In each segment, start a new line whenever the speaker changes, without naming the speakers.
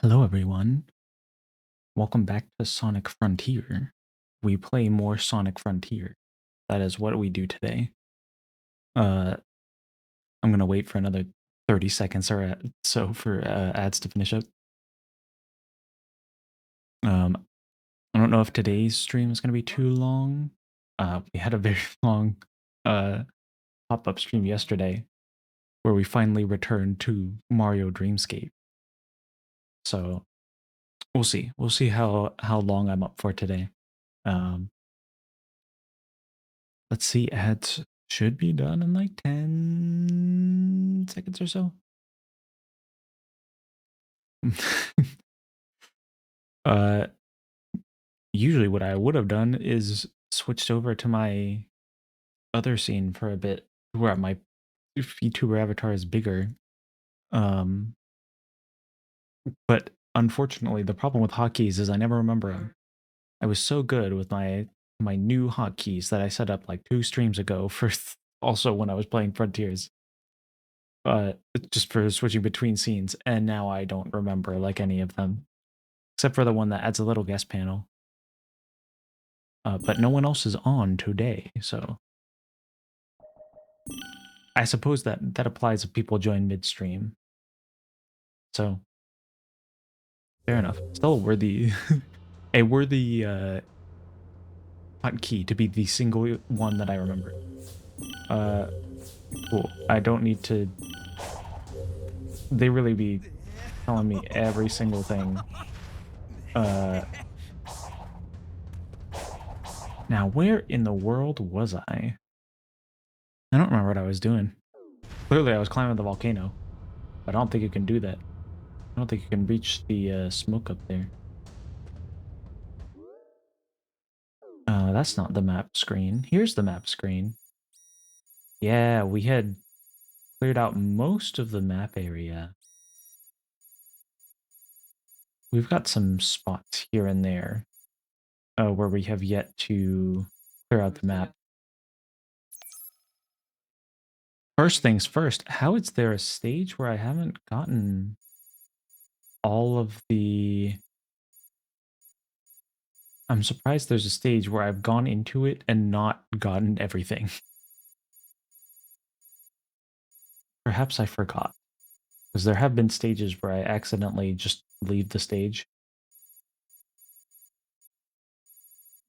Hello, everyone. Welcome back to Sonic Frontier. We play more Sonic Frontier. That is what we do today. Uh, I'm gonna wait for another 30 seconds or so for ads to finish up. Um, I don't know if today's stream is gonna be too long. We had a very long uh pop-up stream yesterday where we finally returned to Mario Dreamscape. So we'll see. We'll see how long I'm up for today. Um, Let's see, ads should be done in like 10 seconds or so. uh, Usually what I would have done is switched over to my other scene for a bit where my VTuber avatar is bigger. Um, but unfortunately, the problem with hotkeys is I never remember them. I was so good with my new hotkeys that I set up like 2 streams ago for also when I was playing Frontiers. Just for switching between scenes, and now I don't remember like any of them, except for the one that adds a little guest panel. But no one else is on today, so I suppose that applies if people join midstream. So fair enough. Still a worthy hotkey to be the single one that I remember. Cool. I don't need to. They really be telling me every single thing. Now where in the world was I? I don't remember what I was doing. Clearly, I was climbing the volcano, but I don't think you can do that. I don't think you can reach the smoke up there. That's not the map screen. Here's the map screen. Yeah, we had cleared out most of the map area. We've got some spots here and there where we have yet to clear out the map. First things first, how is there a stage where I haven't gotten all of the... I'm surprised there's a stage where I've gone into it and not gotten everything. Perhaps I forgot. Because there have been stages where I accidentally just leave the stage.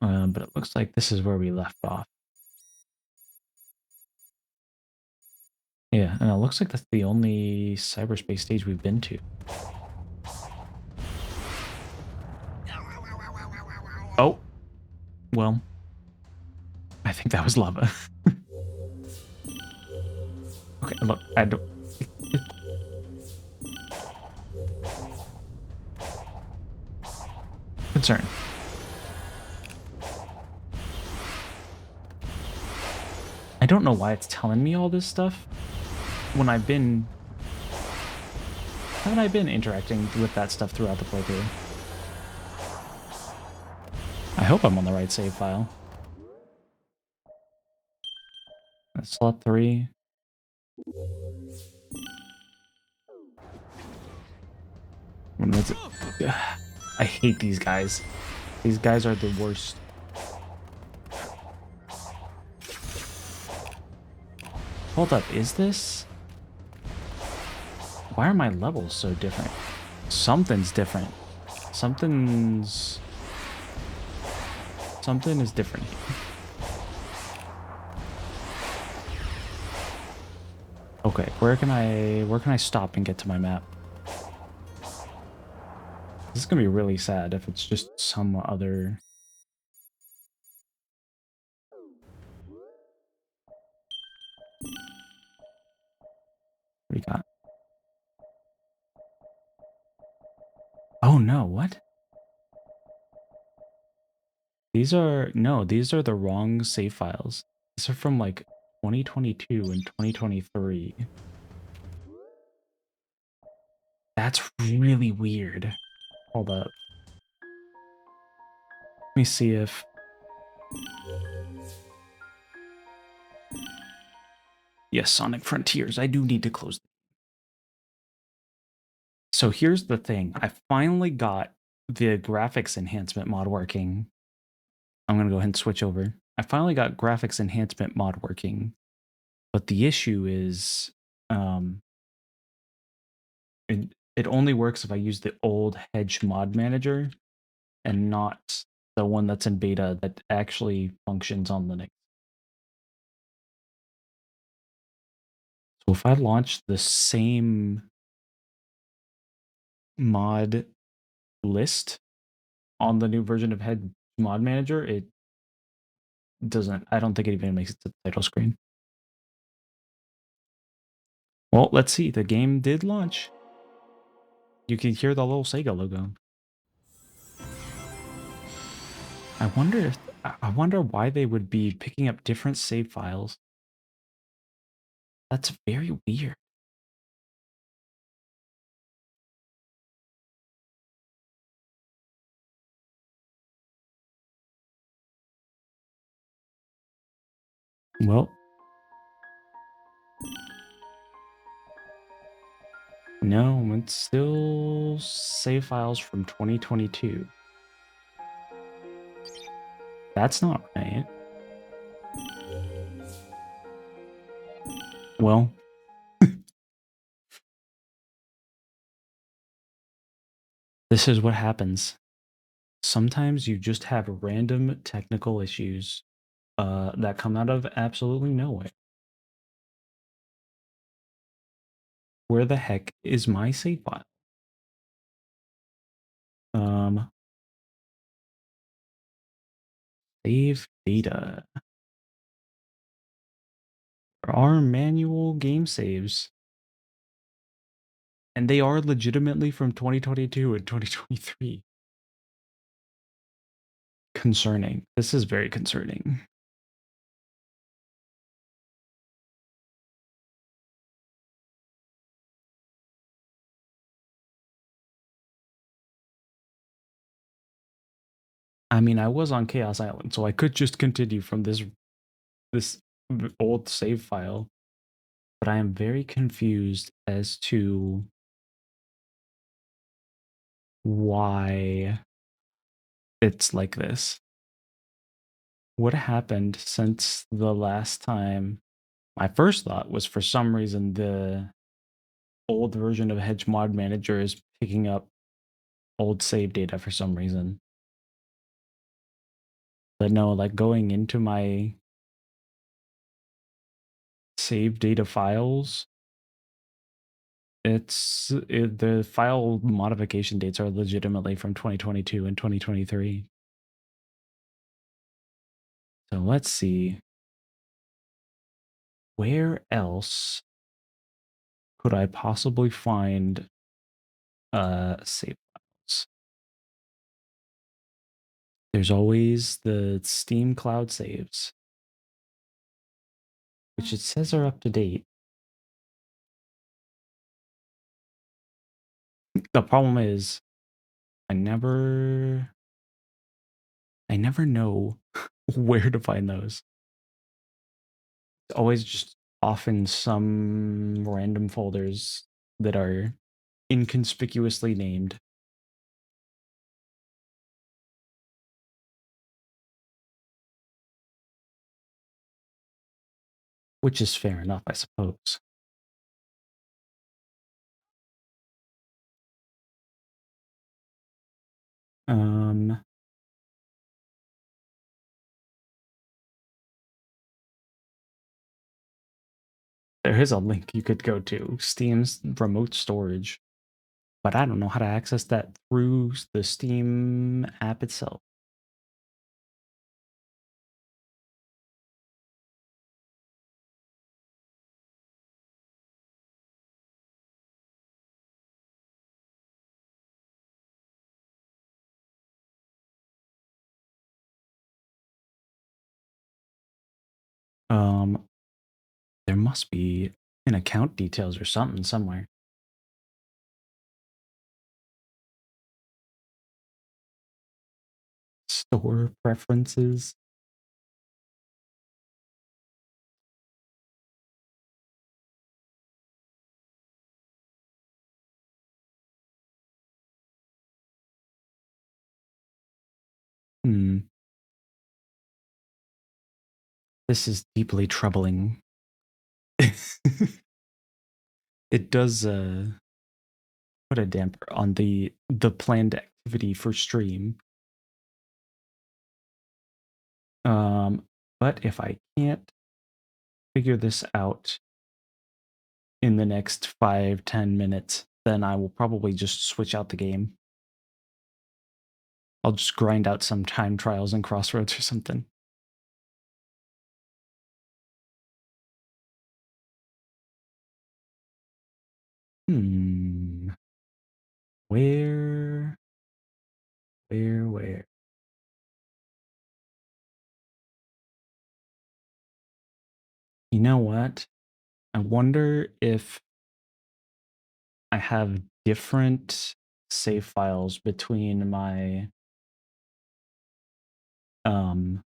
But it looks like this is where we left off. Yeah, and it looks like that's the only cyberspace stage we've been to. Oh, well, I think that was lava. Okay, look, I don't... Concern. I don't know why it's telling me all this stuff when I've been... Haven't I been interacting with that stuff throughout the playthrough? I hope I'm on the right save file. That's slot 3. When was it? I hate these guys. These guys are the worst. Hold up, is this? Why are my levels so different? Something's different. Something is different. Okay, where can I stop and get to my map? This is gonna be really sad if it's just some other... What do you got? Oh no, what? These are the wrong save files. These are from like 2022 and 2023. That's really weird. Hold up. Let me see if... Yes, Sonic Frontiers. I do need to close. So here's the thing. I finally got the graphics enhancement mod working. I'm going to go ahead and switch over. I finally got graphics enhancement mod working, but the issue is um, it only works if I use the old Hedge mod manager and not the one that's in beta that actually functions on Linux. So if I launch the same mod list on the new version of Hedge mod manager, it doesn't, I don't think it even makes it to the title screen. Well, let's see. The game did launch. You can hear the little Sega logo. I wonder why they would be picking up different save files. That's very weird. Well, no, it's still save files from 2022. That's not right. Well, this is what happens. Sometimes you just have random technical issues that come out of absolutely nowhere. Where the heck is my save file? Um, Save data. There are manual game saves, and they are legitimately from 2022 and 2023. Concerning. This is very concerning. I mean, I was on Chaos Island, so I could just continue from this old save file, but I am very confused as to why it's like this. What happened since the last time? My first thought was for some reason the old version of Hedge Mod Manager is picking up old save data for some reason. But no, like going into my save data files, the file modification dates are legitimately from 2022 and 2023. So let's see. Where else could I possibly find save files? There's always the Steam Cloud saves, which it says are up to date. The problem is I never know where to find those. It's always just often some random folders that are inconspicuously named. Which is fair enough, I suppose. Um, there is a link you could go to, Steam's remote storage, but I don't know how to access that through the Steam app itself. Um, there must be an account details or something somewhere. Store preferences. Hmm. This is deeply troubling. It does put a damper on the planned activity for stream. Um, but if I can't figure this out in the next 5-10 minutes, then I will probably just switch out the game. I'll just grind out some time trials and crossroads or something. Hmm. Where, where? You know what? I wonder if I have different save files between um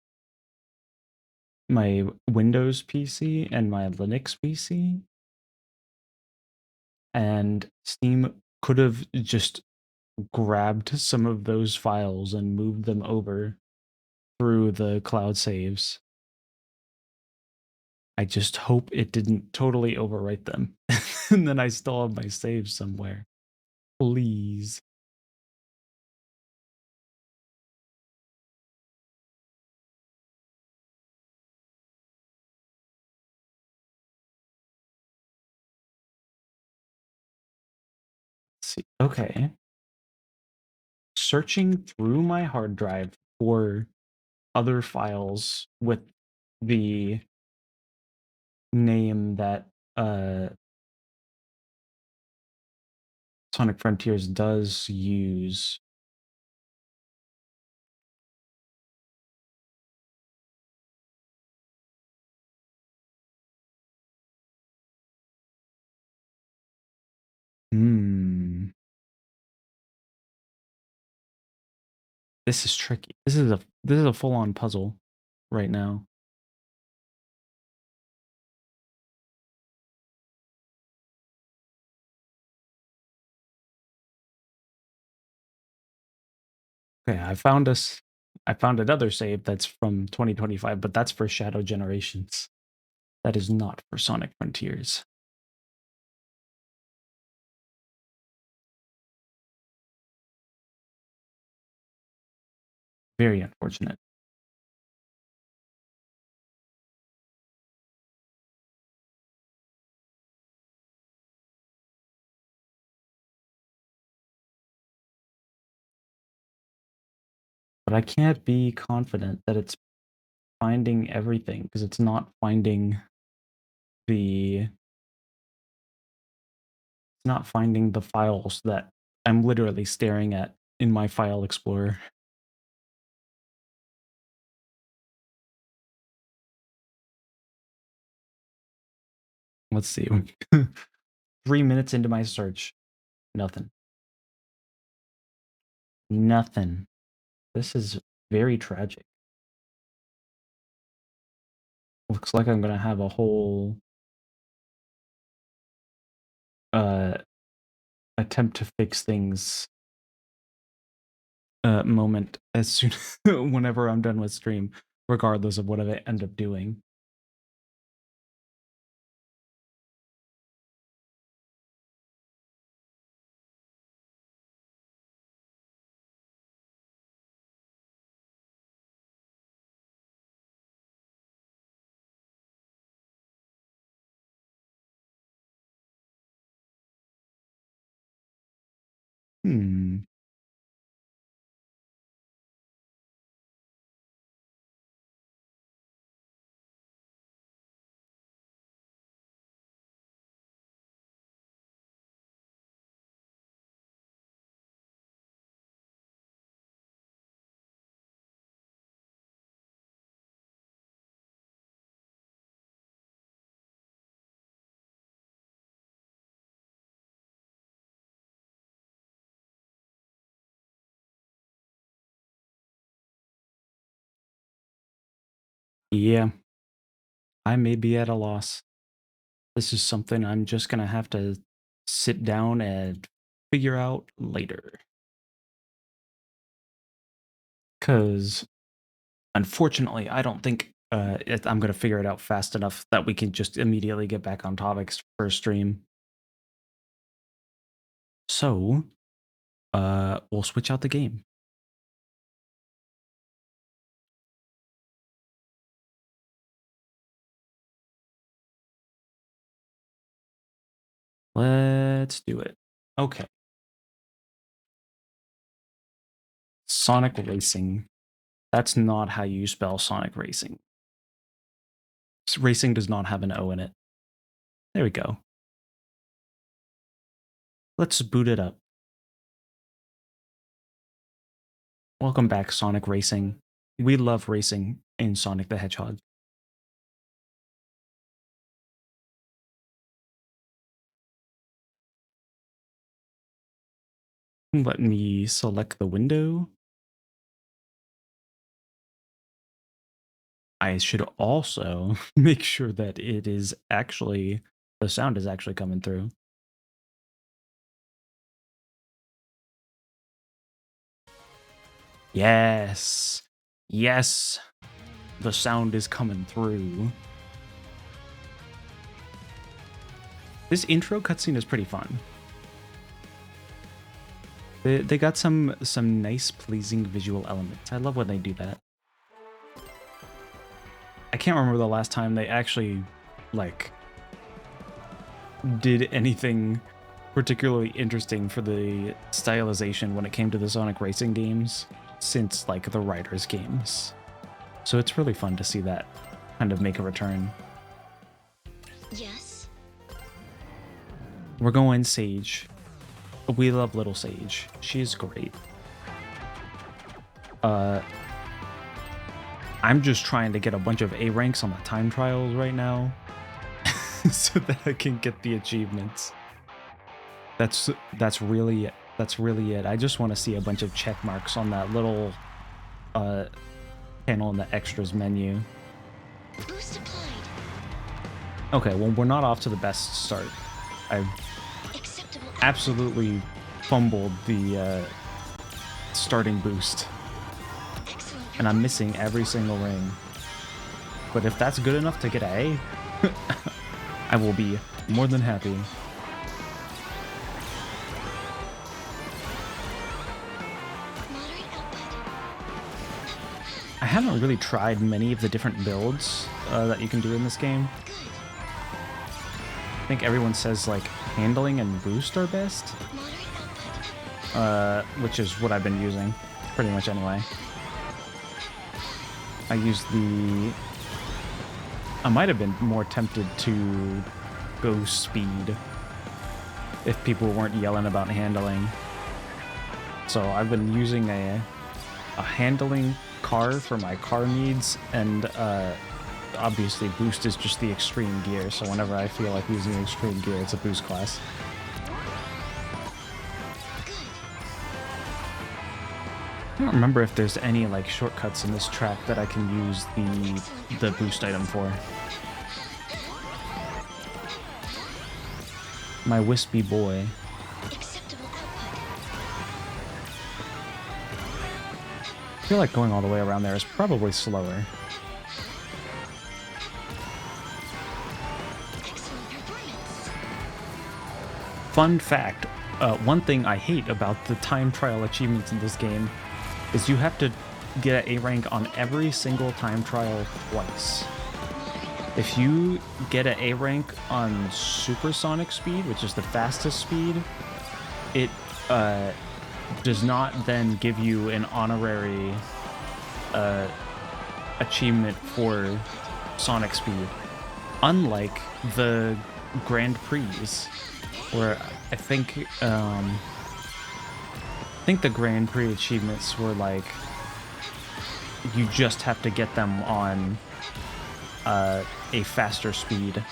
my Windows PC and my Linux PC, and Steam could have just grabbed some of those files and moved them over through the cloud saves. I just hope it didn't totally overwrite them. And then I still have my saves somewhere. Please. See. Okay. Searching through my hard drive for other files with the name that Sonic Frontiers does use. Hmm. This is tricky. This is a full-on puzzle right now. Okay, I found another save that's from 2025, but that's for Shadow Generations. That is not for Sonic Frontiers. Very unfortunate. But I can't be confident that it's finding everything because it's not finding the it's not finding the files that I'm literally staring at in my file explorer. Let's see. 3 minutes into my search, nothing. Nothing. This is very tragic. Looks like I'm gonna have a whole uh attempt to fix things moment as soon whenever I'm done with stream, regardless of what I end up doing. Hmm. Yeah, I may be at a loss. This is something I'm just gonna have to sit down and figure out later. Because unfortunately, I don't think I'm going to figure it out fast enough that we can just immediately get back on topics for a stream. So, we'll switch out the game. Let's do it. Okay. Sonic Racing. That's not how you spell Sonic Racing. Racing does not have an O in it. There we go. Let's boot it up. Welcome back, Sonic Racing. We love racing in Sonic the Hedgehog. Let me select the window. I should also make sure that it is actually, the sound is actually coming through. Yes. Yes. The sound is coming through. This intro cutscene is pretty fun. They got some nice, pleasing visual elements. I love when they do that. I can't remember the last time they actually, like, did anything particularly interesting for the stylization when it came to the Sonic Racing games since, like, the Riders games. So it's really fun to see that kind of make a return.
Yes.
We're going Sage. We love little Sage. She's great. I'm just trying to get a bunch of A ranks on the time trials right now so that I can get the achievements. That's really it. That's really it. I just want to see a bunch of check marks on that little panel in the extras menu.
Boost applied.
Okay, well, we're not off to the best start. I've absolutely fumbled the starting boost. And I'm missing every single ring. But if that's good enough to get an A, I will be more than happy. I haven't really tried many of the different builds that you can do in this game. I think everyone says like handling and boost are best, which is what I've been using pretty much anyway. I might have been more tempted to go speed if people weren't yelling about handling. So I've been using a handling car for my car needs, and obviously boost is just the extreme gear, so whenever I feel like using extreme gear, it's a boost class. I don't remember if there's any like shortcuts in this track that I can use the boost item for. My wispy boy. I feel like going all the way around there is probably slower. Fun fact, one thing I hate about the time trial achievements in this game is you have to get an A rank on every single time trial twice. If you get an A rank on supersonic speed, which is the fastest speed, it does not then give you an honorary achievement for sonic speed. Unlike the Grand Prix, where I think the Grand Prix achievements were like you just have to get them on a faster speed,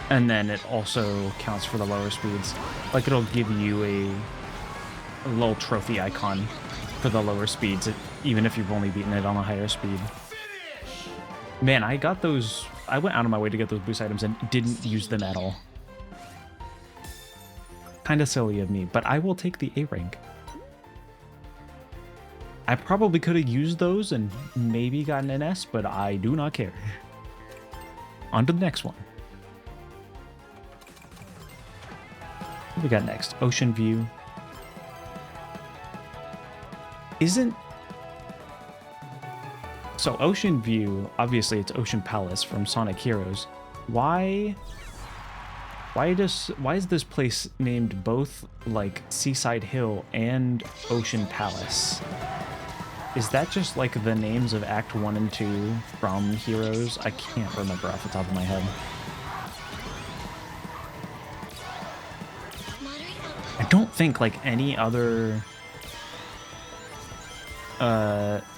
and then it also counts for the lower speeds. Like it'll give you a little trophy icon for the lower speeds, even if you've only beaten it on a higher speed. Man, I got those. I went out of my way to get those boost items and didn't use them at all. Kind of silly of me, but I will take the A rank. I probably could have used those and maybe gotten an S, but I do not care. On to the next one. What we got next? Ocean View. So Ocean View, obviously it's Ocean Palace from Sonic Heroes. Why is this place named both like Seaside Hill and Ocean Palace? Is that just like the names of Act 1 and 2 from Heroes? I can't remember off the top of my head. I don't think like any other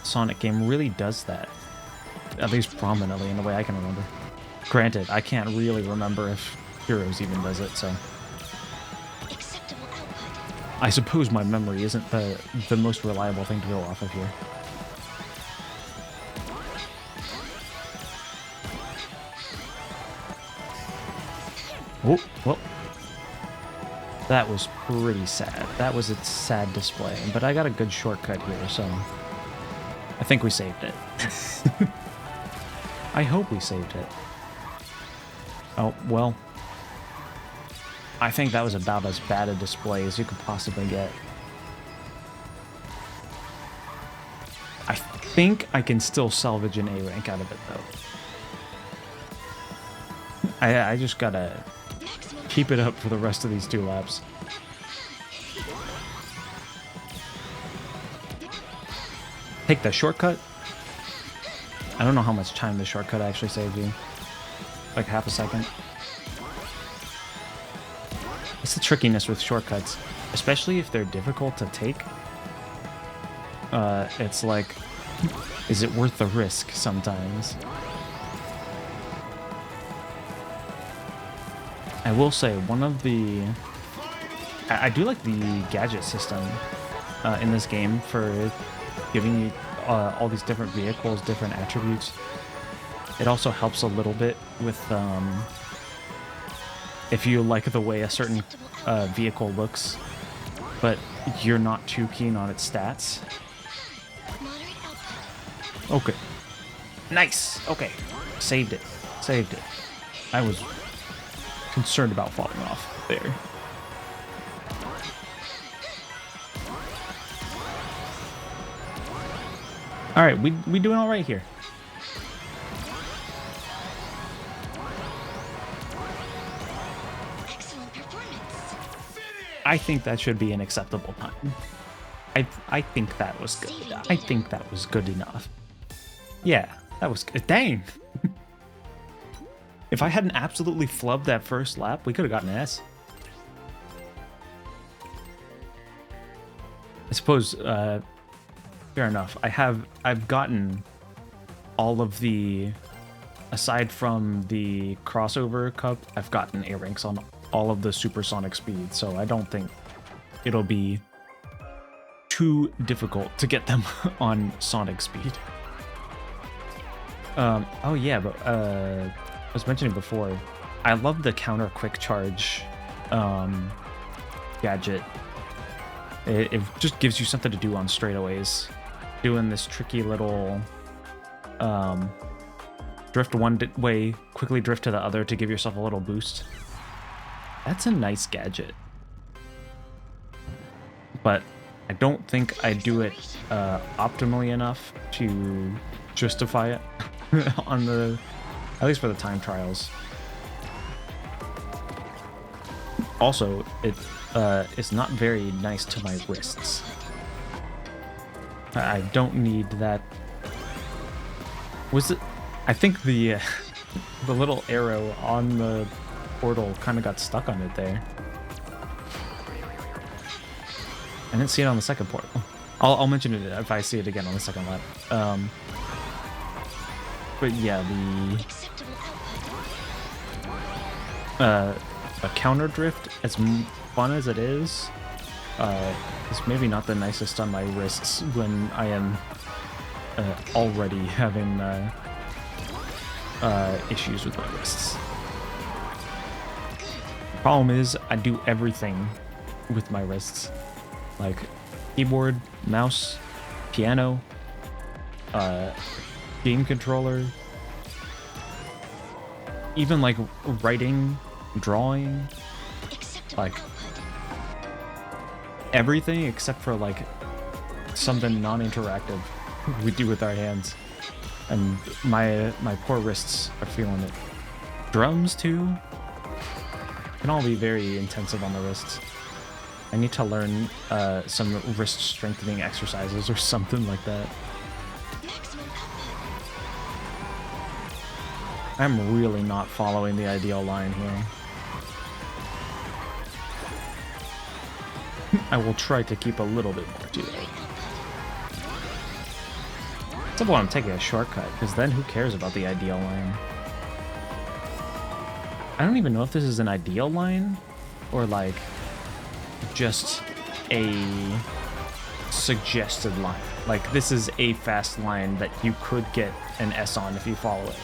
Sonic game really does that. At least prominently in the way I can remember. Granted, I can't really remember if Heroes even does it, so. I suppose my memory isn't the most reliable thing to go off of here. Oh, well. That was pretty sad. That was a sad display, but I got a good shortcut here, so I think we saved it. I hope we saved it. Oh, well. I think that was about as bad a display as you could possibly get. I think I can still salvage an A rank out of it, though. I just gotta keep it up for the rest of these 2 laps. Take the shortcut. I don't know how much time the shortcut actually saved you. Like half a second. It's the trickiness with shortcuts, especially if they're difficult to take. It's like, is it worth the risk sometimes? I will say, one of the... I do like the gadget system in this game for giving you all these different vehicles, different attributes. It also helps a little bit with if you like the way a certain vehicle looks, but you're not too keen on its stats. Okay. Nice! Okay. Saved it. Saved it. I was concerned about falling off there. Alright, we doing alright here. I think that should be an acceptable time. I think that was good. I think that was good enough. Yeah, that was good. Dang! If I hadn't absolutely flubbed that first lap, we could have gotten an S. I suppose, fair enough. I've gotten all of the, aside from the crossover cup, I've gotten A ranks on all of the supersonic speed, so I don't think it'll be too difficult to get them on Sonic speed. Oh yeah, but I was mentioning before, I love the counter quick charge gadget. It just gives you something to do on straightaways. Doing this tricky little drift one way, quickly drift to the other to give yourself a little boost. That's a nice gadget. But I don't think I do it optimally enough to justify it on the, at least for the time trials. Also, it's not very nice to my wrists. I don't need that. Was it? I think the the little arrow on the portal kind of got stuck on it there. I didn't see it on the second portal. I'll mention it if I see it again on the second lap. But yeah, a counter drift, as fun as it is maybe not the nicest on my wrists when I am already having issues with my wrists. The problem is I do everything with my wrists, like keyboard, mouse, piano, uh, game controller, even like writing, drawing,
Acceptable
like
output.
everything except for like something non-interactive we do with our hands. And my poor wrists are feeling it. Drums too can all be very intensive on the wrists. I need to learn some wrist strengthening exercises or something like that.
Maximum output.
I'm really not following the ideal line here. I will try to keep a little bit more to it.
Moderate output.
Except when I'm taking a shortcut, because then who cares about the ideal line? I don't even know if this is an ideal line or like just a suggested line. Like this is a fast line that you could get an S on if you follow it.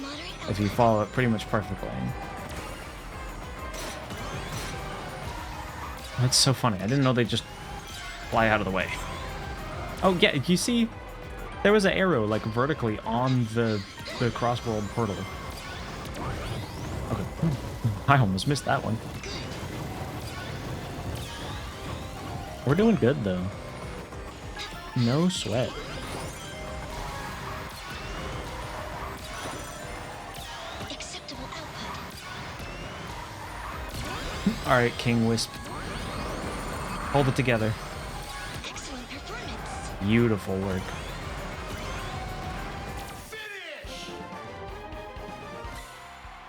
Moderate
If you follow it pretty much perfectly. That's so funny. I didn't know they just fly out of the way. Oh yeah, you see? There was an arrow like vertically on the crossworld portal. Okay. I almost missed that one. We're doing good though. No sweat.
acceptable output.
Alright, King Wisp. Hold it together.
Excellent performance.
Beautiful work.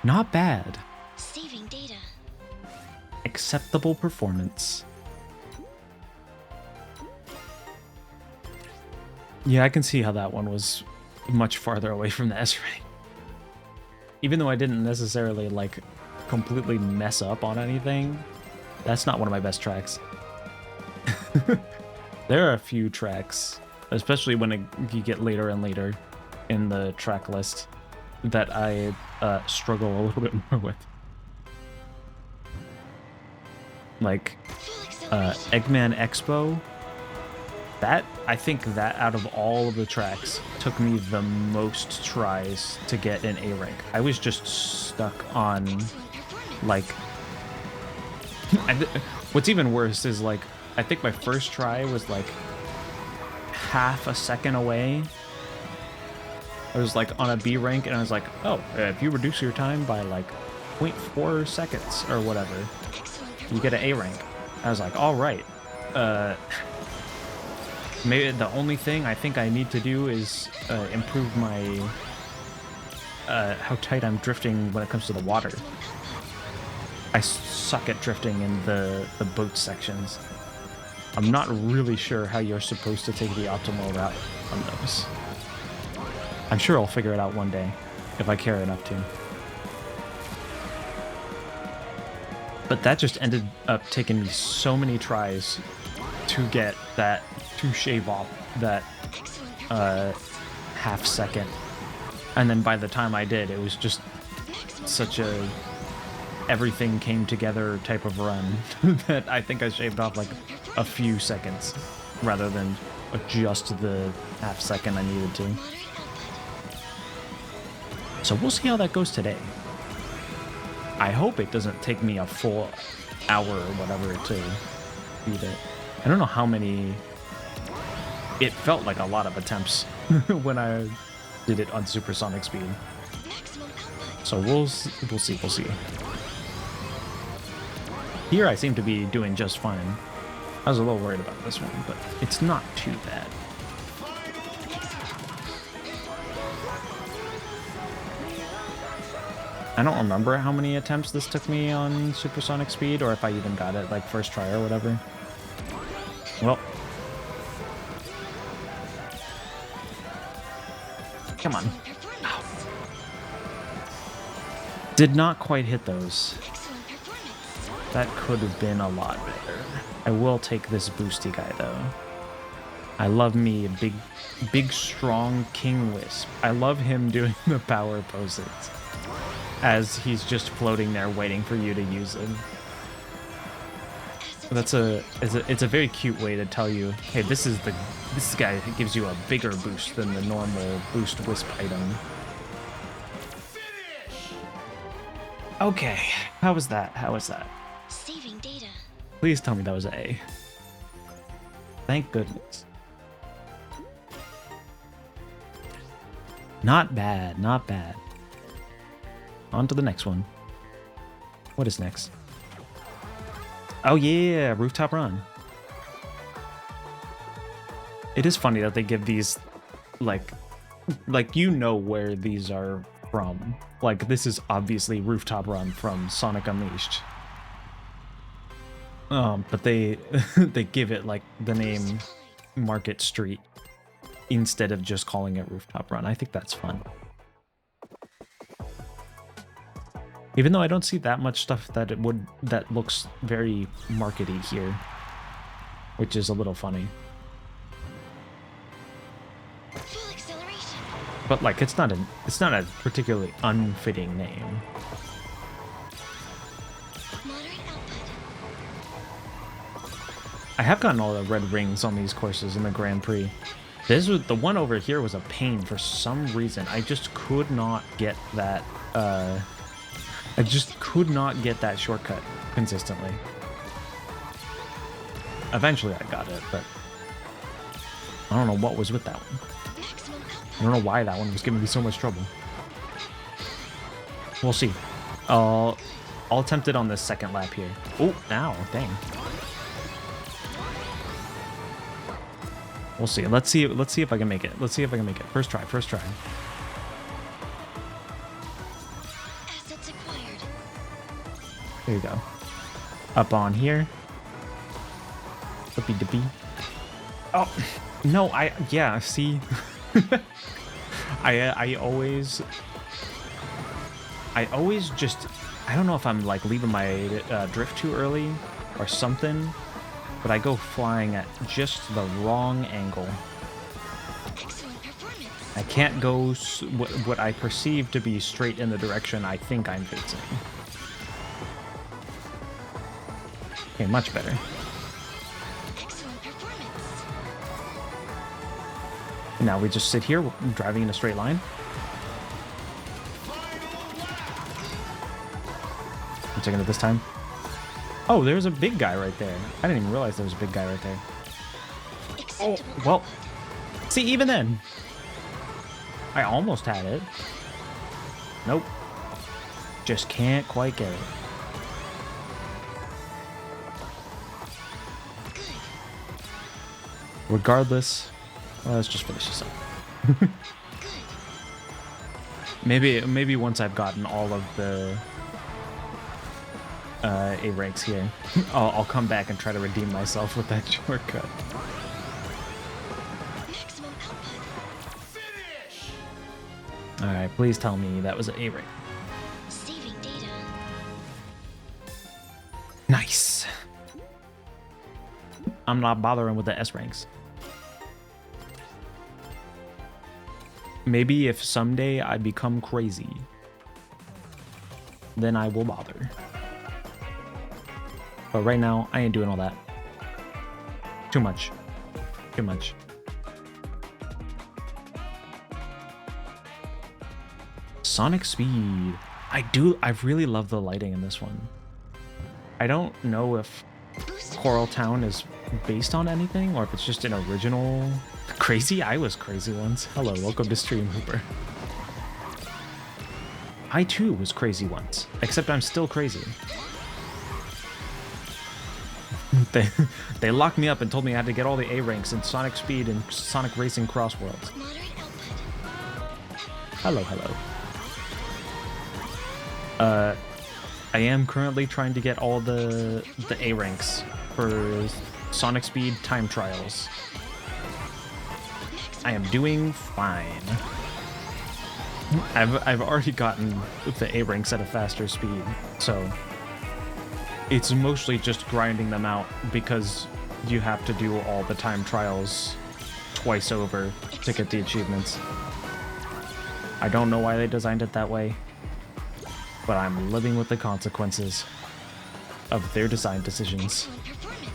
Not bad.
Saving data.
Acceptable performance. Yeah, I can see how that one was much farther away from the S rank. Even though I didn't necessarily like completely mess up on anything, that's not one of my best tracks. There are a few tracks, especially when you get later and later in the track list, that I struggle a little bit more with. Like
Full acceleration.
Eggman Expo. That, I think that out of all of the tracks took me the most tries to get an A rank. I was just stuck on
Excellent performance.
like what's even worse is like I think my first try was like half a second away. I was like on a B rank and I was like, oh, if you reduce your time by like 0.4 seconds or whatever,
Excellent
you get an A rank. I was like, all right. Maybe the only thing I think I need to do is improve my how tight I'm drifting when it comes to the water. I suck at drifting in the boat sections. I'm not really sure how you're supposed to take the optimal route on those. I'm sure I'll figure it out one day, if I care enough to. But that just ended up taking me so many tries to get that, to shave off that
Excellent performance.
half second. And then by the time I did, it was just
Maximum
such a everything came together type of run that I think I shaved off like a few seconds rather than just the half second I needed to.
moderate output.
So we'll see how that goes today. I hope it doesn't take me a full hour or whatever to beat it. I don't know how many. It felt like a lot of attempts when I did it on supersonic speed.
Maximum output.
So we'll see. Here I seem to be doing just fine. I was a little worried about this one, but it's not too bad. I don't remember how many attempts this took me on supersonic speed, or if I even got it like first try or whatever. Well, come on.
Excellent performance.
Did not quite hit those.
Excellent performance.
That could have been a lot better. I will take this boosty guy though. I love me a big strong King Wisp. I love him doing the power poses as he's just floating there waiting for you to use him. That's it's a very cute way to tell you, hey, this guy gives you a bigger boost than the normal boost wisp item. Okay, how was that? How was that?
Saving data.
Please tell me that was an A. Thank goodness. Not bad, not bad. On to the next one. What is next? Oh yeah, Rooftop Run. It is funny that they give these, like you know where these are from. Like, this is obviously Rooftop Run from Sonic Unleashed. But they they give it like the name Market Street instead of just calling it Rooftop Run. I think that's fun. Even though I don't see that much stuff that that looks very markety here, which is a little funny.
Full acceleration.
But like, it's not a particularly unfitting name.
Moderate output.
I have gotten all the red rings on these courses in the Grand Prix. This was the one over here was a pain for some reason. I just could not get that. I just could not get that shortcut consistently. Eventually I got it, but I don't know what was with that one.
Maximum output.
I don't know why that one was giving me so much trouble. We'll see. I'll attempt it on this second lap here. Oh, ow, dang. We'll see. Let's see if I can make it. Let's see if I can make it. First try, first try.
Assets acquired.
There you go. Up on here. Flippy dippy. Oh no, yeah, see. I always just, I don't know if I'm like leaving my drift too early or something, but I go flying at just the wrong angle.
Excellent performance.
I can't go what I perceive to be straight in the direction I think I'm facing. Okay, much better.
Excellent performance.
Now we just sit here driving in a straight line. I'm taking it this time. Oh, there's a big guy right there. I didn't even realize there was a big guy right there. Oh,
Acceptable
well,
output.
see, even then, I almost had it. Nope. Just can't quite get it.
Good.
Regardless, well, let's just finish this up.
Good.
Maybe once I've gotten all of the A ranks here, I'll come back and try to redeem myself with that shortcut.
Maximum output.
All right, please tell me that was an A rank.
Saving data.
Nice. I'm not bothering with the S ranks. Maybe if someday I become crazy, then I will bother. But right now, I ain't doing all that. Too much. Too much. Sonic Speed. I really love the lighting in this one. I don't know if
Boost.
Coral Town is based on anything or if it's just an original. Crazy? I was crazy once. Hello, welcome to Stream Hooper. I too was crazy once, except I'm still crazy. They locked me up and told me I had to get all the A ranks in Sonic Speed and Sonic Racing Cross Worlds.
Moderate output.
Hello, hello. I am currently trying to get all the A ranks for Sonic Speed time trials. I am doing fine. I've already gotten the A ranks at a faster speed, so it's mostly just grinding them out because you have to do all the time trials twice over to get the achievements. I don't know why they designed it that way, but I'm living with the consequences of their design decisions.
Excellent performance.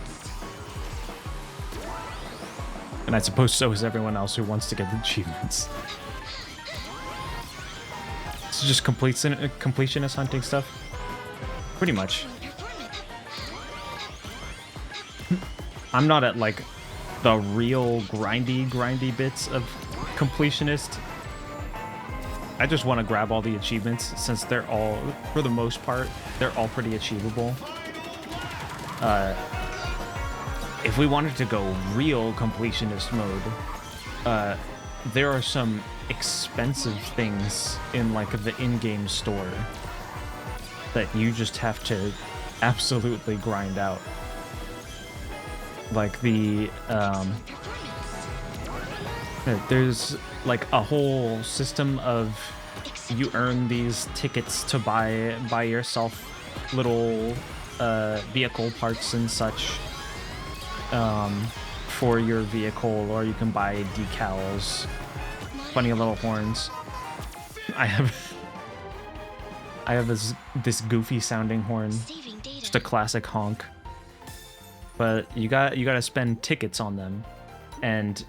And I suppose so is everyone else who wants to get the achievements. It's just completionist hunting stuff. Pretty much. I'm not at like the real grindy bits of completionist. I just want to grab all the achievements since they're all, for the most part, they're all pretty achievable. If we wanted to go real completionist mode, there are some expensive things in like the in-game store that you just have to absolutely grind out. Like there's like a whole system of you earn these tickets to buy yourself little vehicle parts and such for your vehicle, or you can buy decals, funny little horns. I have this goofy sounding horn, just a classic honk. But you gotta spend tickets on them, and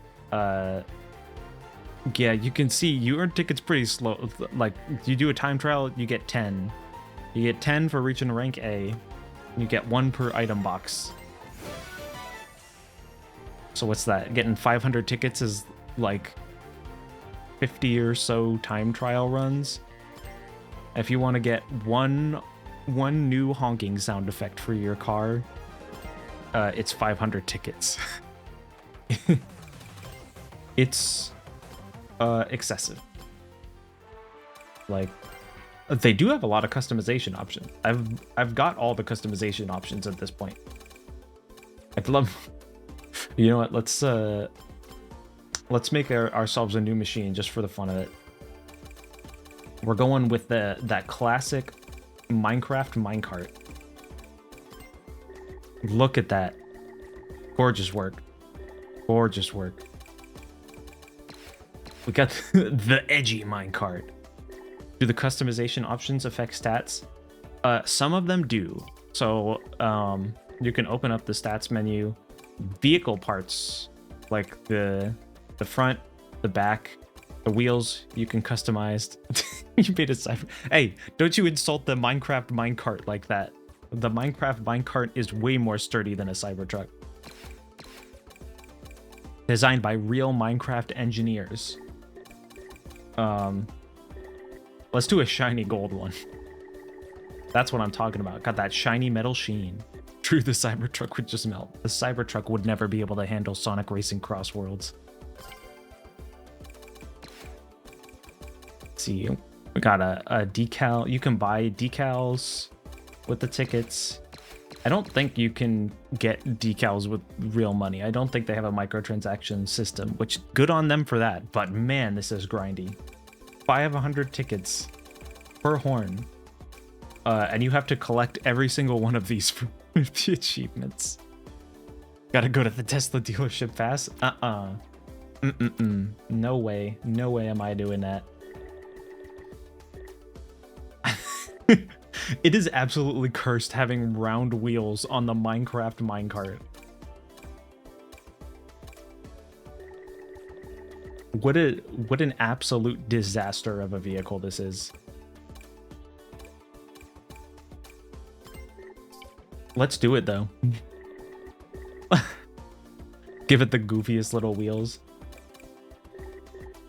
yeah, you can see you earn tickets pretty slow. Like you do a time trial, you get 10. You get 10 for reaching rank A. You get 1 per item box. So what's that? Getting 500 tickets is like 50 or so time trial runs. If you want to get one new honking sound effect for your car, it's 500 tickets. It's excessive. Like, they do have a lot of customization options. I've got all the customization options at this point. I'd love. You know what? Let's make ourselves a new machine just for the fun of it. We're going with that classic Minecraft minecart. Look at that. Gorgeous work. Gorgeous work. We got the edgy minecart. Do the customization options affect stats? Some of them do. So you can open up the stats menu. Vehicle parts, like the front, the back, the wheels, you can customize. You made a cyber. Hey, don't you insult the Minecraft minecart like that. The Minecraft minecart is way more sturdy than a Cybertruck. Designed by real Minecraft engineers. Let's do a shiny gold one. That's what I'm talking about. Got that shiny metal sheen. True, the Cybertruck would just melt. The Cybertruck would never be able to handle Sonic Racing Cross Worlds. Let's see, we got a decal. You can buy decals with the tickets. I don't think you can get decals with real money. I don't think they have a microtransaction system, which good on them for that. But man, this is grindy. 500 tickets per horn. And you have to collect every single one of these for the achievements. Gotta go to the Tesla dealership fast? No way. No way am I doing that. It is absolutely cursed having round wheels on the Minecraft minecart. What an absolute disaster of a vehicle this is. Let's do it though. Give it the goofiest little wheels.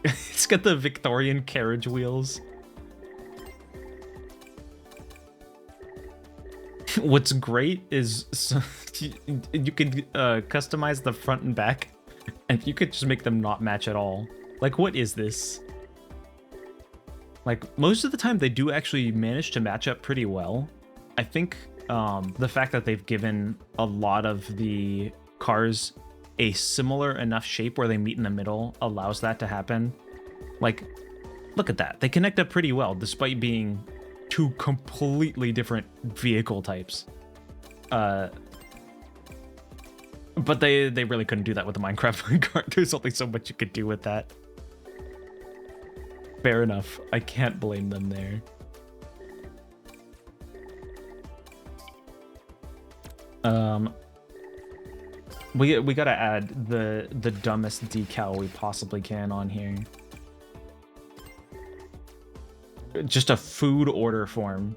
It's got the Victorian carriage wheels. What's great is you can customize the front and back, and you could just make them not match at all. Like, what is this? Like, most of the time they do actually manage to match up pretty well. I think the fact that they've given a lot of the cars a similar enough shape where they meet in the middle allows that to happen. Like, look at that. They connect up pretty well despite being two completely different vehicle types. But they really couldn't do that with the Minecraft minecart. There's only so much you could do with that. Fair enough. I can't blame them there. We gotta add the dumbest decal we possibly can on here. Just a food order form.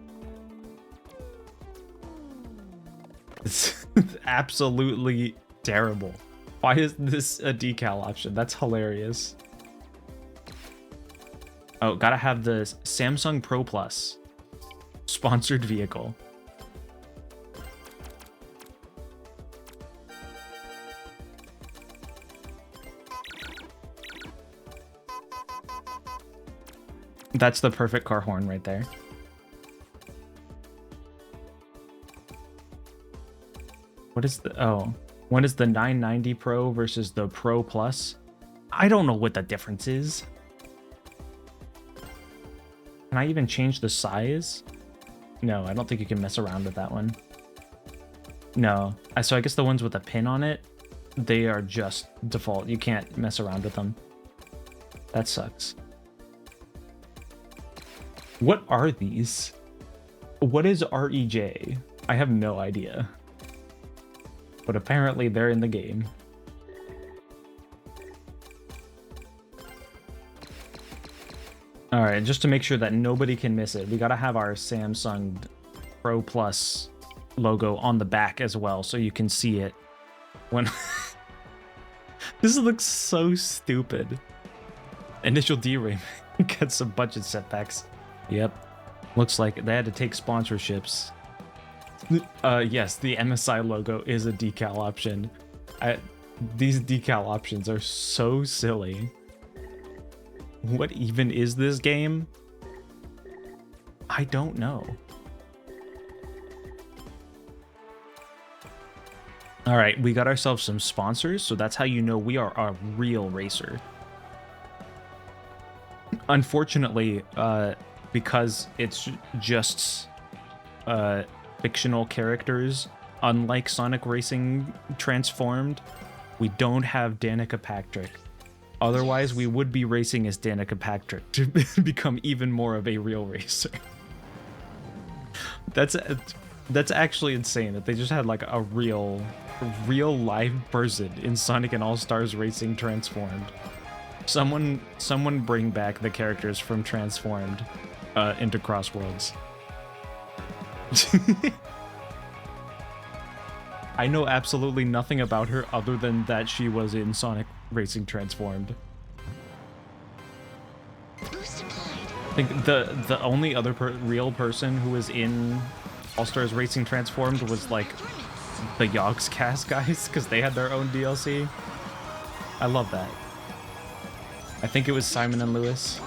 It's absolutely terrible. Why is this a decal option? That's hilarious. Oh, gotta have the Samsung Pro Plus sponsored vehicle. That's the perfect car horn right there. What is the... Oh. One is the 990 Pro versus the Pro Plus. I don't know what the difference is. Can I even change the size? No, I don't think you can mess around with that one. No. So I guess the ones with a pin on it, they are just default. You can't mess around with them. That sucks. What are these? What is REJ? I have no idea. But apparently they're in the game. Alright, just to make sure that nobody can miss it, we gotta have our Samsung Pro Plus logo on the back as well, so you can see it when... This looks so stupid. Initial D-Ring gets some budget setbacks. Yep. Looks like they had to take sponsorships. Yes, the MSI logo is a decal option. These decal options are so silly. What even is this game? I don't know. All right, we got ourselves some sponsors, so that's how you know we are a real racer. Unfortunately, because it's just fictional characters, unlike Sonic Racing Transformed, we don't have Danica Patrick. Otherwise, we would be racing as Danica Patrick to become even more of a real racer. That's actually insane that they just had like a real live person in Sonic and All-Stars Racing Transformed. Someone bring back the characters from Transformed into Crossworlds. I know absolutely nothing about her other than that she was in Sonic Racing Transformed.
Boost applied.
I think the only other real person who was in All-Stars Racing Transformed was like the Yogscast guys, because they had their own DLC. I love that. I think it was Simon and Lewis.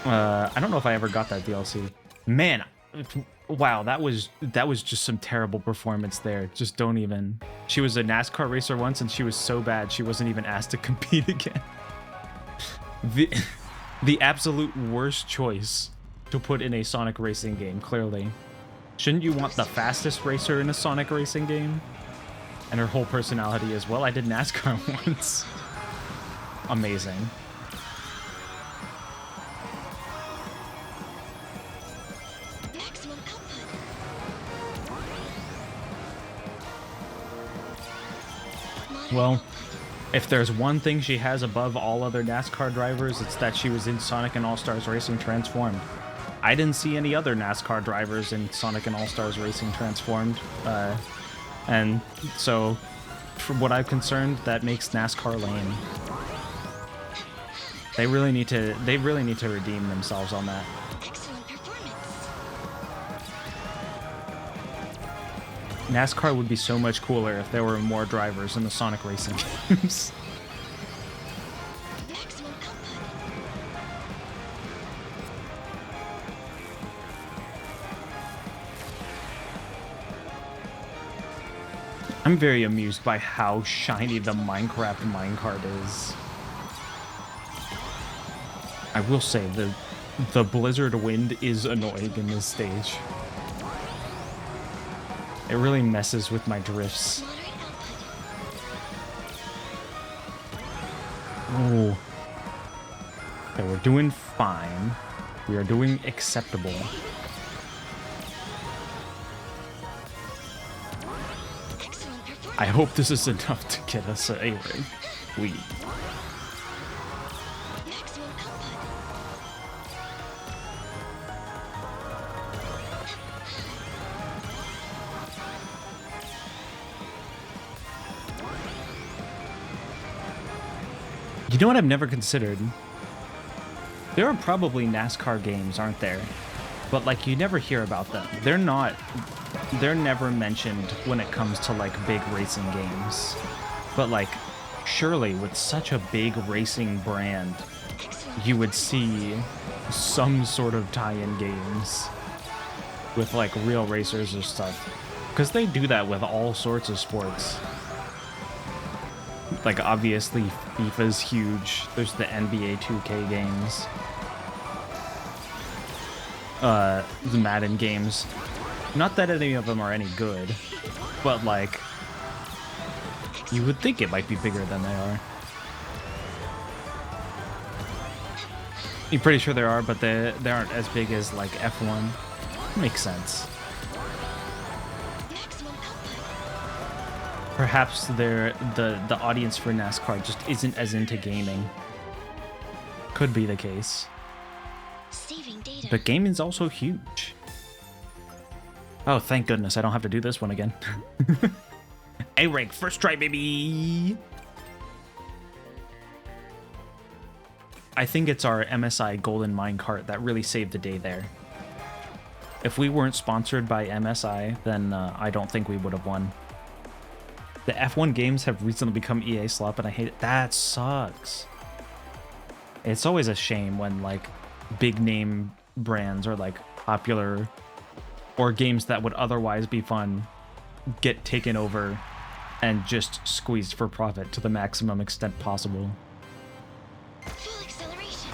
I don't know if I ever got that DLC. Man, wow, that was just some terrible performance there. Just don't even. She was a NASCAR racer once, and she was so bad she wasn't even asked to compete again. The absolute worst choice to put in a Sonic racing game, clearly. Shouldn't you want the fastest racer in a Sonic racing game? And her whole personality as well. I did NASCAR once. Amazing.
Maximum output. Moderate
Well,
output.
if there's one thing she has above all other NASCAR drivers, it's that she was in Sonic and All-Stars Racing Transformed. I didn't see any other NASCAR drivers in Sonic and All-Stars Racing Transformed. And so, from what I'm concerned, that makes NASCAR lame. They really need to redeem themselves on that.
Excellent performance.
NASCAR would be so much cooler if there were more drivers in the Sonic racing games.
Maximum output.
I'm very amused by how shiny the Minecraft minecart is. I will say, the blizzard wind is annoying in this stage. It really messes with my drifts.
Moderate output.
Oh. Okay, we're doing fine. We are doing acceptable. I hope this is enough to get us a rank. We.
Maximum output.
You know what I've never considered? There are probably NASCAR games, aren't there? But like you never hear about them. They're never mentioned when it comes to like big racing games. But like surely with such a big racing brand,
Excellent.
you would see some sort of tie-in games with like real racers or stuff. Because they do that with all sorts of sports. Like obviously FIFA's huge. There's the NBA 2K games. The Madden games. Not that any of them are any good, but like you would think it might be bigger than they are. You're pretty sure there are, but they aren't as big as like F1. Makes sense.
Maximum output.
Perhaps the audience for NASCAR just isn't as into gaming. Could be the case.
Saving data.
But gaming's also huge. Oh, thank goodness I don't have to do this one again. A rank first try, baby. I think it's our MSI Golden Minecart that really saved the day there. If we weren't sponsored by MSI, then I don't think we would have won. The F1 games have recently become EA slop, and I hate it. That sucks. It's always a shame when like big name brands or like popular or games that would otherwise be fun get taken over and just squeezed for profit to the maximum extent possible.
Full acceleration.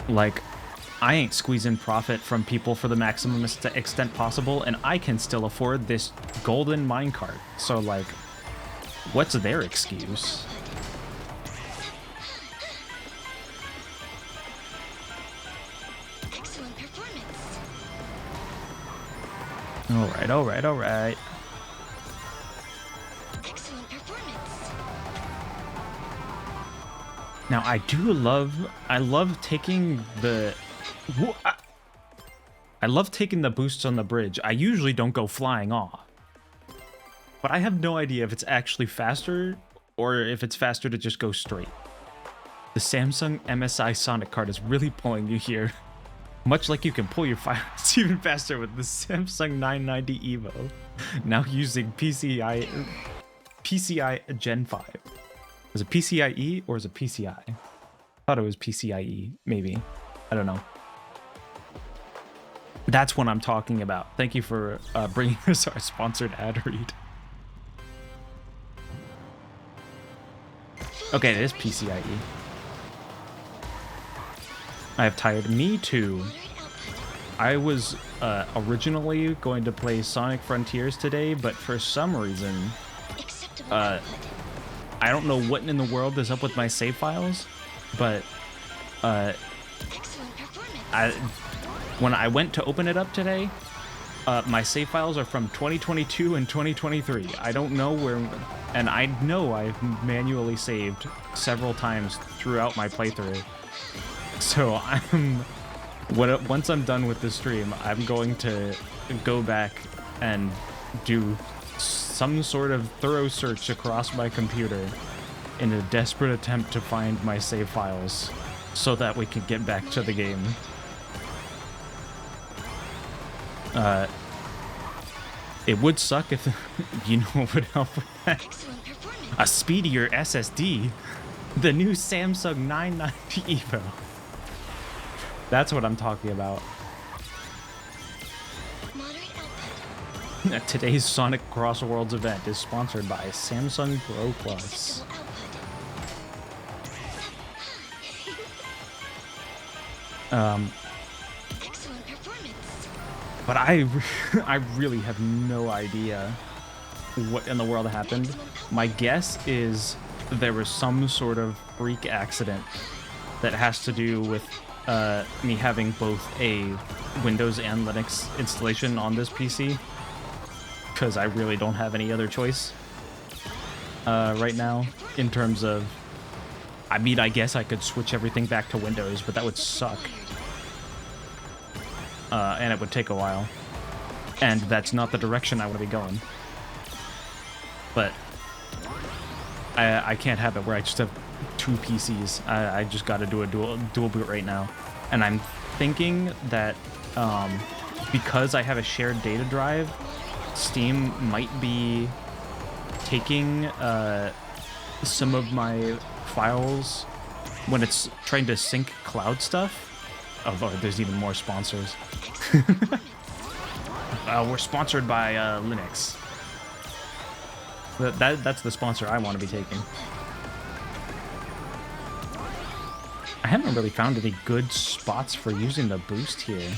Like, I ain't squeezing profit from people for the maximum extent possible, and I can still afford this golden minecart. So, like, what's their excuse?
Excellent performance.
Alright, alright, alright.
Excellent performance.
Now, I love taking the... I love taking the boosts on the bridge. I usually don't go flying off. But I have no idea if it's actually faster or if it's faster to just go straight. The Samsung MSI Sonic card is really pulling you here. Much like you can pull your files even faster with the Samsung 990 EVO. Now using PCI Gen 5. Was it PCIe or is it PCI? I thought it was PCIe, maybe. I don't know. That's what I'm talking about. Thank you for bringing us our sponsored ad read. Okay, it is PCIe. I have tired. Me too.
Moderate output.
I was originally going to play Sonic Frontiers today, but for some reason,
Acceptable
Uh,
output.
I don't know what in the world is up with my save files, but
Excellent performance.
when I went to open it up today, my save files are from 2022 and 2023. I don't know where, and I know I've manually saved several times throughout my playthrough. So once I'm done with the stream, I'm going to go back and do some sort of thorough search across my computer in a desperate attempt to find my save files so that we can get back to the game. It would suck if, you know what would help with that?
Excellent performance.
A speedier SSD. The new Samsung 990 EVO. That's what I'm talking about.
Moderate output.
Today's Sonic Cross Worlds event is sponsored by Samsung Pro Plus.
Acceptable output. Excellent performance.
But I really have no idea what in the world happened. My guess is there was some sort of freak accident that has to do with me having both a Windows and Linux installation on this PC. because I really don't have any other choice right now in terms of. I mean, I guess I could switch everything back to Windows, but that would suck. And it would take a while. And that's not the direction I want to be going. But I can't have it where I just have 2 PCs. I just got to do a dual boot right now. And I'm thinking that because I have a shared data drive, Steam might be taking some of my files when it's trying to sync cloud stuff. Oh, there's even more sponsors. We're sponsored by Linux. That's the sponsor I want to be taking. I haven't really found any good spots for using the boost here.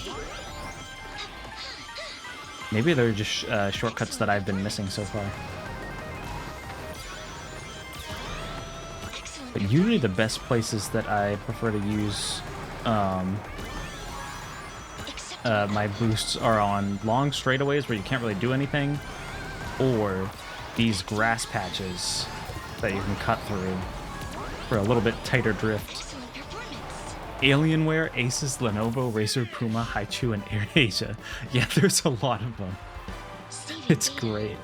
Maybe they're just shortcuts that I've been missing so far. But usually the best places that I prefer to use my boosts are on long straightaways where you can't really do anything, or these grass patches that you can cut through for a little bit tighter drift. Alienware, Asus, Lenovo, Razer, Puma, Haichu, and AirAsia. Yeah, there's a lot of them. It's great.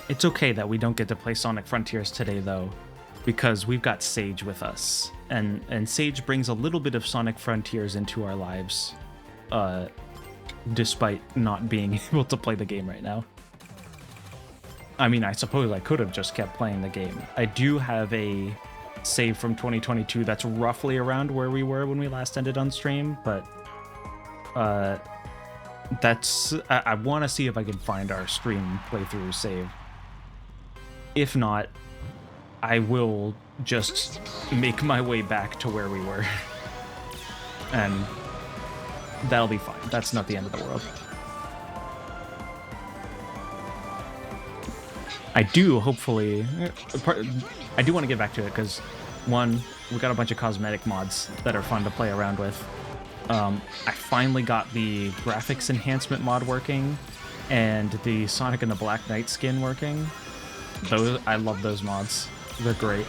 It's okay that we don't get to play Sonic Frontiers today, though, because we've got Sage with us, and Sage brings a little bit of Sonic Frontiers into our lives, despite not being able to play the game right now. I mean, I suppose I could have just kept playing the game. I do have a save from 2022 that's roughly around where we were when we last ended on stream, but that's I want to see if I can find our stream playthrough save. If not, I will just make my way back to where we were. And that'll be fine. That's not the end of the world. I do, hopefully... I do want to get back to it, because, one, we got a bunch of cosmetic mods that are fun to play around with. I finally got the graphics enhancement mod working, and the Sonic and the Black Knight skin working. I love those mods. They're great.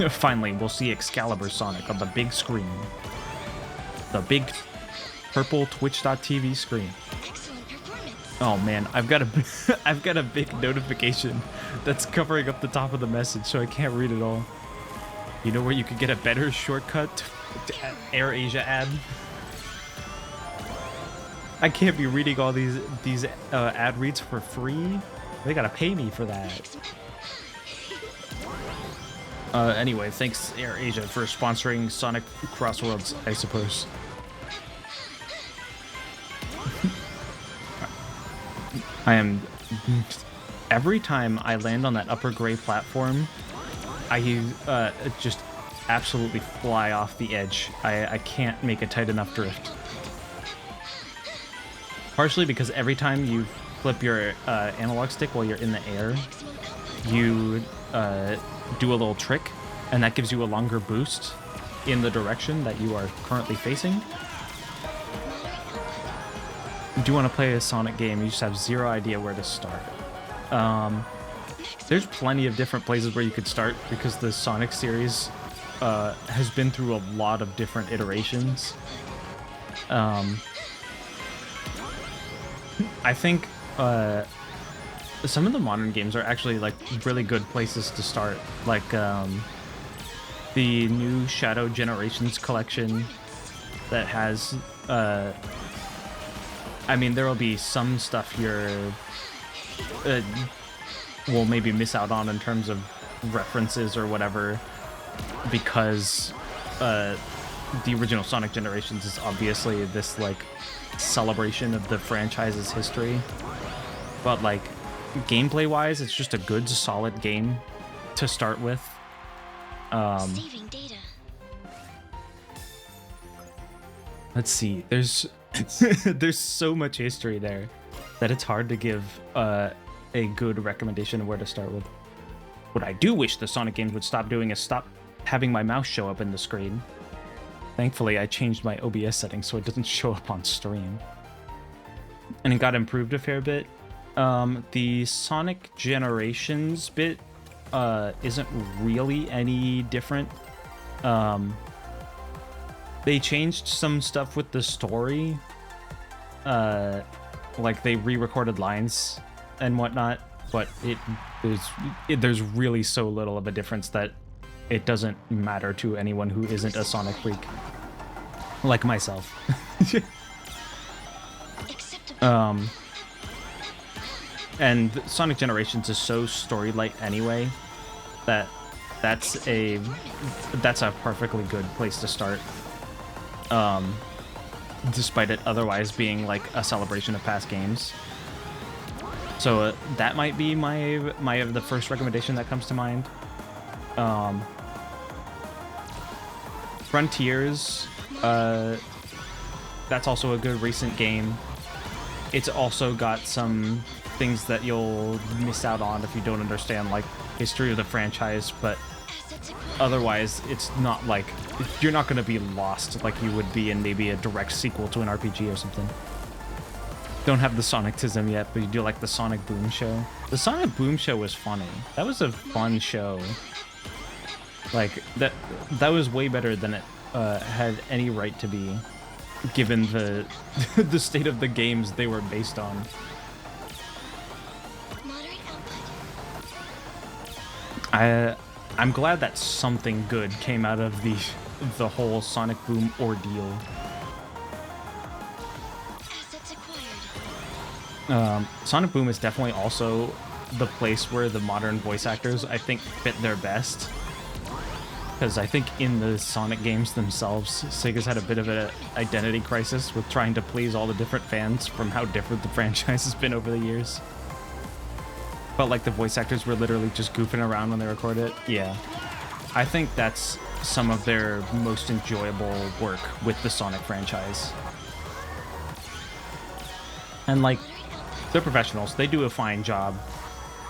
Finally, we'll see Excalibur Sonic on the big screen. The big purple Twitch.tv screen. Oh man, I've got a big notification that's covering up the top of the message, so I can't read it all. You know where you could get a better shortcut to AirAsia ad? I can't be reading all these ad reads for free. They gotta pay me for that. Anyway, thanks AirAsia for sponsoring Sonic Crossworlds, I suppose. I am... Every time I land on that upper gray platform, I just absolutely fly off the edge. I can't make a tight enough drift. Partially because every time you flip your analog stick while you're in the air, you do a little trick, and that gives you a longer boost in the direction that you are currently facing. Do you want to play a Sonic game? You just have zero idea where to start. There's plenty of different places where you could start, because the Sonic series has been through a lot of different iterations. I think some of the modern games are actually like really good places to start, like the new Shadow Generations collection that has I mean, there will be some stuff you're will maybe miss out on in terms of references or whatever, because the original Sonic Generations is obviously this like celebration of the franchise's history, but like gameplay wise it's just a good solid game to start with.
Saving data.
Let's see, there's so much history there that it's hard to give a good recommendation of where to start with. What I do wish the Sonic games would stop doing is stop having my mouse show up in the screen. Thankfully, I changed my OBS settings so it doesn't show up on stream. And it got improved a fair bit. The Sonic Generations bit isn't really any different. They changed some stuff with the story. Like they re-recorded lines and whatnot, but there's really so little of a difference that it doesn't matter to anyone who isn't a Sonic freak. Like myself. And Sonic Generations is so story-light anyway that that's a perfectly good place to start. Despite it otherwise being like a celebration of past games. So that might be the first recommendation that comes to mind. Frontiers, that's also a good recent game. It's also got some things that you'll miss out on if you don't understand like history of the franchise, but otherwise it's not like you're not going to be lost like you would be in maybe a direct sequel to an RPG or something. Don't have the Sonicism yet, but you do like the Sonic Boom Show. The Sonic Boom Show was funny. That was a fun show. Like that was way better than it had any right to be, given the the state of the games they were based on. I'm glad that something good came out of the whole Sonic Boom ordeal. Sonic Boom is definitely also the place where the modern voice actors, I think, fit their best. Because I think in the Sonic games themselves, Sega's had a bit of an identity crisis with trying to please all the different fans from how different the franchise has been over the years. Felt like the voice actors were literally just goofing around when they record it. Yeah. I think that's some of their most enjoyable work with the Sonic franchise. And like, they're professionals. They do a fine job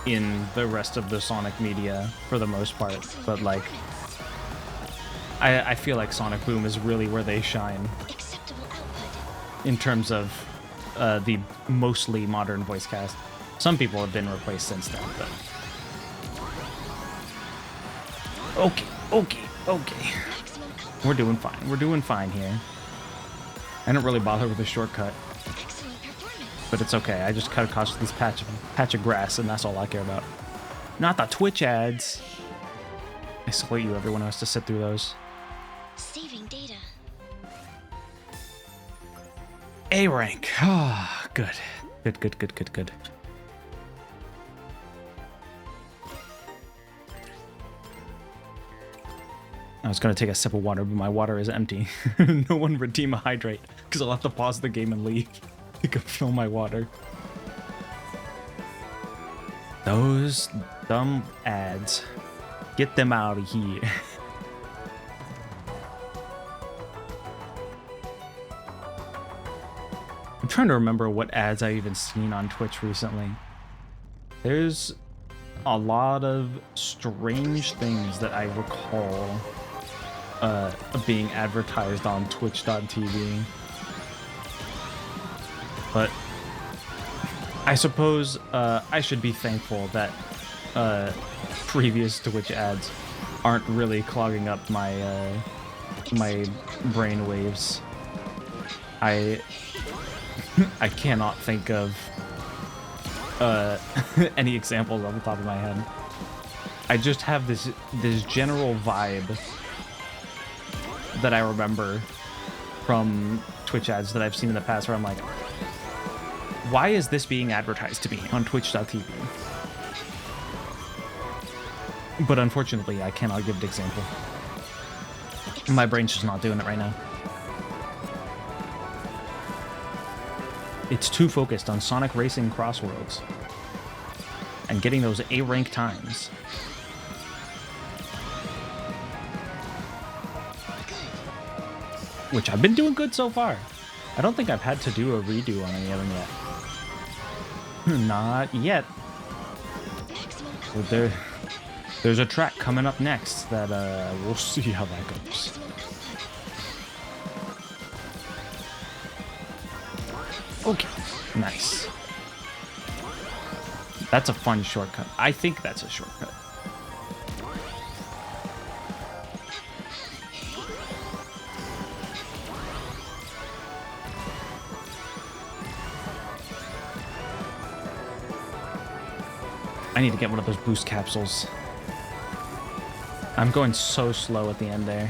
in the rest of the Sonic media for the most part. But like, I feel like Sonic Boom is really where they shine in terms of the mostly modern voice cast. Some people have been replaced since then, but... Okay. We're doing fine. We're doing fine here. I don't really bother with the shortcut. But it's okay. I just cut across this patch of grass, and that's all I care about. Not the Twitch ads. I salute you, everyone who has to sit through those.
Saving data.
A rank. Ah, good. Good. I was gonna take a sip of water, but my water is empty. No one redeem a hydrate, because I'll have to pause the game and leave to go fill my water. Those dumb ads. Get them out of here. I'm trying to remember what ads I've even seen on Twitch recently. There's a lot of strange things that I recall being advertised on twitch.tv. But I suppose I should be thankful that previous Twitch ads aren't really clogging up my my brain waves. I cannot think of any examples off the top of my head. I just have this general vibe that I remember from Twitch ads that I've seen in the past where I'm like, why is this being advertised to me on twitch.tv? But unfortunately, I cannot give an example. My brain's just not doing it right now. It's too focused on Sonic Racing Crossworlds and getting those A-rank times. Which I've been doing good so far. I don't think I've had to do a redo on any of them yet. Not yet. But there's a track coming up next that we'll see how that goes. Okay, nice. That's a fun shortcut. I think that's a shortcut. I need to get one of those boost capsules. I'm going so slow at the end there.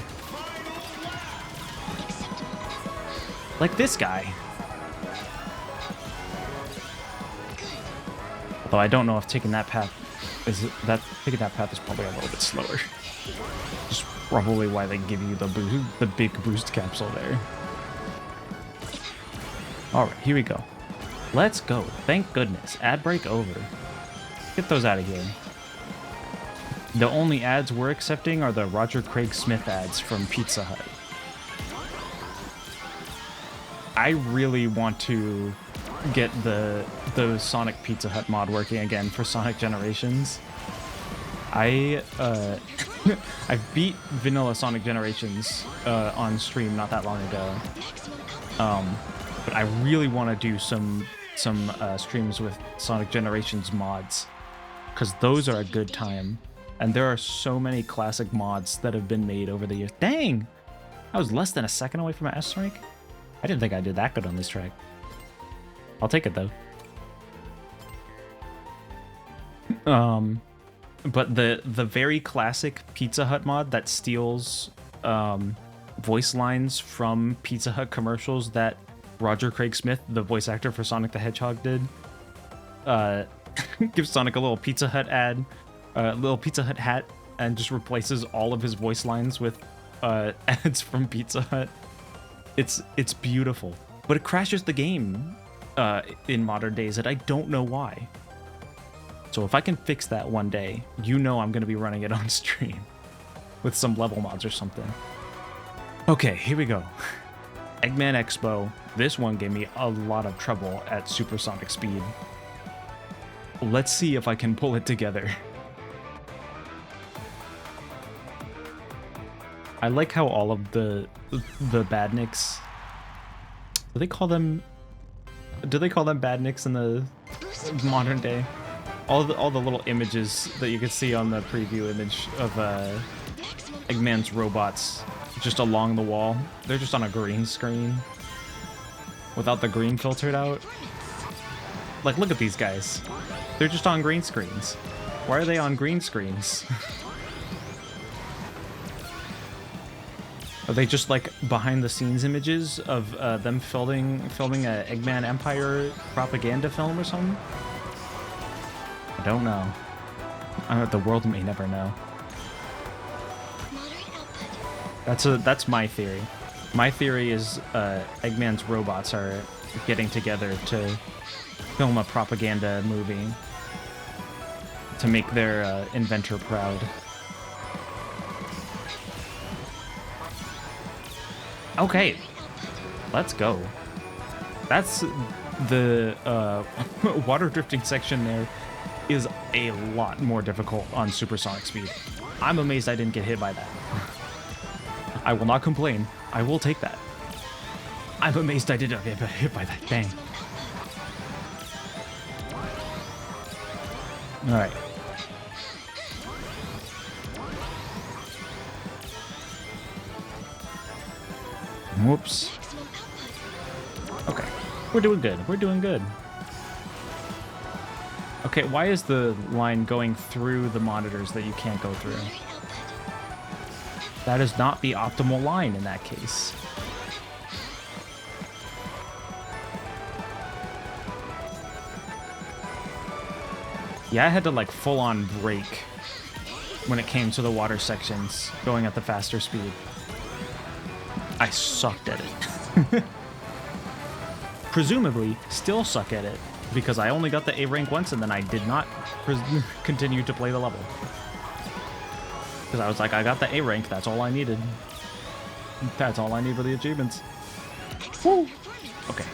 Like this guy. Although I don't know if taking that path is probably a little bit slower. Just probably why they give you the big boost capsule there. All right, here we go. Let's go. Thank goodness. Ad break over. Get those out of here. The only ads we're accepting are the Roger Craig Smith ads from Pizza Hut. I really want to get the Sonic Pizza Hut mod working again for Sonic Generations. I beat Vanilla Sonic Generations on stream not that long ago. But I really want to do some streams with Sonic Generations mods, because those are a good time. And there are so many classic mods that have been made over the years. Dang! I was less than a second away from an S rank. I didn't think I did that good on this track. I'll take it though. But the very classic Pizza Hut mod that steals voice lines from Pizza Hut commercials that Roger Craig Smith, the voice actor for Sonic the Hedgehog, did. Gives Sonic a little Pizza Hut ad, a little Pizza Hut hat, and just replaces all of his voice lines with ads from Pizza Hut. It's beautiful, but it crashes the game in modern days, and I don't know why. So if I can fix that one day, you know I'm going to be running it on stream with some level mods or something. Okay, here we go. Eggman Expo. This one gave me a lot of trouble at supersonic speed. Let's see if I can pull it together. I like how all of the badniks, do they call them badniks in the modern day? All the little images that you can see on the preview image of Eggman's robots just along the wall, they're just on a green screen without the green filtered out. Like, look at these guys. They're just on green screens. Why are they on green screens? Are they just like behind the scenes images of them filming a Eggman Empire propaganda film or something? I don't know. The world may never know. That's my theory. My theory is Eggman's robots are getting together to film a propaganda movie to make their inventor proud. Okay, let's go. That's the water drifting section there is a lot more difficult on supersonic speed. I'm amazed I didn't get hit by that. I will not complain. I will take that. I'm amazed I didn't get hit by that. Dang. All right. Whoops. Okay. We're doing good. We're doing good. Okay, why is the line going through the monitors that you can't go through? That is not the optimal line in that case. Yeah, I had to like full on brake when it came to the water sections going at the faster speed. I sucked at it. Presumably, still suck at it, because I only got the A rank once and then I did not continue to play the level. Because I was like, I got the A rank, that's all I needed. That's all I need for the achievements. Woo! Okay.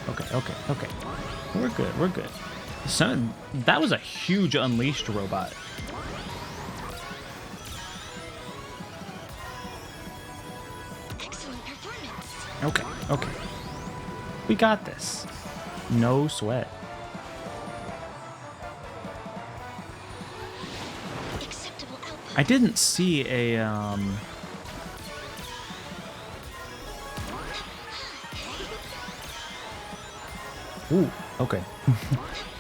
We're good. So, that was a huge Unleashed robot. Okay. We got this. No sweat.
Acceptable output.
I didn't see a Ooh, okay.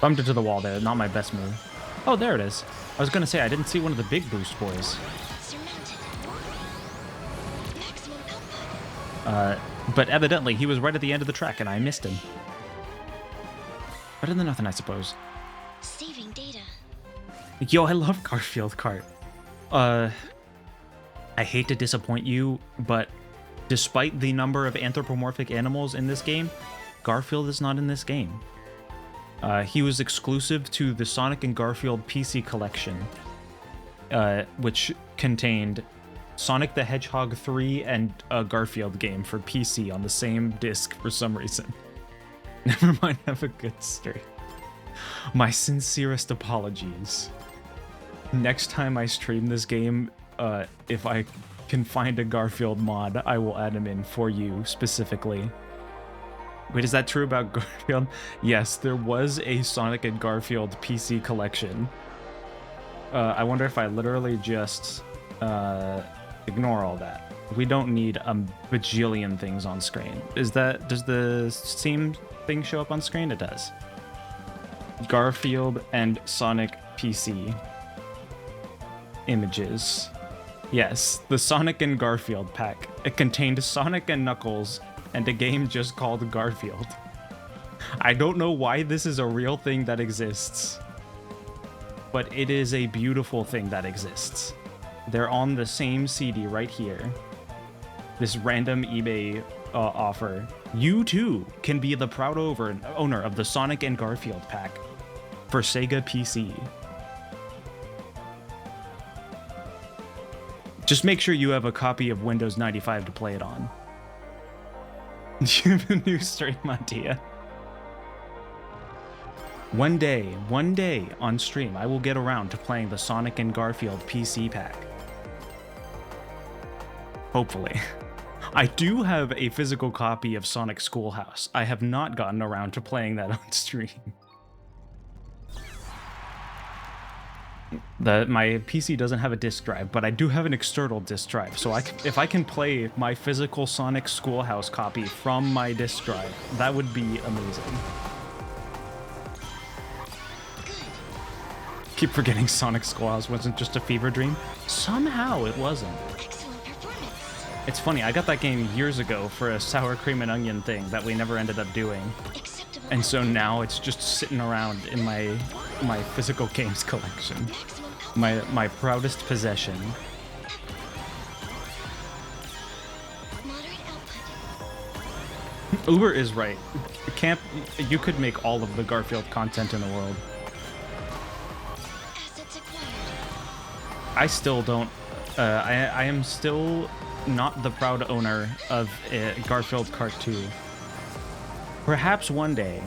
Bumped into the wall there. Not my best move. Oh, there it is. I was gonna say I didn't see one of the big boost boys.
Surmounted. Maximum output.
But evidently he was right at the end of the track and I missed him. Better than nothing, I suppose.
Saving data.
Yo, I love Garfield Kart. I hate to disappoint you, but despite the number of anthropomorphic animals in this game, Garfield is not in this game. He was exclusive to the Sonic and Garfield PC collection, which contained Sonic the Hedgehog 3 and a Garfield game for PC on the same disc for some reason. Never mind, have a good stream. My sincerest apologies. Next time I stream this game, if I can find a Garfield mod, I will add him in for you specifically. Wait, is that true about Garfield? Yes, there was a Sonic and Garfield PC collection. I wonder if I literally just ignore all that. We don't need a bajillion things on screen. Does the Steam thing show up on screen? It does. Garfield and Sonic PC images. Yes, the Sonic and Garfield pack. It contained Sonic and Knuckles and a game just called Garfield. I don't know why this is a real thing that exists, but it is a beautiful thing that exists. They're on the same CD right here. This random eBay offer. You too can be the proud owner of the Sonic and Garfield pack for Sega PC. Just make sure you have a copy of Windows 95 to play it on. You have a new stream idea. One day on stream, I will get around to playing the Sonic and Garfield PC pack. Hopefully. I do have a physical copy of Sonic Schoolhouse. I have not gotten around to playing that on stream. My PC doesn't have a disk drive, but I do have an external disk drive. So if I can play my physical Sonic Schoolhouse copy from my disk drive, that would be amazing. Keep forgetting Sonic Schoolhouse wasn't just a fever dream. Somehow it wasn't.
Excellent performance.
It's funny, I got that game years ago for a sour cream and onion thing that we never ended up doing.
Acceptable
And so
output.
now it's just sitting around in my physical games collection.
Maximum output.
My proudest possession.
Moderate output.
Uber is right. You could make all of the Garfield content in the world.
Assets acquired.
I still don't. I am still not the proud owner of Garfield Kart 2. Perhaps one day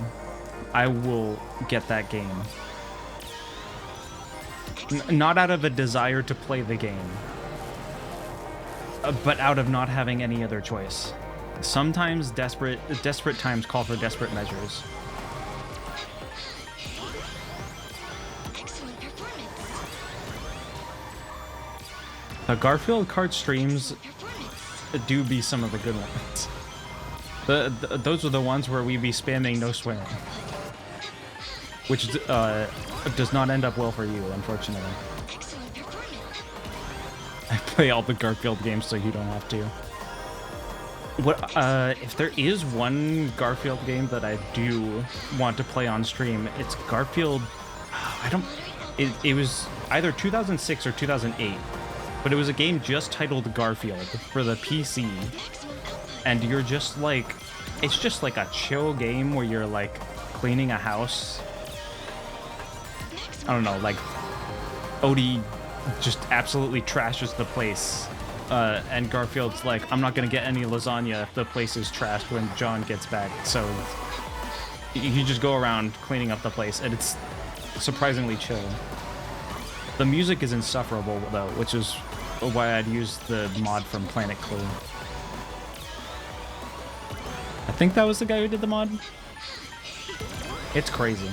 I will get that game. Not out of a desire to play the game, but out of not having any other choice. Sometimes desperate times call for desperate measures.
Excellent performance.
The Garfield Kart streams
Performance.
do be some of the good ones. Those are the ones where we be spamming no swearing, which does not end up well for you, unfortunately.
Excellent performance.
I play all the Garfield games so you don't have to. What if there is one Garfield game that I do want to play on stream, it's Garfield. It was either 2006 or 2008, but it was a game just titled Garfield for the PC.
Maximum output.
And you're just like, it's just like a chill game where you're like cleaning a house. I don't know, like Odie just absolutely trashes the place. And Garfield's like, I'm not gonna get any lasagna if the place is trashed when John gets back. So you just go around cleaning up the place, and it's surprisingly chill. The music is insufferable though, which is why I'd use the mod from Planet Clue. I think that was the guy who did the mod. It's crazy.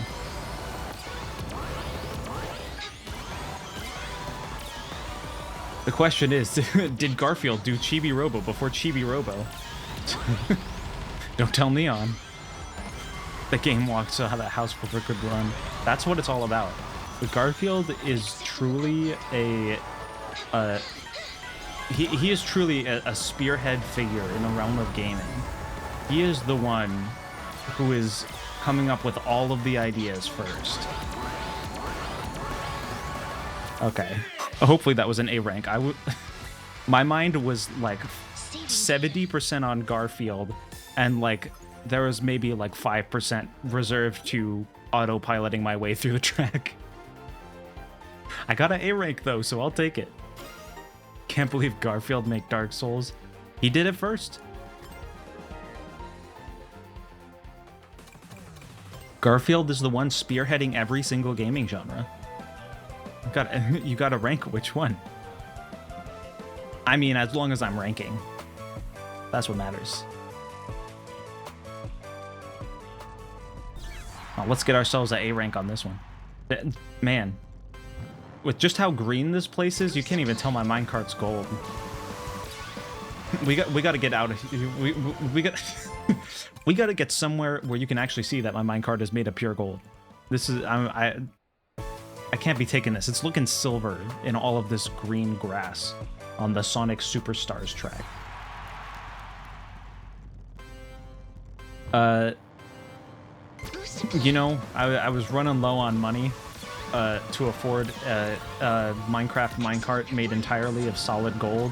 The question is, did Garfield do Chibi Robo before Chibi Robo? Don't tell Neon. The game walks out of that house before it could run. That's what it's all about. Garfield is truly he is truly a spearhead figure in the realm of gaming. He is the one who is coming up with all of the ideas first. Okay. Hopefully that was an A rank. My mind was like 70% on Garfield, and like there was maybe like 5% reserved to autopiloting my way through the track. I got an A rank though, so I'll take it. Can't believe Garfield made Dark Souls. He did it first. Garfield is the one spearheading every single gaming genre. You gotta rank which one. I mean, as long as I'm ranking. That's what matters. Oh, let's get ourselves an A rank on this one. Man, with just how green this place is, you can't even tell my minecart's gold. We got to get out of here. We got to get somewhere where you can actually see that my minecart is made of pure gold. This is I can't be taking this. It's looking silver in all of this green grass on the Sonic Superstars track. You know, I was running low on money to afford a Minecraft minecart made entirely of solid gold.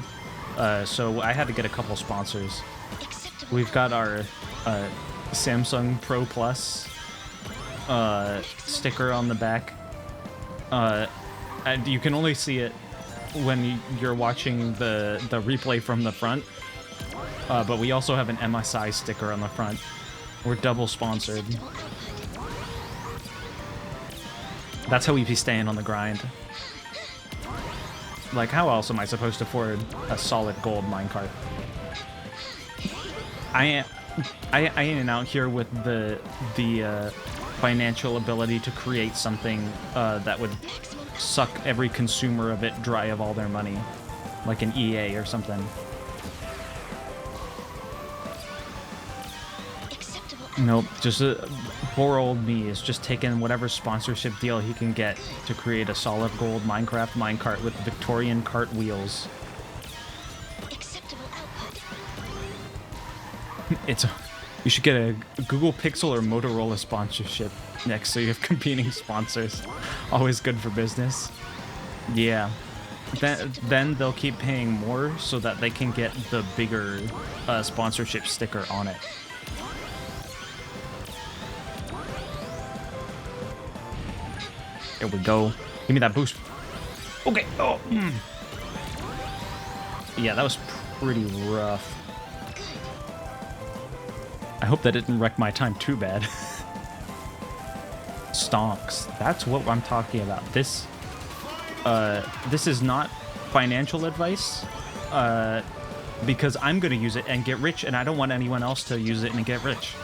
So I had to get a couple sponsors. We've got our Samsung Pro Plus sticker on the back. And you can only see it when you're watching the replay from the front. But we also have an MSI sticker on the front. We're double sponsored. That's how we be staying on the grind. Like, how else am I supposed to afford a solid gold minecart? I ain't out here with the financial ability to create something that would suck every consumer of it dry of all their money, like an EA or something. Nope, just poor old me is just taking whatever sponsorship deal he can get to create a solid gold Minecraft minecart with Victorian cart wheels. You should get a Google Pixel or Motorola sponsorship next, so you have competing sponsors. Always good for business. Yeah. Then they'll keep paying more so that they can get the bigger sponsorship sticker on it. There we go. Give me that boost. Okay. Oh. Yeah, that was pretty rough. I hope that didn't wreck my time too bad. Stonks. That's what I'm talking about. This is not financial advice, because I'm gonna use it and get rich, and I don't want anyone else to use it and get rich.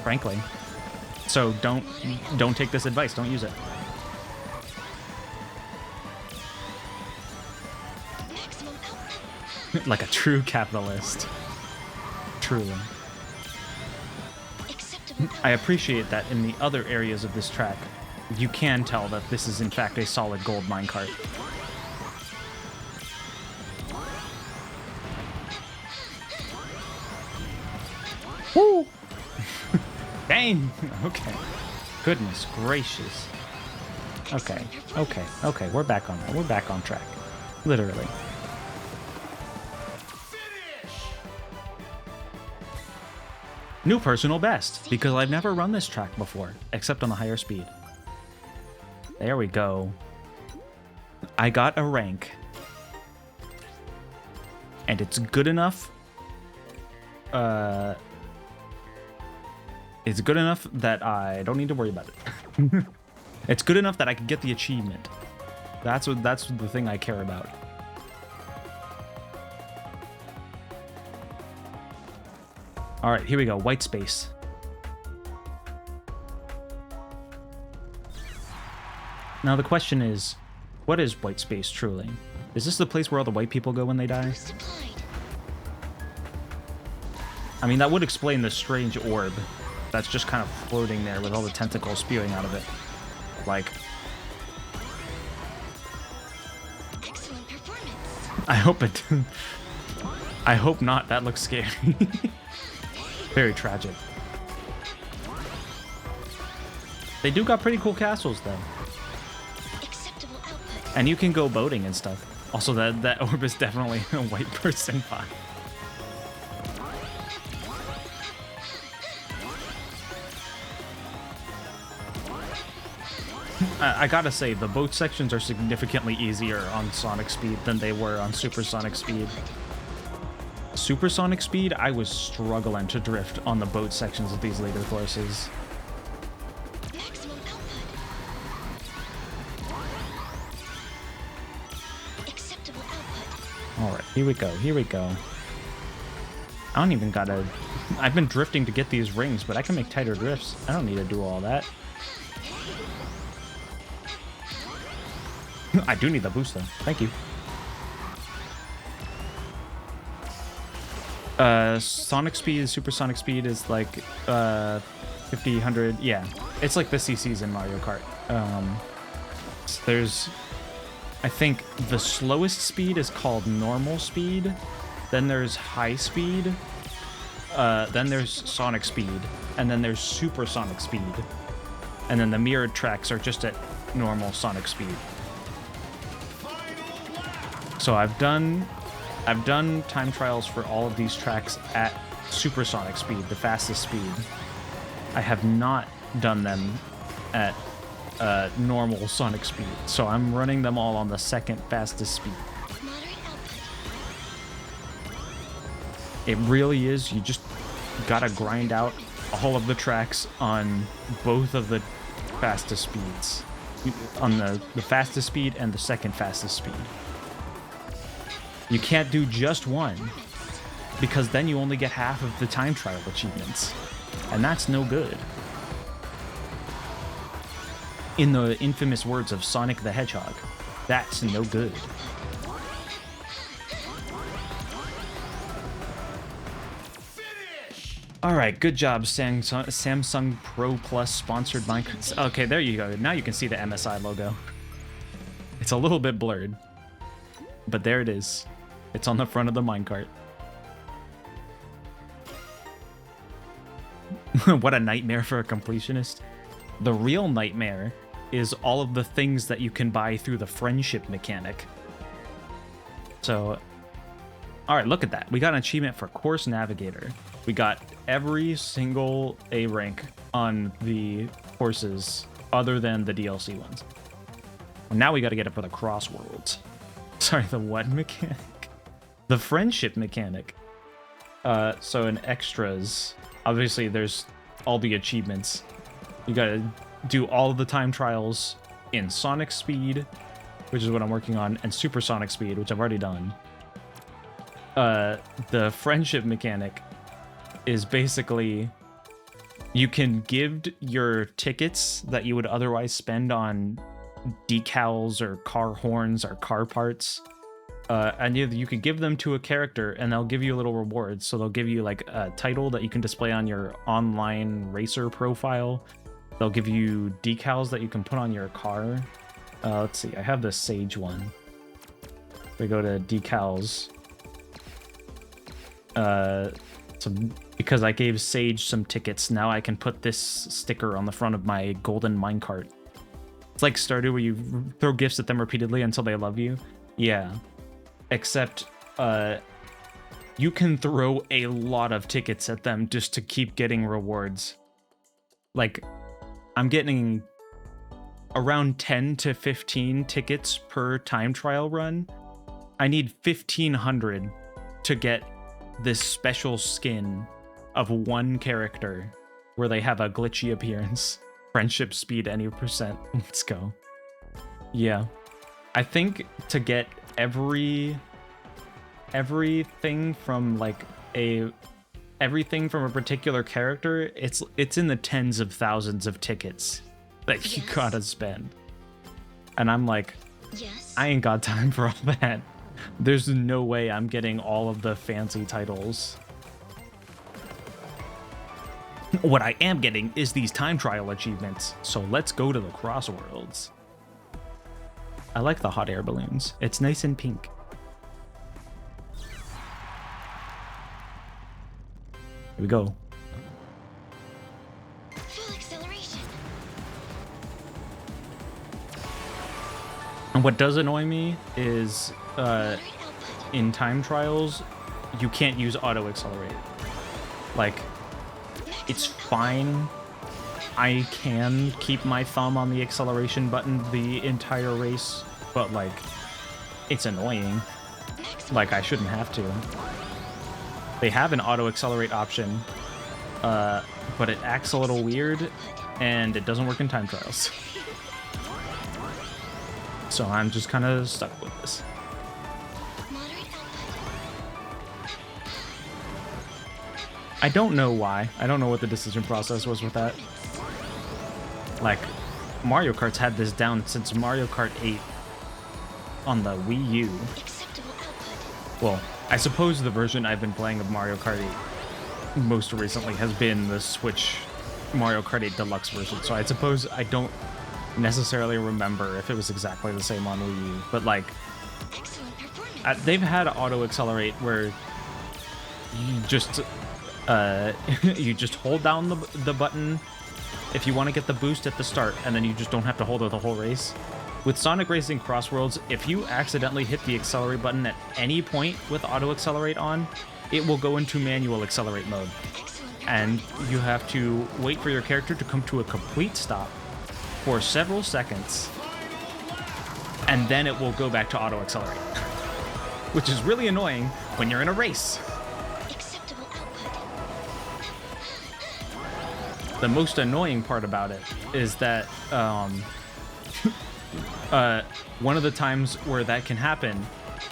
Frankly. So don't take this advice. Don't use it. Like a true capitalist. Truly. I appreciate that in the other areas of this track, you can tell that this is in fact a solid gold minecart. Woo! Dang! Okay. Goodness gracious. Okay, we're back on there. We're back on track. Literally. New personal best, because I've never run this track before, except on the higher speed. There we go. I got a rank. And it's good enough. It's good enough that I don't need to worry about it. It's good enough that I can get the achievement. That's the thing I care about. All right, here we go. White space. Now the question is, what is white space truly? Is this the place where all the white people go when they die?
Boost applied.
I mean, that would explain the strange orb that's just kind of floating there with all the tentacles spewing out of it. Like,
Excellent performance.
I hope it... I hope not. That looks scary. Very tragic. They do got pretty cool castles, though.
Acceptable output.
And you can go boating and stuff. Also, that orb is definitely a white person vibe. I gotta say, the boat sections are significantly easier on Sonic Speed than they were on Supersonic Speed. Supersonic Speed, I was struggling to drift on the boat sections of these later courses.
Maximum output. Acceptable output.
Alright, here we go, here we go. I don't even gotta... I've been drifting to get these rings, but I can make tighter drifts. I don't need to do all that. I do need the boost, though. Thank you. Sonic Speed, Supersonic Speed is like 50, 100. Yeah, it's like the CCs in Mario Kart. There's, I think the slowest speed is called normal speed. Then there's high speed. Then there's Sonic Speed, and then there's Supersonic Speed, and then the mirrored tracks are just at normal Sonic Speed. So I've done time trials for all of these tracks at Supersonic Speed, the fastest speed. I have not done them at normal Sonic Speed, so I'm running them all on the second fastest speed.
Moderate output.
It really is, you just gotta grind out all of the tracks on both of the fastest speeds. On the fastest speed and the second fastest speed. You can't do just one, because then you only get half of the time trial achievements, and that's no good. In the infamous words of Sonic the Hedgehog, that's no good. Alright, good job, Samsung Pro Plus sponsored Minecraft. Okay, there you go. Now you can see the MSI logo. It's a little bit blurred, but there it is. It's on the front of the minecart. What a nightmare for a completionist. The real nightmare is all of the things that you can buy through the friendship mechanic. So, alright, look at that. We got an achievement for Course Navigator. We got every single A rank on the courses other than the DLC ones. Now we gotta get it for the Crossworlds. Sorry, the what mechanic? The friendship mechanic. So in extras, obviously there's all the achievements. You gotta do all of the time trials in Sonic Speed, which is what I'm working on, and Supersonic Speed, which I've already done. The friendship mechanic is basically you can give your tickets that you would otherwise spend on decals or car horns or car parts. And you can give them to a character and they'll give you a little reward. So they'll give you like a title that you can display on your online racer profile. They'll give you decals that you can put on your car. Let's see, I have the Sage one. We go to decals. So because I gave Sage some tickets, now I can put this sticker on the front of my golden minecart. It's like Stardew where you throw gifts at them repeatedly until they love you. Yeah. Except, you can throw a lot of tickets at them just to keep getting rewards. Like, I'm getting around 10 to 15 tickets per time trial run. I need 1,500 to get this special skin of one character where they have a glitchy appearance. Friendship speed any percent. Let's go. Yeah. I think to get everything from like everything from a particular character, it's in the tens of thousands of tickets that you
Yes.
gotta spend. And I'm like,
Yes.
I ain't got time for all that. There's no way I'm getting all of the fancy titles. What I am getting is these time trial achievements, so let's go to the Crossworlds. I like the hot air balloons. It's nice and pink. Here we go.
Full acceleration.
And what does annoy me is
Moderate output.
in time trials, you can't use auto accelerate. Like, it's fine. I can keep my thumb on the acceleration button the entire race, but like, it's annoying. Like, I shouldn't have to. They have an auto accelerate option, but it acts a little weird, and it doesn't work in time trials. So I'm just kind of stuck with this.
Moderate output.
I don't know why. I don't know what the decision process was with that. Like, Mario Kart's had this down since Mario Kart 8 on the Wii U.
Acceptable output.
Well, I suppose the version I've been playing of Mario Kart 8 most recently has been the Switch Mario Kart 8 Deluxe version. So I suppose I don't necessarily remember if it was exactly the same on Wii U. But like,
Excellent performance.
they've had auto accelerate where you just you just hold down the button if you want to get the boost at the start, and then you just don't have to hold it the whole race. With Sonic Racing Crossworlds, if you accidentally hit the accelerate button at any point with auto accelerate on, it will go into manual accelerate mode,
Excellent
and you have to wait for your character to come to a complete stop for several seconds, and then it will go back to auto accelerate, which is really annoying when you're in a race.
acceptable output.
The most annoying part about it is that one of the times where that can happen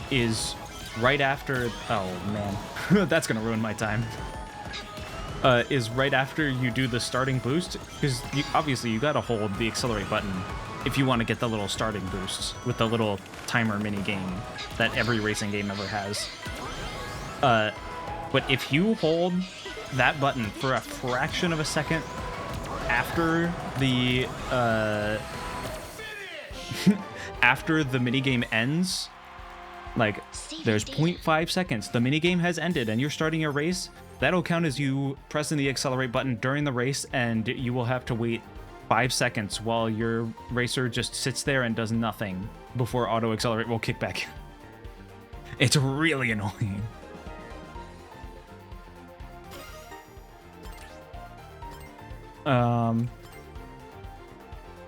is right after. Oh man, that's gonna ruin my time. Is right after you do the starting boost, because obviously you gotta hold the accelerate button if you want to get the little starting boosts with the little timer mini game that every racing game ever has. But if you hold that button for a fraction of a second after the after the minigame ends, like there's 0.5 seconds, the minigame has ended and you're starting a race, that'll count as you pressing the accelerate button during the race, and you will have to wait 5 seconds while your racer just sits there and does nothing before auto accelerate will kick back. It's really annoying.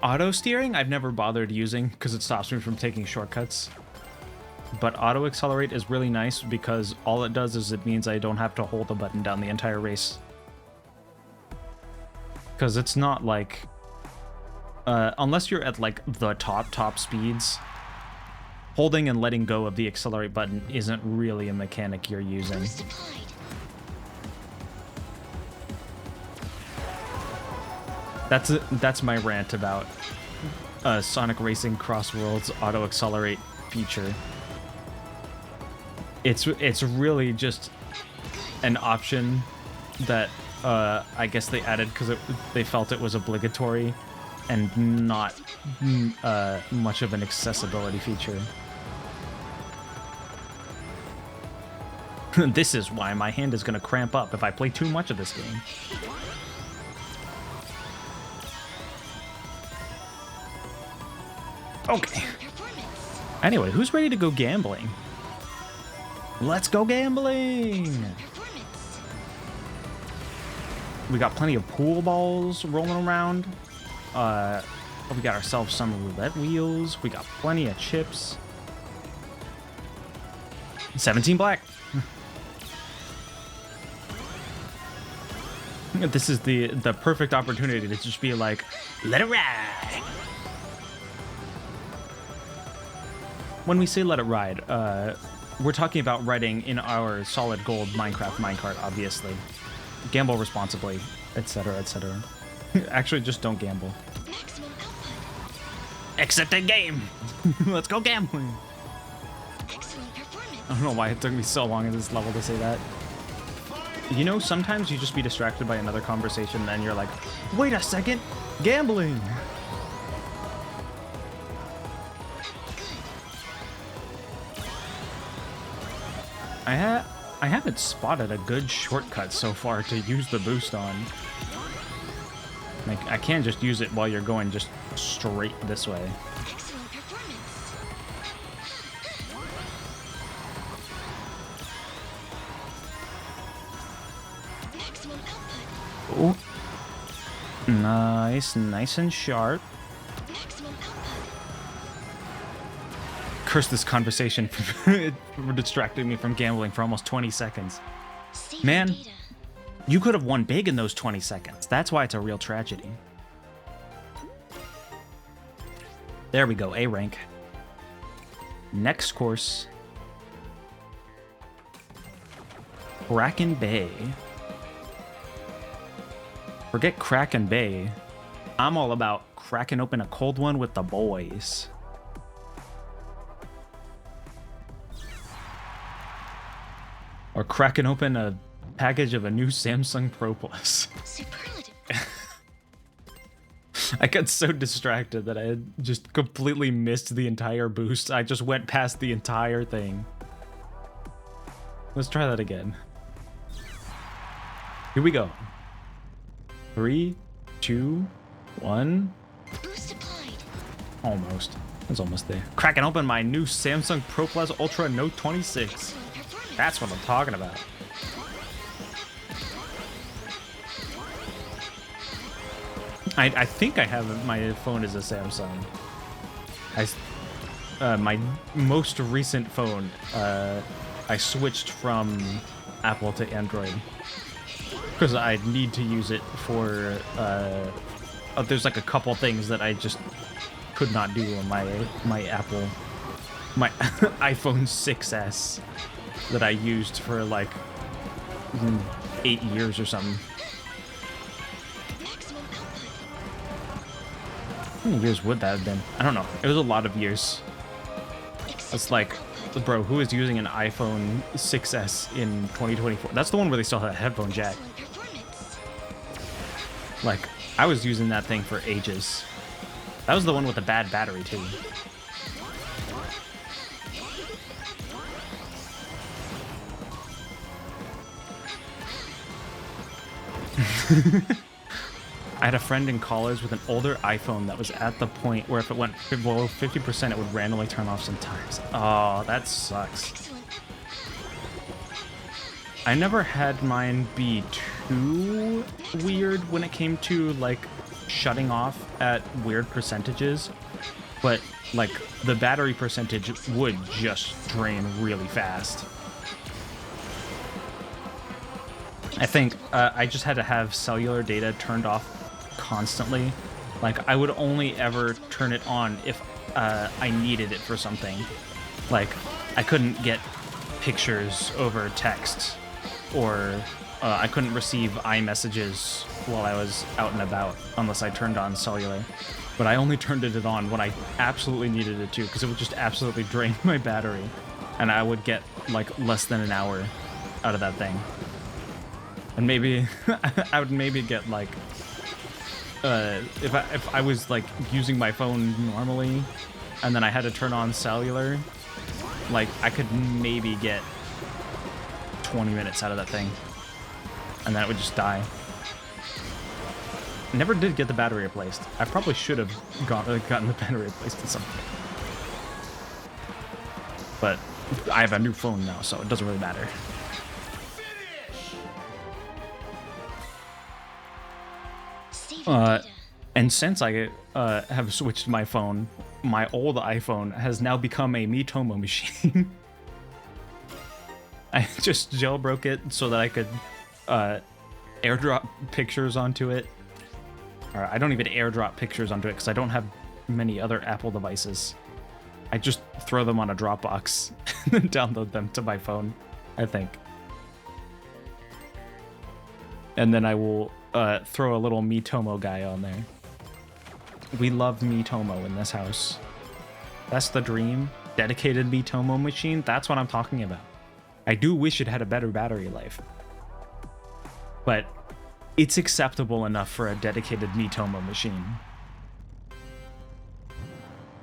Auto steering I've never bothered using because it stops me from taking shortcuts. But auto accelerate is really nice because all it does is it means I don't have to hold the button down the entire race. Because it's not like, unless you're at like the top speeds, holding and letting go of the accelerate button isn't really a mechanic you're using.
Boost applied.
That's my rant about Sonic Racing Crossworlds auto accelerate feature. It's really just an option that I guess they added because they felt it was obligatory and not much of an accessibility feature. This is why my hand is going to cramp up if I play too much of this game. Okay.
Excellent performance.
Anyway, who's ready to go gambling? Let's go gambling!
Performance.
We got plenty of pool balls rolling around. We got ourselves some roulette wheels. We got plenty of chips. 17 black. This is the perfect opportunity to just be like, let it ride. When we say let it ride, we're talking about riding in our solid gold Minecraft minecart, obviously. Gamble responsibly, etc., etc. Actually, just don't gamble.
Maximum output.
Exit the game. Let's go gambling.
Excellent performance.
I don't know why it took me so long in this level to say that. You know, sometimes you just be distracted by another conversation and you're like, wait a second, gambling. I haven't spotted a good shortcut so far to use the boost on. Like, I can't just use it while you're going just straight this way.
Excellent performance. Maximum output.
Oh, nice and sharp.
Maximum output.
Curse this conversation for distracting me from gambling for almost 20 seconds.
Saving
Man.
data.
You could have won big in those 20 seconds. That's why it's a real tragedy. There we go, A rank. Next course. Kraken Bay. Forget Kraken Bay. I'm all about cracking open a cold one with the boys. Or cracking open a package of a new Samsung Pro Plus.
Superlative.
I got so distracted that I had just completely missed the entire boost. I just went past the entire thing. Let's try that again. Here we go. 3, 2, 1.
Boost applied.
Almost. It's almost there. Cracking open my new Samsung Pro Plus Ultra Note 26.
Excellent performance.
That's what I'm talking about. I think I have my phone as a Samsung. My most recent phone, I switched from Apple to Android because I need to use it for. There's like a couple things that I just could not do on my Apple, my iPhone 6S that I used for like 8 years or something.
Maximum output.
How many years would that have been? I don't know. It was a lot of years. It's like, bro, who is using an iPhone 6S in 2024? That's the one where they still have a headphone jack.
Excellent performance.
Like, I was using that thing for ages. That was the one with the bad battery, too. I had a friend in college with an older iPhone that was at the point where if it went below 50%, it would randomly turn off sometimes. Oh, that sucks.
Excellent.
I never had mine be too weird when it came to like shutting off at weird percentages, but like the battery percentage would just drain really fast. I think I just had to have cellular data turned off constantly. Like I would only ever turn it on if I needed it for something. Like I couldn't get pictures over text, or I couldn't receive iMessages while I was out and about unless I turned on cellular. But I only turned it on when I absolutely needed it to, because it would just absolutely drain my battery, and I would get like less than an hour out of that thing. And maybe I would maybe get like if I was like using my phone normally and then I had to turn on cellular, like I could maybe get 20 minutes out of that thing, and then it would just die. Never did get the battery replaced. I probably should have gotten the battery replaced at some point, but I have a new phone now, so it doesn't really matter.
Saving data.
And since I have switched my phone, my old iPhone has now become a Miitomo machine. I just jailbroke it so that I could airdrop pictures onto it. Or I don't even airdrop pictures onto it because I don't have many other Apple devices. I just throw them on a Dropbox and then download them to my phone, I think. And then I will throw a little Miitomo guy on there. we love Miitomo in this house. That's the dream. Dedicated Miitomo machine. That's what I'm talking about. I do wish it had a better battery life, but it's acceptable enough for a dedicated Miitomo machine.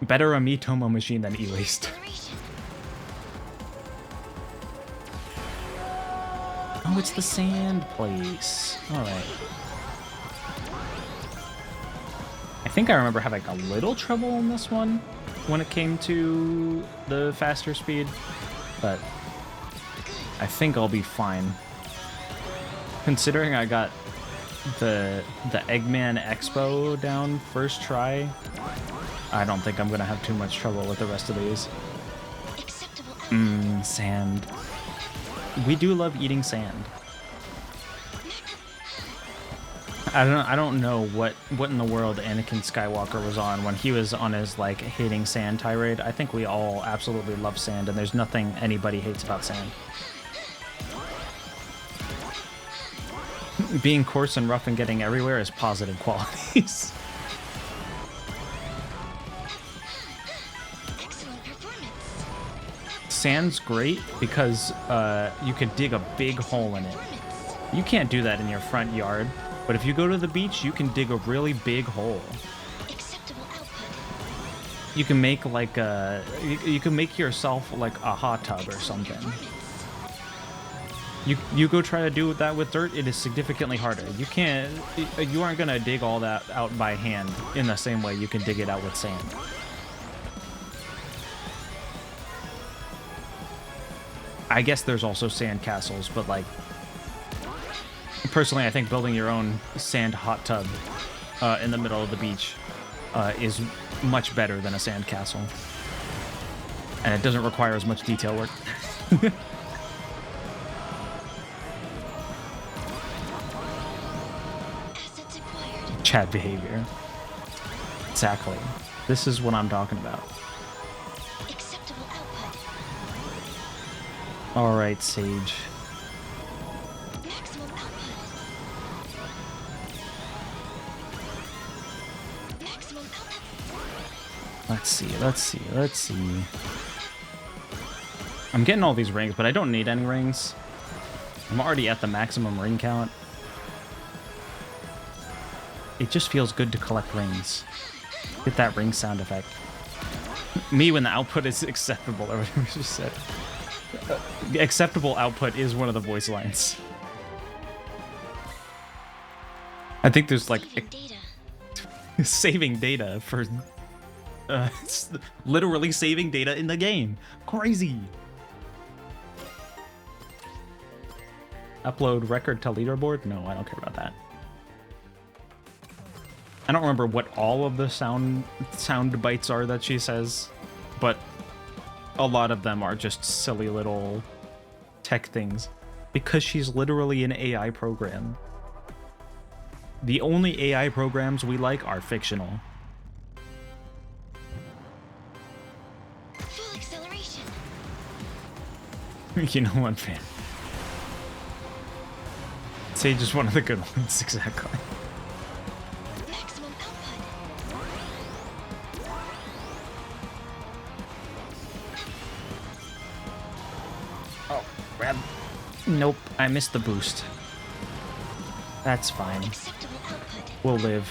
Better a Miitomo machine than E-Waste.
Acceleration.
Oh, it's the sand place. Alright. I think I remember having a little trouble in this one when it came to the faster speed, but I think I'll be fine. Considering I got the Eggman Expo down first try, I don't think I'm gonna have too much trouble with the rest of these.
Acceptable output.
Sand. We do love eating sand. I don't know what in the world Anakin Skywalker was on when he was on his like hating sand tirade. I think we all absolutely love sand, and there's nothing anybody hates about sand. Being coarse and rough and getting everywhere is positive qualities.
Excellent performance.
Sand's great because you can dig a big hole in it. You can't do that in your front yard, but if you go to the beach, you can dig a really big hole.
Acceptable output.
You can make like you can make yourself like a hot tub or something. You go try to do that with dirt, it is significantly harder. You aren't gonna dig all that out by hand in the same way you can dig it out with sand. I guess there's also sand castles, but like personally, I think building your own sand hot tub in the middle of the beach is much better than a sand castle, and it doesn't require as much detail work.
Assets acquired.
Chat behavior. Exactly. This is what I'm talking about.
Acceptable output.
All right, Sage.
Maximum output. Maximum output.
Let's see. I'm getting all these rings, but I don't need any rings. I'm already at the maximum ring count. It just feels good to collect rings. Get that ring sound effect. Me when the output is acceptable, or whatever you just said. Acceptable output is one of the voice lines. I think there's like
Saving data.
saving data for literally saving data in the game. Crazy. Upload record to leaderboard? No, I don't care about that. I don't remember what all of the sound bites are that she says, but a lot of them are just silly little tech things because she's literally an AI program. The only AI programs we like are fictional.
Full acceleration.
You know what, fan? Sage is one of the good ones, exactly.
Maximum output.
Oh, grab. Nope, I missed the boost. That's fine.
Acceptable output.
We'll live.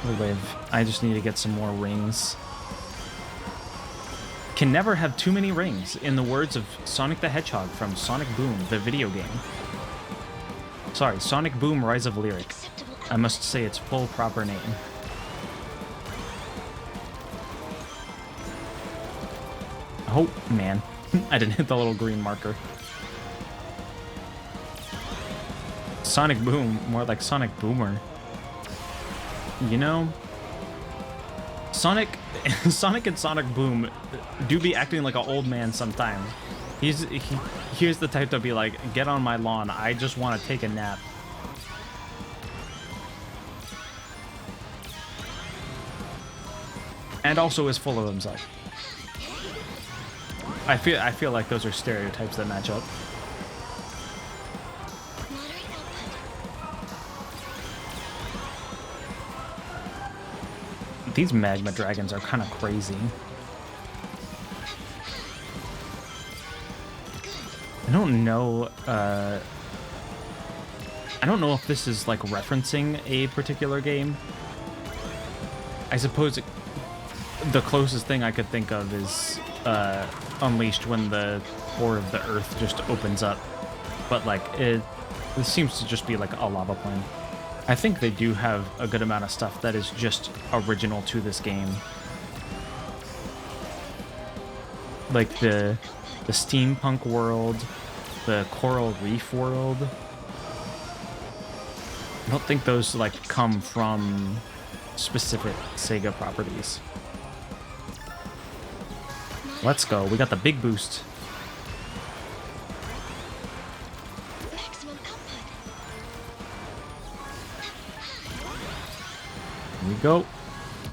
We'll live. I just need to get some more rings. Can never have too many rings, in the words of Sonic the Hedgehog from Sonic Boom, the video game. Sorry, Sonic Boom Rise of Lyric.
Acceptable
I must say its full proper name. Oh, man. I didn't hit the little green marker. Sonic Boom, more like Sonic Boomer. You know, Sonic and Sonic Boom do be acting like an old man sometimes. Here's the type to be like, get on my lawn, I just want to take a nap. And also is full of himself. I feel like those are stereotypes that match up.
moderate output.
These magma dragons are kind of crazy. I don't know. I don't know if this is like referencing a particular game. I suppose the closest thing I could think of is Unleashed, when the core of the earth just opens up. But like this seems to just be like a lava plain. I think they do have a good amount of stuff that is just original to this game. Like the steampunk world, the coral reef world. I don't think those like come from specific Sega properties. Let's go. We got the big boost.
Maximum output.
Here we go.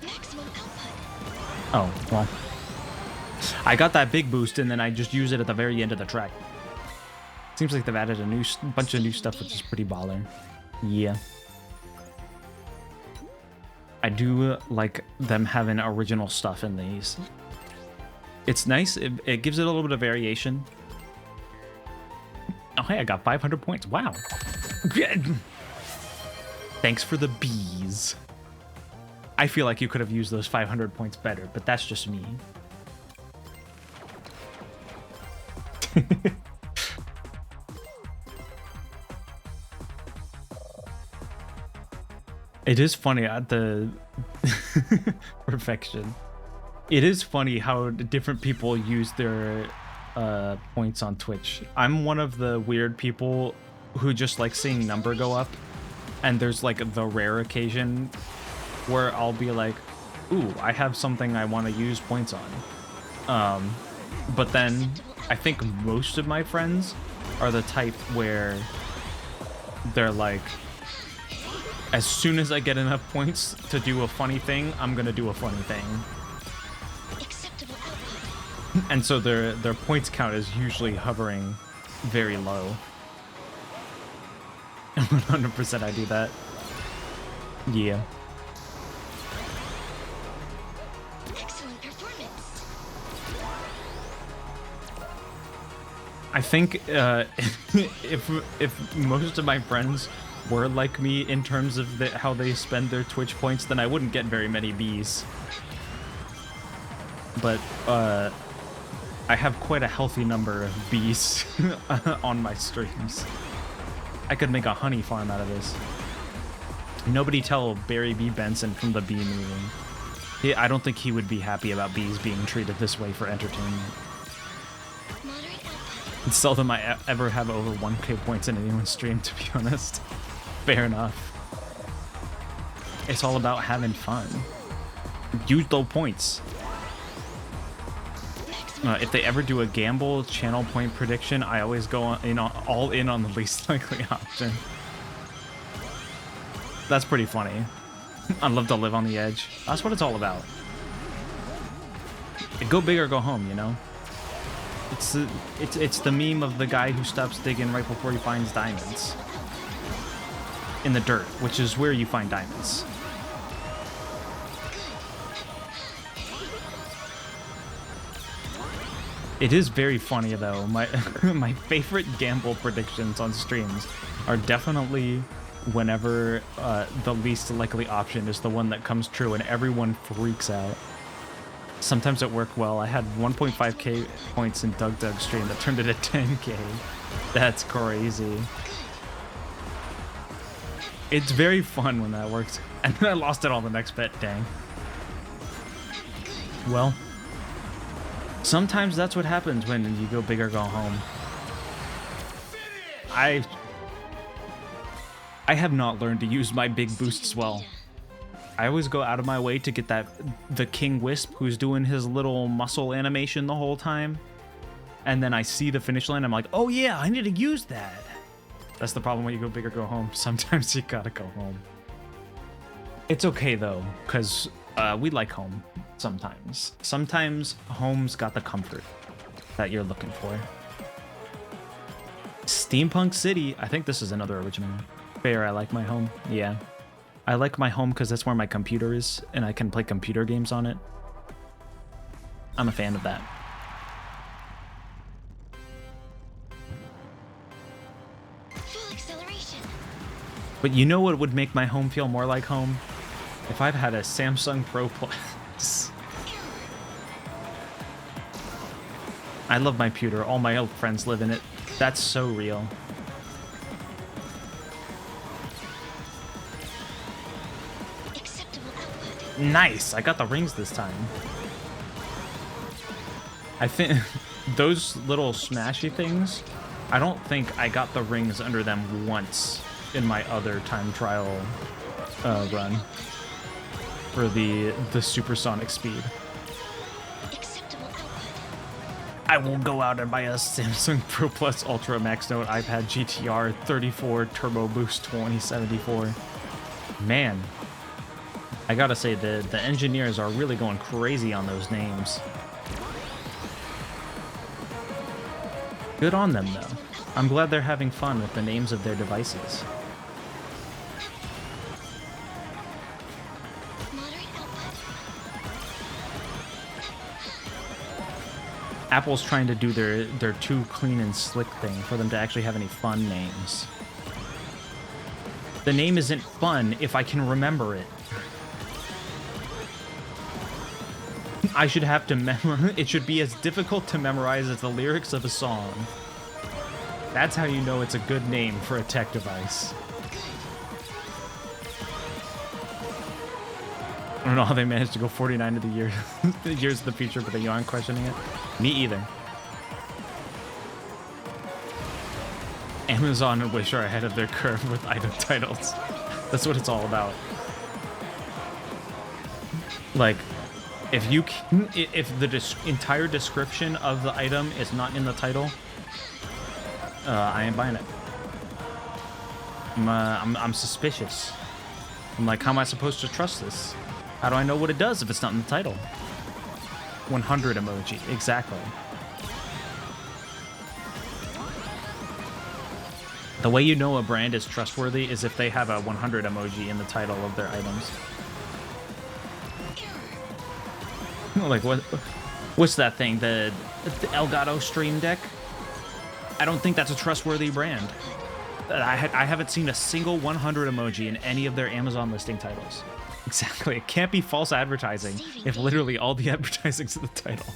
Maximum output.
Oh, well. I got that big boost and then I just use it at the very end of the track. Seems like they've added a bunch of new stuff, which is pretty baller. Yeah. I do like them having original stuff in these. It's nice. It gives it a little bit of variation. Oh, hey, I got 500 points. Wow. Thanks for the bees. I feel like you could have used those 500 points better, but that's just me. It is funny at the perfection. It is funny how different people use their points on Twitch. I'm one of the weird people who just like seeing number go up, and there's like the rare occasion where I'll be like, ooh, I have something I want to use points on. But then I think most of my friends are the type where they're like, as soon as I get enough points to do a funny thing, I'm gonna do a funny thing.
Acceptable output.
And so their points count is usually hovering very low. 100% I do that. Yeah.
Excellent performance.
I think if most of my friends were like me in terms of how they spend their Twitch points, then I wouldn't get very many Bs. But I have quite a healthy number of bees on my streams. I could make a honey farm out of this. Nobody tell Barry B. Benson from the Bee Movie. I don't think he would be happy about bees being treated this way for entertainment.
Moderate output.
It's seldom I ever have over 1k points in anyone's stream, to be honest. Fair enough. It's all about having fun. Use those points. If they ever do a gamble channel point prediction, I always go all in on the least likely option. That's pretty funny. I'd love to live on the edge. That's what it's all about. Go big or go home, you know? It's the meme of the guy who stops digging right before he finds diamonds. In the dirt, which is where you find diamonds. It is very funny though. My favorite gamble predictions on streams are definitely whenever the least likely option is the one that comes true and everyone freaks out. Sometimes it worked well. I had 1.5k points in Doug stream that turned into 10k. That's crazy. It's very fun when that works. And then I lost it all the next bet, dang. Well, sometimes that's what happens when you go big or go home. I have not learned to use my big boosts well. I always go out of my way to get the King Wisp who's doing his little muscle animation the whole time. And then I see the finish line, I'm like, oh yeah, I need to use that. That's the problem when you go big or go home. Sometimes you gotta go home. It's okay though, because we like home sometimes. Sometimes home's got the comfort that you're looking for. Steampunk City. I think this is another original. Fair, I like my home. Yeah. I like my home because that's where my computer is, and I can play computer games on it. I'm a fan of that.
Full acceleration.
But you know what would make my home feel more like home? If I've had a Samsung Pro Plus. I love my pewter. All my old friends live in it. That's so real.
Acceptable output.
Nice! I got the rings this time. I think those little smashy things, I don't think I got the rings under them once in my other time trial run for the supersonic speed.
Acceptable output.
I will go out and buy a Samsung Pro Plus Ultra Max Note iPad GTR 34 Turbo Boost 2074. Man, I gotta say the engineers are really going crazy on those names. Good on them, though. I'm glad they're having fun with the names of their devices.
Moderate output.
Apple's trying to do their too clean and slick thing for them to actually have any fun names. The name isn't fun if I can remember it. I should have to memorize. It should be as difficult to memorize as the lyrics of a song. That's how you know it's a good name for a tech device. I don't know how they managed to go 49 of the year, years of the future, but they aren't questioning it. Me either. Amazon and Wish are ahead of their curve with item titles. That's what it's all about. Like, if the entire description of the item is not in the title, I ain't buying it. I'm suspicious. I'm like, how am I supposed to trust this? How do I know what it does if it's not in the title? 100 emoji, exactly. The way you know a brand is trustworthy is if they have a 100 emoji in the title of their items. Like, what's that thing? The Elgato Stream Deck? I don't think that's a trustworthy brand. I haven't seen a single 100 emoji in any of their Amazon listing titles. Exactly. It can't be false advertising if literally all the advertising's in the title.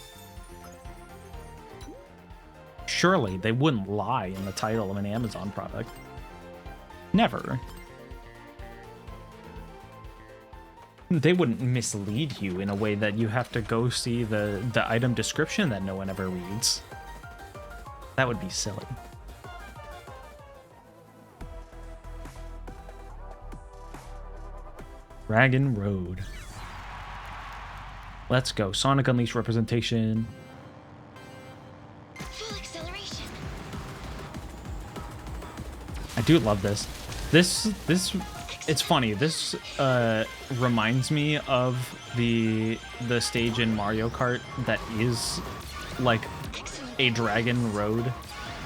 Surely they wouldn't lie in the title of an Amazon product. Never. They wouldn't mislead you in a way that you have to go see the item description that no one ever reads. That would be silly. Dragon Road. Let's go. Sonic Unleashed representation.
Full acceleration.
I do love this. It's funny. This reminds me of the stage in Mario Kart that is like a Dragon Road.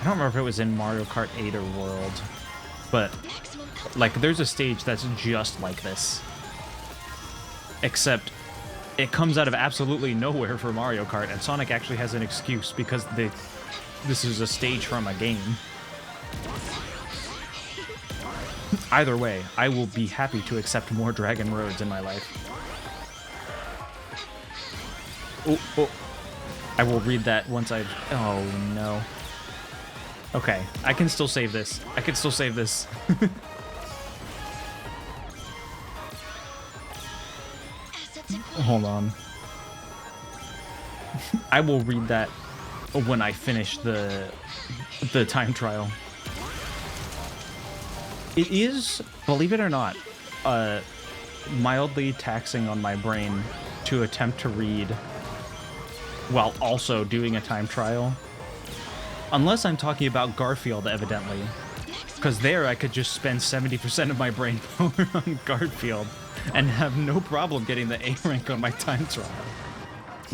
I don't remember if it was in Mario Kart 8 or World, but like there's a stage that's just like this. Except it comes out of absolutely nowhere for Mario Kart, and Sonic actually has an excuse because this is a stage from a game. Either way, I will be happy to accept more Dragon Roads in my life. Oh. I will read that once I've... Oh, no. Okay, I can still save this. I can still save this. Hold on. I will read that when I finish the time trial. It is, believe it or not, mildly taxing on my brain to attempt to read while also doing a time trial. Unless I'm talking about Garfield, evidently. Because there I could just spend 70% of my brain power on Garfield and have no problem getting the A rank on my time trial.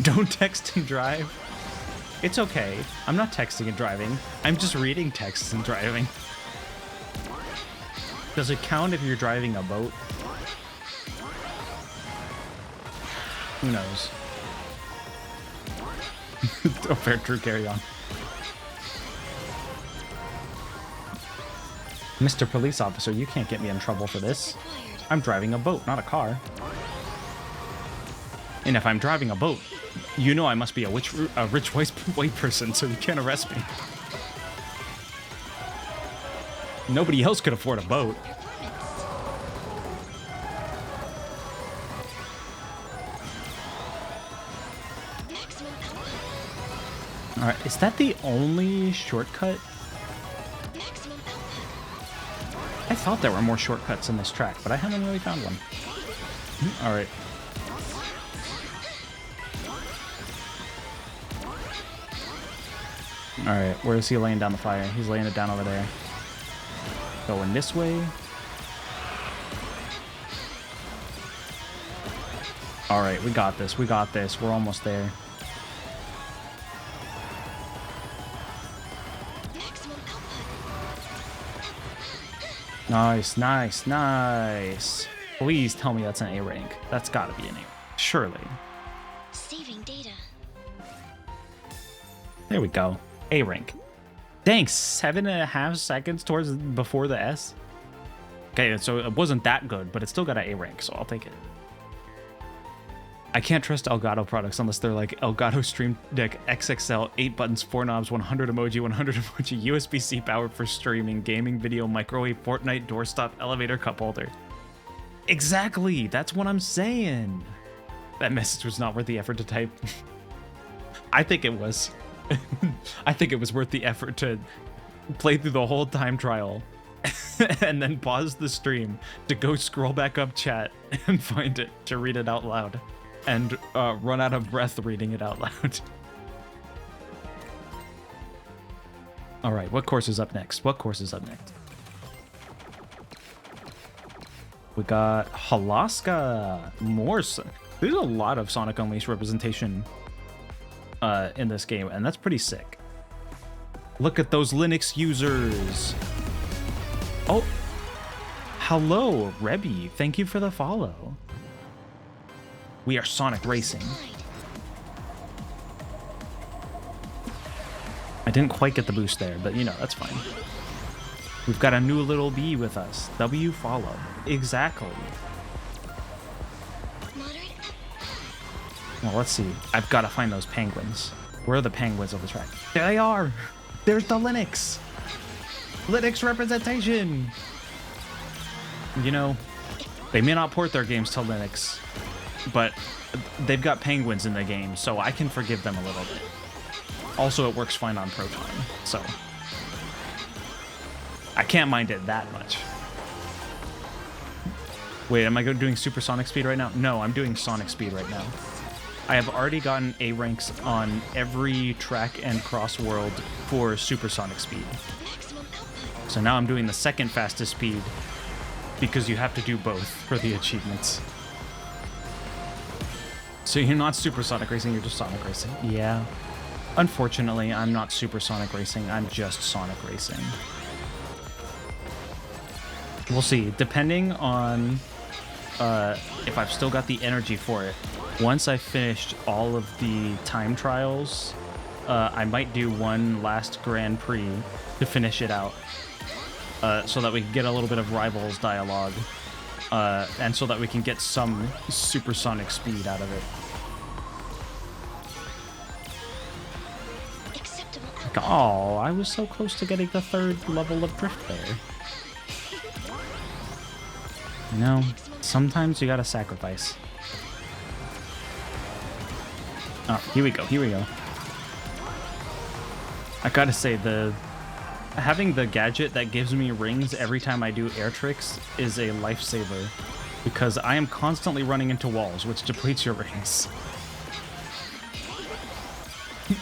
Don't text and drive. It's okay. I'm not texting and driving. I'm just reading texts and driving. Does it count if you're driving a boat? Who knows? Oh, fair, true, carry on. Mr. Police Officer, you can't get me in trouble for this.
Acquired.
I'm driving a boat, not a car. And if I'm driving a boat, you know I must be a rich white person, so you can't arrest me. Nobody else could afford a boat.
Maximum output.
Alright, is that the only shortcut?
Maximum output.
I thought there were more shortcuts in this track, but I haven't really found one. Alright. Alright, where is he laying down the fire? He's laying it down over there. Going this way. Alright, we got this. We got this. We're almost there.
Maximum output.
Nice, nice, nice. Please tell me that's an A rank. That's gotta be an A. Surely.
Saving data.
There we go. A rank. Dang, 7.5 seconds towards before the S. Okay, so it wasn't that good, but it still got an A rank, so I'll take it. I can't trust Elgato products unless they're like Elgato Stream Deck XXL, 8 buttons, 4 knobs, 100 emoji, 100 emoji, USB-C power for streaming, gaming, video, microwave, Fortnite, doorstop, elevator, cup holder. Exactly, that's what I'm saying. That message was not worth the effort to type. I think it was. I think it was worth the effort to play through the whole time trial and then pause the stream to go scroll back up chat and find it to read it out loud and run out of breath reading it out loud. All right, what course is up next? What course is up next? We got Halaska. There's a lot of Sonic Unleashed representation in this game, and that's pretty sick. Look at those Linux users. Oh, hello, Rebby. Thank you for the follow. We are Sonic Racing.
Supplied.
I didn't quite get the boost there, but you know, that's fine. We've got a new little bee with us. W follow. Exactly.
Moderate.
Well, let's see. I've got to find those penguins. Where are the penguins of the track? There they are. There's the Linux. Linux representation. You know, they may not port their games to Linux, but they've got penguins in the game, so I can forgive them a little bit. Also, it works fine on Proton, so I can't mind it that much. Wait, am I doing supersonic speed right now? No, I'm doing sonic speed right now. I have already gotten A ranks on every track and cross world for supersonic speed.
Maximum output.
So now I'm doing the second fastest speed because you have to do both for the achievements. So you're not supersonic racing, you're just Sonic racing. Yeah. Unfortunately, I'm not supersonic racing, I'm just Sonic racing. We'll see. Depending on if I've still got the energy for it. Once I've finished all of the time trials, I might do one last Grand Prix to finish it out. So that we can get a little bit of Rivals dialogue. And so that we can get some supersonic speed out of it.
Acceptable output.
Oh, I was so close to getting the 3rd level of drift there. You know, sometimes you gotta sacrifice. Oh, here we go, here we go. I gotta say, having the gadget that gives me rings every time I do air tricks is a lifesaver, because I am constantly running into walls, which depletes your rings.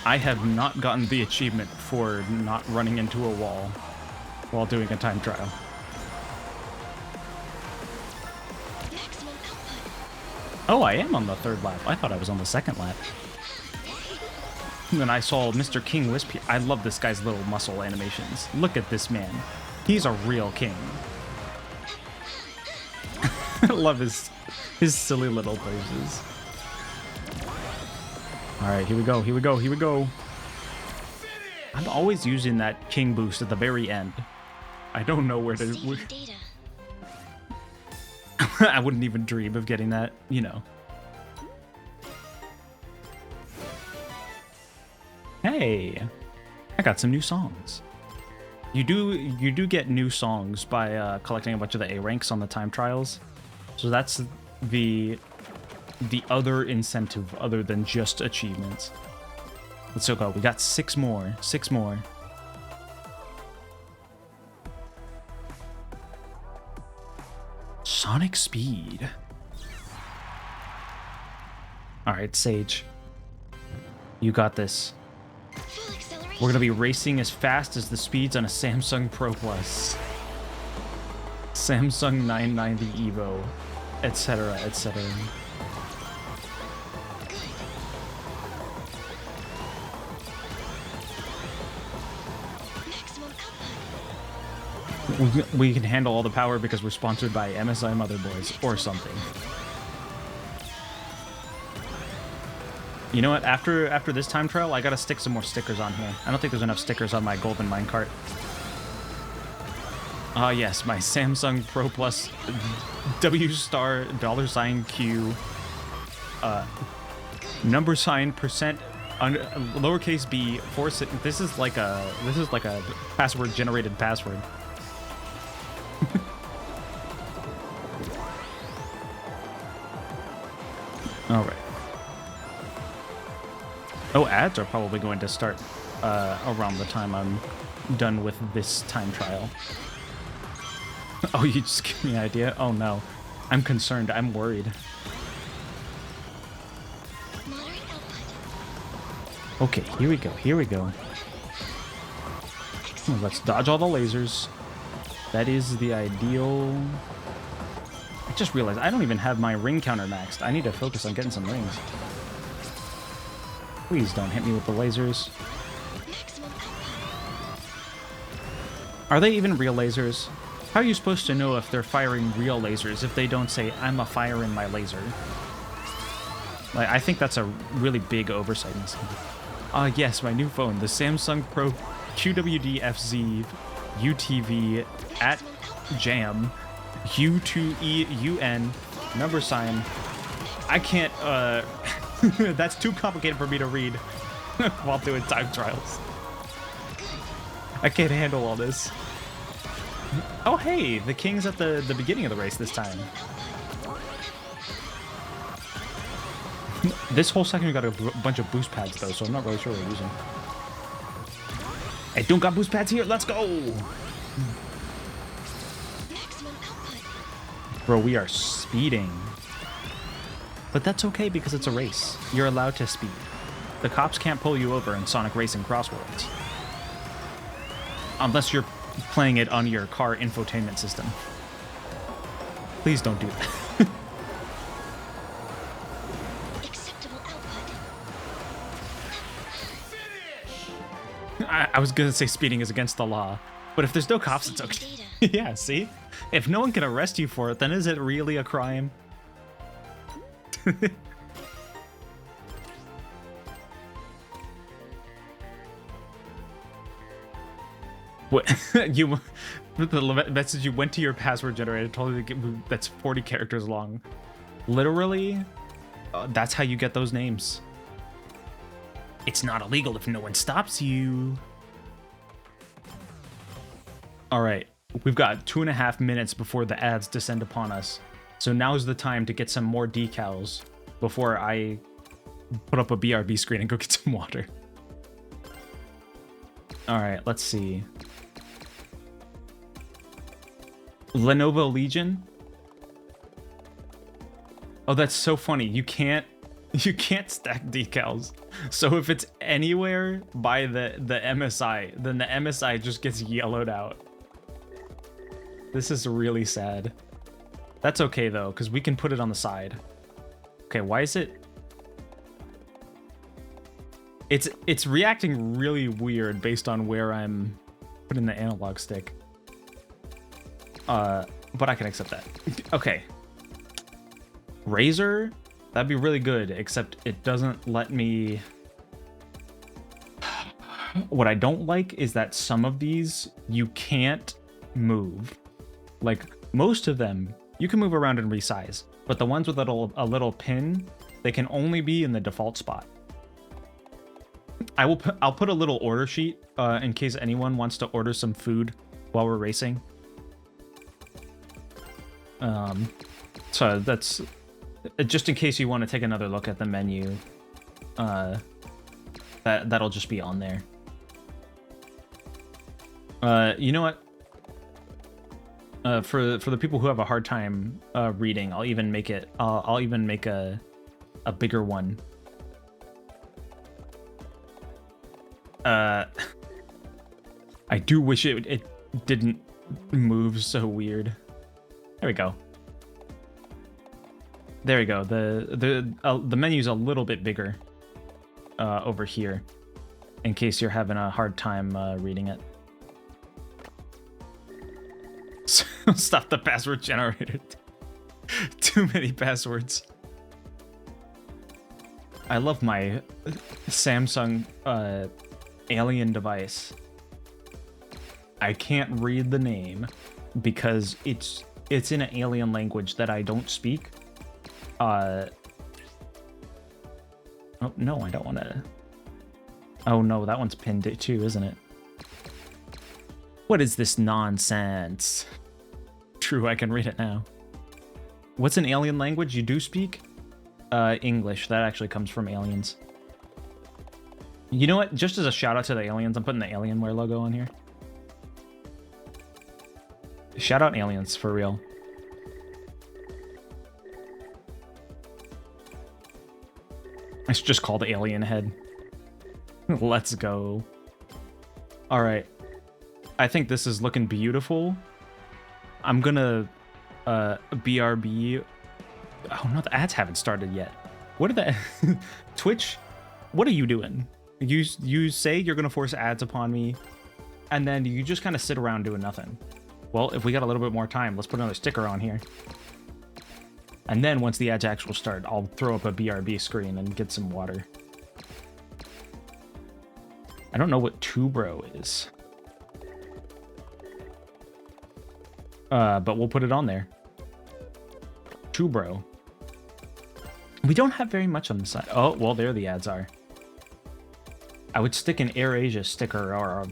I have not gotten the achievement for not running into a wall while doing a time trial.
Maximum output.
Oh, I am on the 3rd lap. I thought I was on the 2nd lap. And then I saw Mr. King Wisp here. I love this guy's little muscle animations. Look at this man. He's a real king. I love his silly little poses. All right, here we go. Here we go. Here we go. I'm always using that king boost at the very end. I don't know where to.
Saving data.
I wouldn't even dream of getting that, you know. Hey, I got some new songs. You do get new songs by collecting a bunch of the A ranks on the time trials. So that's the other incentive other than just achievements. Let's go. We got 6 more. 6 more. Sonic Speed. All right, Sage. You got this.
Full acceleration.
We're gonna be racing as fast as the speeds on a Samsung Pro Plus, Samsung 990 Evo, etc., etc.
Maximum output.
We can handle all the power because we're sponsored by MSI Motherboards or something. You know what? After this time trial, I gotta stick some more stickers on here. I don't think there's enough stickers on my golden minecart. Ah, yes, my Samsung Pro Plus W star $Q number sign percent lowercase b 4. This is like a password generated password. All right. Oh, ads are probably going to start around the time I'm done with this time trial. Oh, you just gave me an idea? Oh no. I'm concerned. I'm worried.
Moderate output.
Okay, here we go. Here we go. Let's dodge all the lasers. That is the ideal. I just realized I don't even have my ring counter maxed. I need to focus on getting some rings. Please don't hit me with the lasers.
Maximum output.
Are they even real lasers? How are you supposed to know if they're firing real lasers if they don't say, I'm a firing my laser? Like, I think that's a really big oversight. Yes, my new phone, the Samsung Pro QWD-FZ UTV at Jam U2EUN number sign. I can't, that's too complicated for me to read while doing time trials. I can't handle all this. Oh, hey, the king's at the beginning of the race this time. This whole section we got a bunch of boost pads, though, so I'm not really sure what we're using. I don't got boost pads here. Let's go.
Maximum output.
Bro, we are speeding. But that's okay because it's a race. You're allowed to speed. The cops can't pull you over in Sonic Racing Crossworlds. Unless you're playing it on your car infotainment system. Please don't do that.
Acceptable output.
I was gonna say speeding is against the law, but if there's no cops, it's okay.
Saving data.
Yeah, see? If no one can arrest you for it, then is it really a crime? What you the message you went to your password generator told you to get, that's 40 characters long. Literally, that's how you get those names. It's not illegal if no one stops you. All right, we've got 2.5 minutes before the ads descend upon us. So now's the time to get some more decals before I put up a BRB screen and go get some water. All right, let's see. Lenovo Legion. Oh, that's so funny. You can't stack decals. So if it's anywhere by the MSI, then the MSI just gets yellowed out. This is really sad. That's okay though, because we can put it on the side. Okay, why is it? It's reacting really weird based on where I'm putting the analog stick. But I can accept that. Okay. Razer That'd be really good, except it doesn't let me... What I don't like is that some of these you can't move. Like, most of them, you can move around and resize, but the ones with a little pin, they can only be in the default spot. I'll put a little order sheet in case anyone wants to order some food while we're racing. So that's just in case you want to take another look at the menu. That'll just be on there. You know what? For the people who have a hard time reading, I'll even make it. I'll even make a bigger one. I do wish it didn't move so weird. There we go. There we go. The menu's a little bit bigger over here, in case you're having a hard time reading it. Stop the password generator. Too many passwords. I love my Samsung alien device. I can't read the name because it's in an alien language that I don't speak. Oh no, I don't want to. Oh no, that one's pinned too, isn't it? What is this nonsense? True, I can read it now. What's an alien language you do speak? English. That actually comes from aliens. You know what? Just as a shout out to the aliens, I'm putting the Alienware logo on here. Shout out aliens, for real. It's just called Alien Head. Let's go. All right. I think this is looking beautiful. I'm gonna BRB. Oh no, the ads haven't started yet. What are the Twitch? What are you doing? You say you're gonna force ads upon me, and then you just kind of sit around doing nothing. Well, if we got a little bit more time, let's put another sticker on here. And then once the ads actually start, I'll throw up a BRB screen and get some water. I don't know what Tubro is. But we'll put it on there. Tubro. We don't have very much on the side. Oh, well, there the ads are. I would stick an AirAsia sticker or a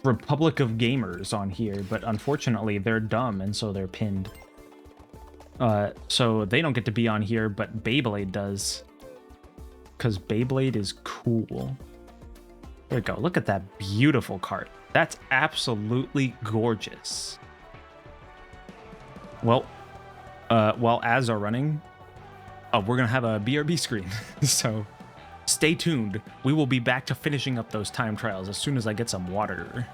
Republic of Gamers on here, but unfortunately they're dumb and so they're pinned. So they don't get to be on here, but Beyblade does. Because Beyblade is cool. There we go. Look at that beautiful cart. That's absolutely gorgeous. Well, while ads are running, we're going to have a BRB screen. So stay tuned. We will be back to finishing up those time trials as soon as I get some water.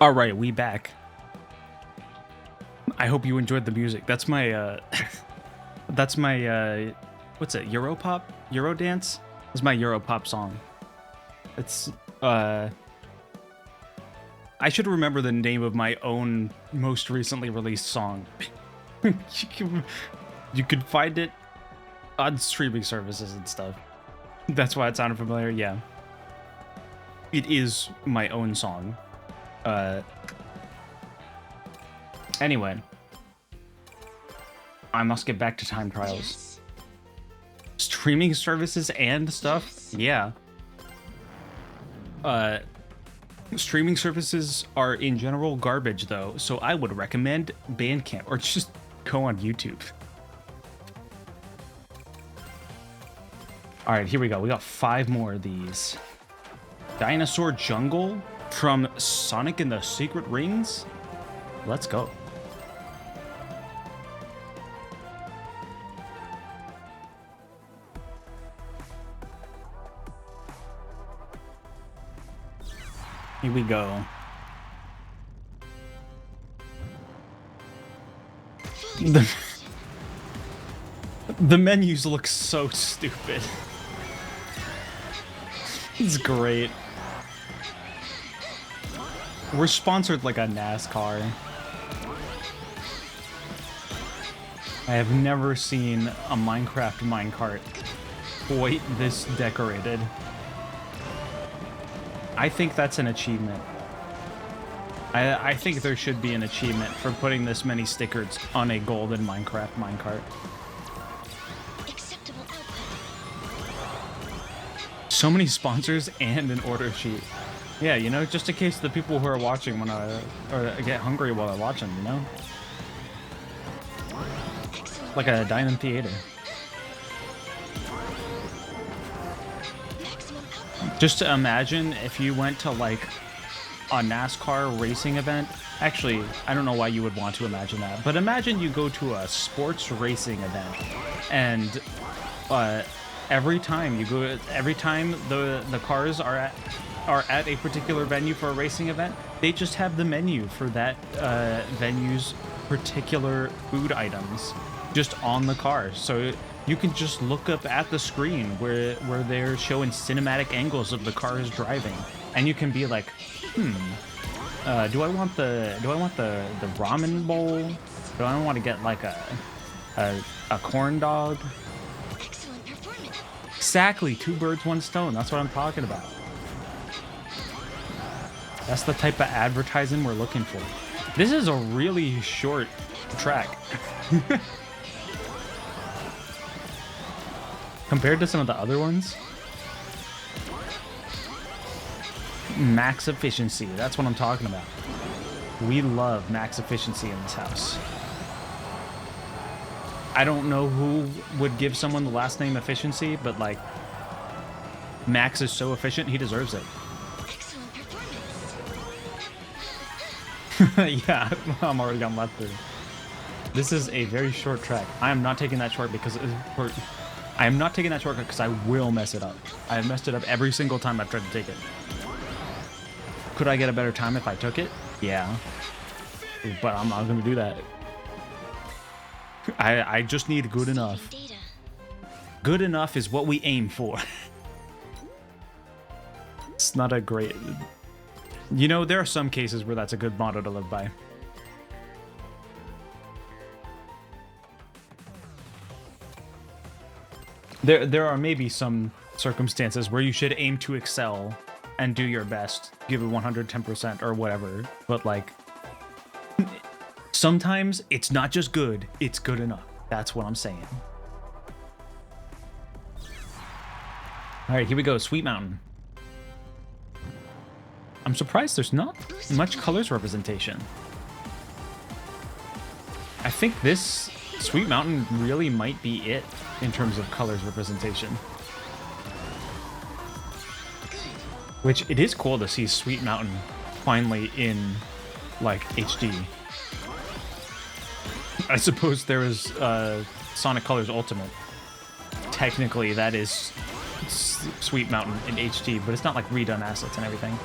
All right, we back. I hope you enjoyed the music. That's my that's my what's it? Europop? Eurodance? It's my Europop song. It's I should remember the name of my own most recently released song. You could find it on streaming services and stuff. That's why it sounded familiar. Yeah. It is my own song. Anyway, I must get back to time trials.
Yes.
Streaming services and stuff? Yeah. Streaming services are in general garbage though, so I would recommend Bandcamp or just go on YouTube. All right, here we go. We got 5 more of these. Dinosaur Jungle from Sonic and the Secret Rings. Let's go. Here we go. The menus look so stupid. It's great. We're sponsored like a NASCAR. I have never seen a Minecraft minecart quite this decorated. I think that's an achievement. I think there should be an achievement for putting this many stickers on a golden Minecraft minecart.
Acceptable output.
So many sponsors and an order sheet. Yeah, you know, just in case the people who are watching wanna or get hungry while they're watching, you know?
Excellent.
Like a dine-in theater.
Maximum output.
Just to imagine if you went to like a NASCAR racing event. Actually, I don't know why you would want to imagine that, but imagine you go to a sports racing event and every time the cars are at a particular venue for a racing event, they just have the menu for that venue's particular food items just on the car. So you can just look up at the screen where they're showing cinematic angles of the cars driving, and you can be like, do I want the ramen bowl? Do I want to get like a corn dog?
Excellent performance.
Exactly, 2 birds, 1 stone. That's what I'm talking about. That's the type of advertising we're looking for. This is a really short track. Compared to some of the other ones. Max efficiency, that's what I'm talking about. We love max efficiency in this house. I don't know who would give someone the last name efficiency, but like, Max is so efficient, he deserves it.
Excellent performance.
Yeah, I'm already on left through. This is a very short track. I am not taking that short because I am not taking that shortcut because I will mess it up. I have messed it up every single time I've tried to take it. Could I get a better time if I took it? Yeah. But I'm not going to do that. I just need good enough.
Data.
Good enough is what we aim for. It's not a great... You know, there are some cases where that's a good motto to live by. There are maybe some circumstances where you should aim to excel and do your best, give it 110% or whatever, but like sometimes it's not just good, it's good enough. That's what I'm saying. All right, here we go. Sweet Mountain. I'm surprised there's not much colors representation. I think this Sweet Mountain really might be it in terms of colors representation. Which, it is cool to see Sweet Mountain finally in, like, HD. I suppose there is Sonic Colors Ultimate. Technically, that is Sweet Mountain in HD, but it's not, like, redone assets and everything.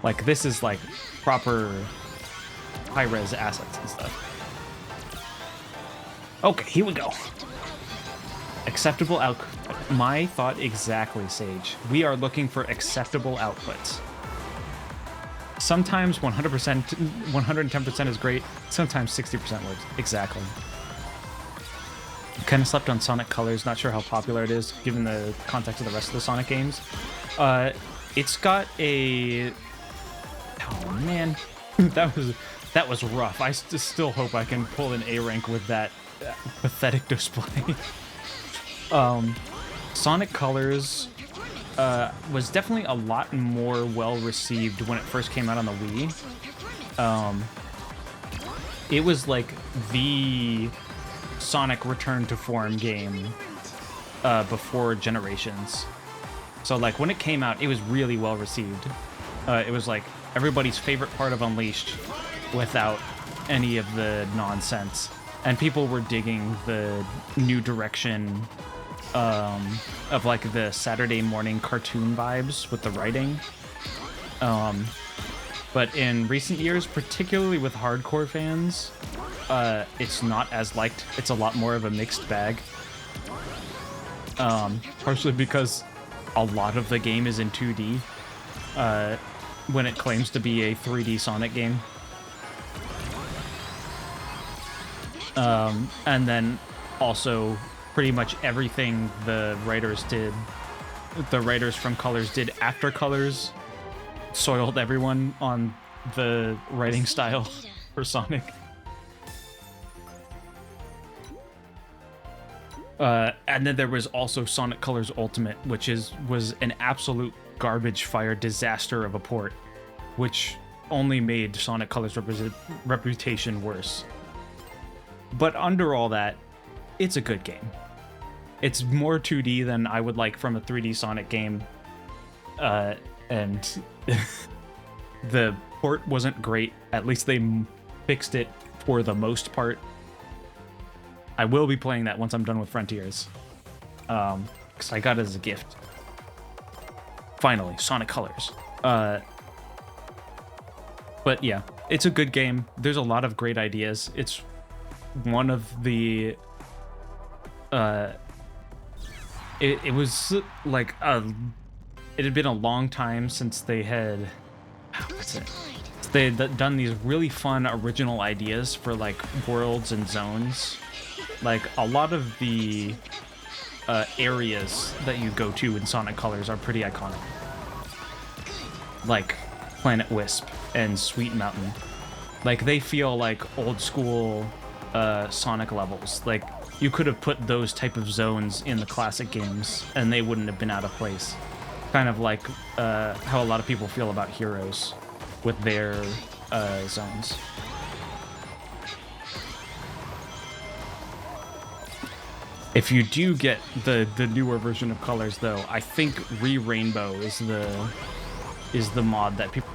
Like this is like proper high-res assets and stuff. Okay, here we go. Acceptable output. My thought exactly, Sage. We are looking for acceptable outputs. Sometimes 100%, 110% is great. Sometimes 60% works. Exactly. Kind of slept on Sonic Colors. Not sure how popular it is given the context of the rest of the Sonic games. It's got a... Oh man, that was rough. I still hope I can pull an A rank with that pathetic display. Sonic Colors was definitely a lot more well received when it first came out on the Wii. It was like the Sonic Return to Form game before Generations. So like when it came out, it was really well received. It was like everybody's favorite part of Unleashed without any of the nonsense. And people were digging the new direction of like the Saturday morning cartoon vibes with the writing. But in recent years, particularly with hardcore fans, it's not as liked. It's a lot more of a mixed bag. Partially because a lot of the game is in 2D when it claims to be a 3D Sonic game. And then also pretty much everything the writers from Colors did after Colors soiled everyone on the writing style for Sonic. And then there was also Sonic Colors Ultimate, which was an absolute garbage fire disaster of a port, which only made Sonic Colors' reputation worse. But under all that, it's a good game. It's more 2D than I would like from a 3D Sonic game. And the port wasn't great. At least they fixed it for the most part. I will be playing that once I'm done with Frontiers. Because I got it as a gift. Finally, Sonic Colors. But yeah, it's a good game. There's a lot of great ideas. It's one of the... It was like it had been a long time since they had they had done these really fun original ideas for like worlds and zones. Like a lot of the areas that you go to in Sonic Colors are pretty iconic, like Planet Wisp and Sweet Mountain. Like they feel like old school Sonic levels. Like you could have put those type of zones in the classic games and they wouldn't have been out of place. Kind of like how a lot of people feel about Heroes with their zones. If you do get the newer version of Colors though, I think Re-Rainbow is the mod that people...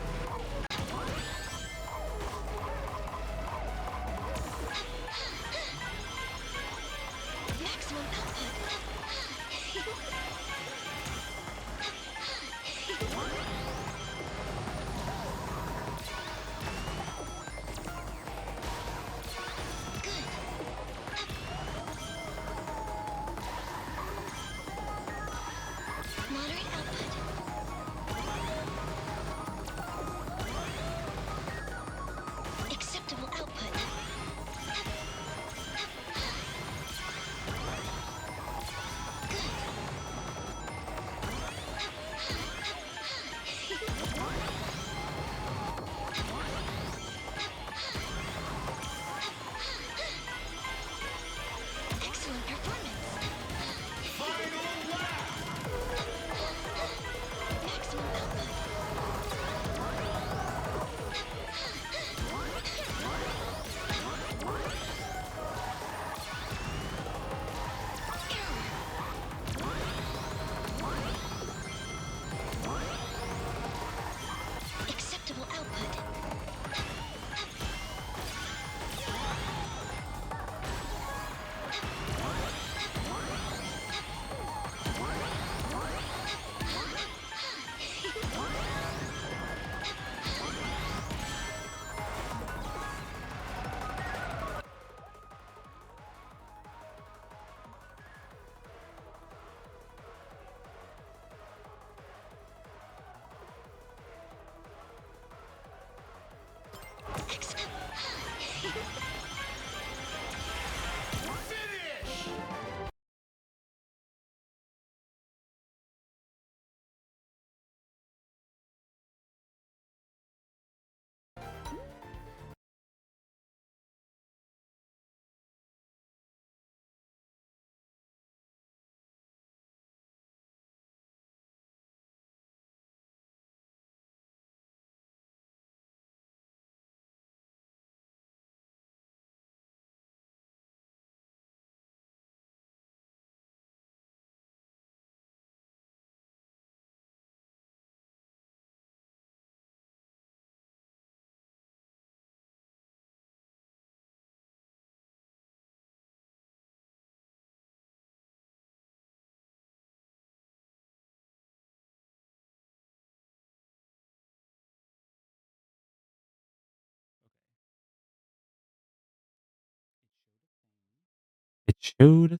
It showed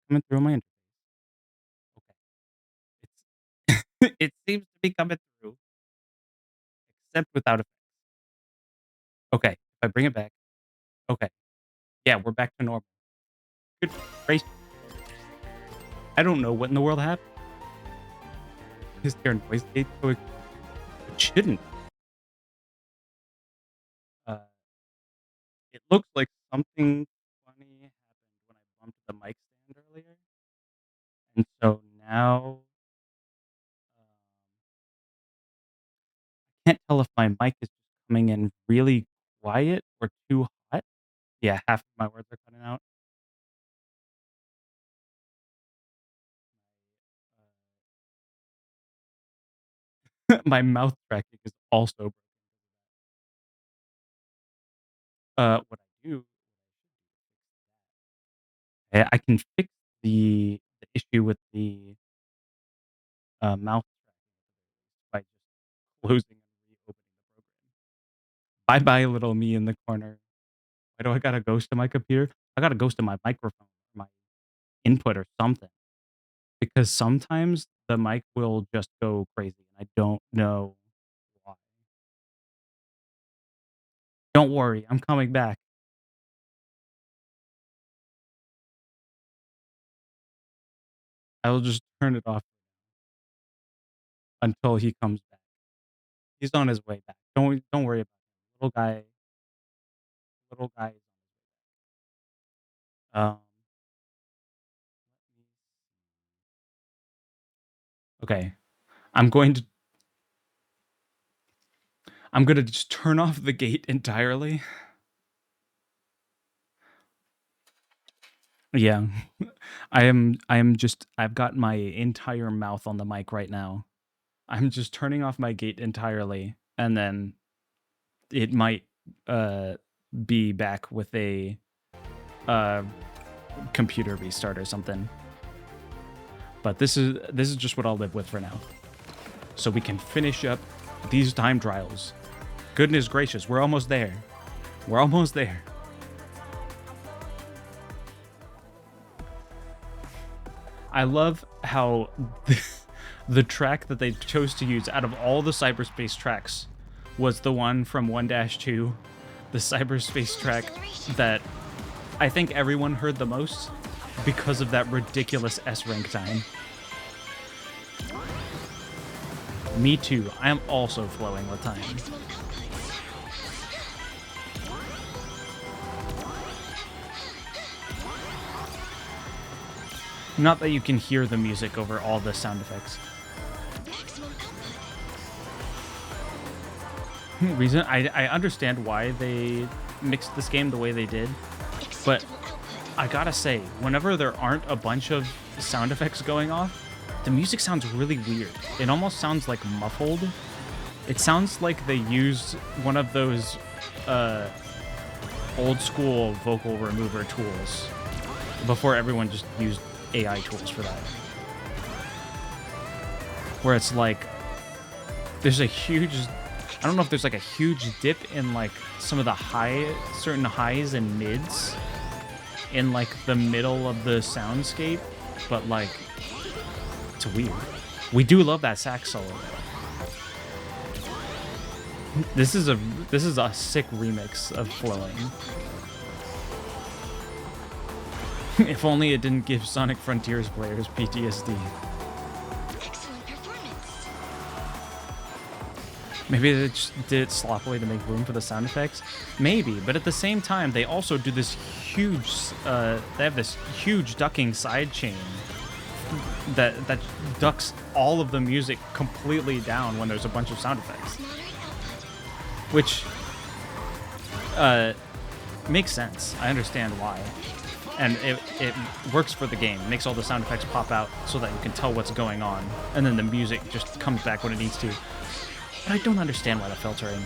coming through my interface. Okay. It seems to be coming through, except without effects. Okay, if I bring it back. Okay. Yeah, we're back to normal. Good gracious. I don't know what in the world happened. Is there a noise gate? So it shouldn't. Uh, it looks like something funny happened when I bumped the mic stand earlier. And so now I can't tell if my mic is just coming in really quiet or too hot. Yeah, half of my words are cutting out. My mouth tracking is also broken. What I do, I can fix the issue with the mouth tracking by just closing and reopening the program. Bye bye, little me in the corner. Why do I got a ghost in my computer? I got a ghost in my microphone, my input, or something. Because sometimes the mic will just go crazy, and I don't know why. Don't worry, I'm coming back. I will just turn it off until he comes back. He's on his way back. Don't worry about him. Little guy is on his way back. Okay. I'm going to I'm gonna just turn off the gate entirely. Yeah. I am just I've got my entire mouth on the mic right now. I'm just turning off my gate entirely, and then it might uh be back with a uh computer restart or something. But this is just what I'll live with for now. So we can finish up these time trials. Goodness gracious, we're almost there. We're almost there. I love how the track that they chose to use out of all the cyberspace tracks was the one from 1-2, the cyberspace track that I think everyone heard the most because of that ridiculous S rank time. Me too. I am also flowing with time.
Maximum output.
Not that you can hear the music over all the sound effects.
Maximum output.
Reason I understand why they mixed this game the way they did, but
Acceptable output.
I gotta say, whenever there aren't a bunch of sound effects going off, the music sounds really weird. It almost sounds like muffled. It sounds like they used one of those old school vocal remover tools before everyone just used AI tools for that. Where it's like there's a huge I don't know if there's like a huge dip in like some of the certain highs and mids in like the middle of the soundscape, but like it's weird. We do love that sax solo though. This is a this is a sick remix of Flowing. If only it didn't give Sonic Frontiers players PTSD.
Excellent performance.
Maybe they just did it sloppily to make room for the sound effects. Maybe, but at the same time, they also do this huge. They have this huge ducking side chain that ducks all of the music completely down when there's a bunch of sound effects,
Moderate output.
which makes sense. I understand why. And it works for the game. It makes all the sound effects pop out so that you can tell what's going on. And then the music just comes back when it needs to. But I don't understand why the filtering.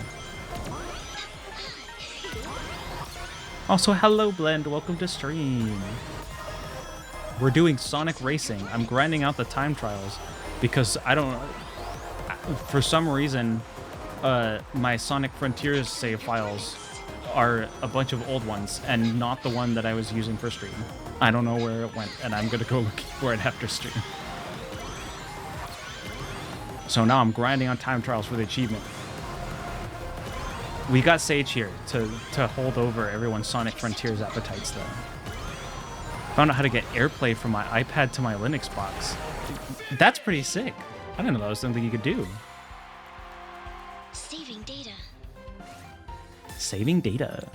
Also, hello, Blend. Welcome to stream. We're doing Sonic Racing. I'm grinding out the time trials because I don't... For some reason, my Sonic Frontiers save files are a bunch of old ones and not the one that I was using for stream. I don't know where it went, and I'm gonna go looking for it after stream. So now I'm grinding on time trials for the achievement. We got Sage here to hold over everyone's Sonic Frontiers appetites, though. Found out how to get AirPlay from my iPad to my Linux box. That's pretty sick. I didn't know that was something you could do.
Saving data.
Saving data.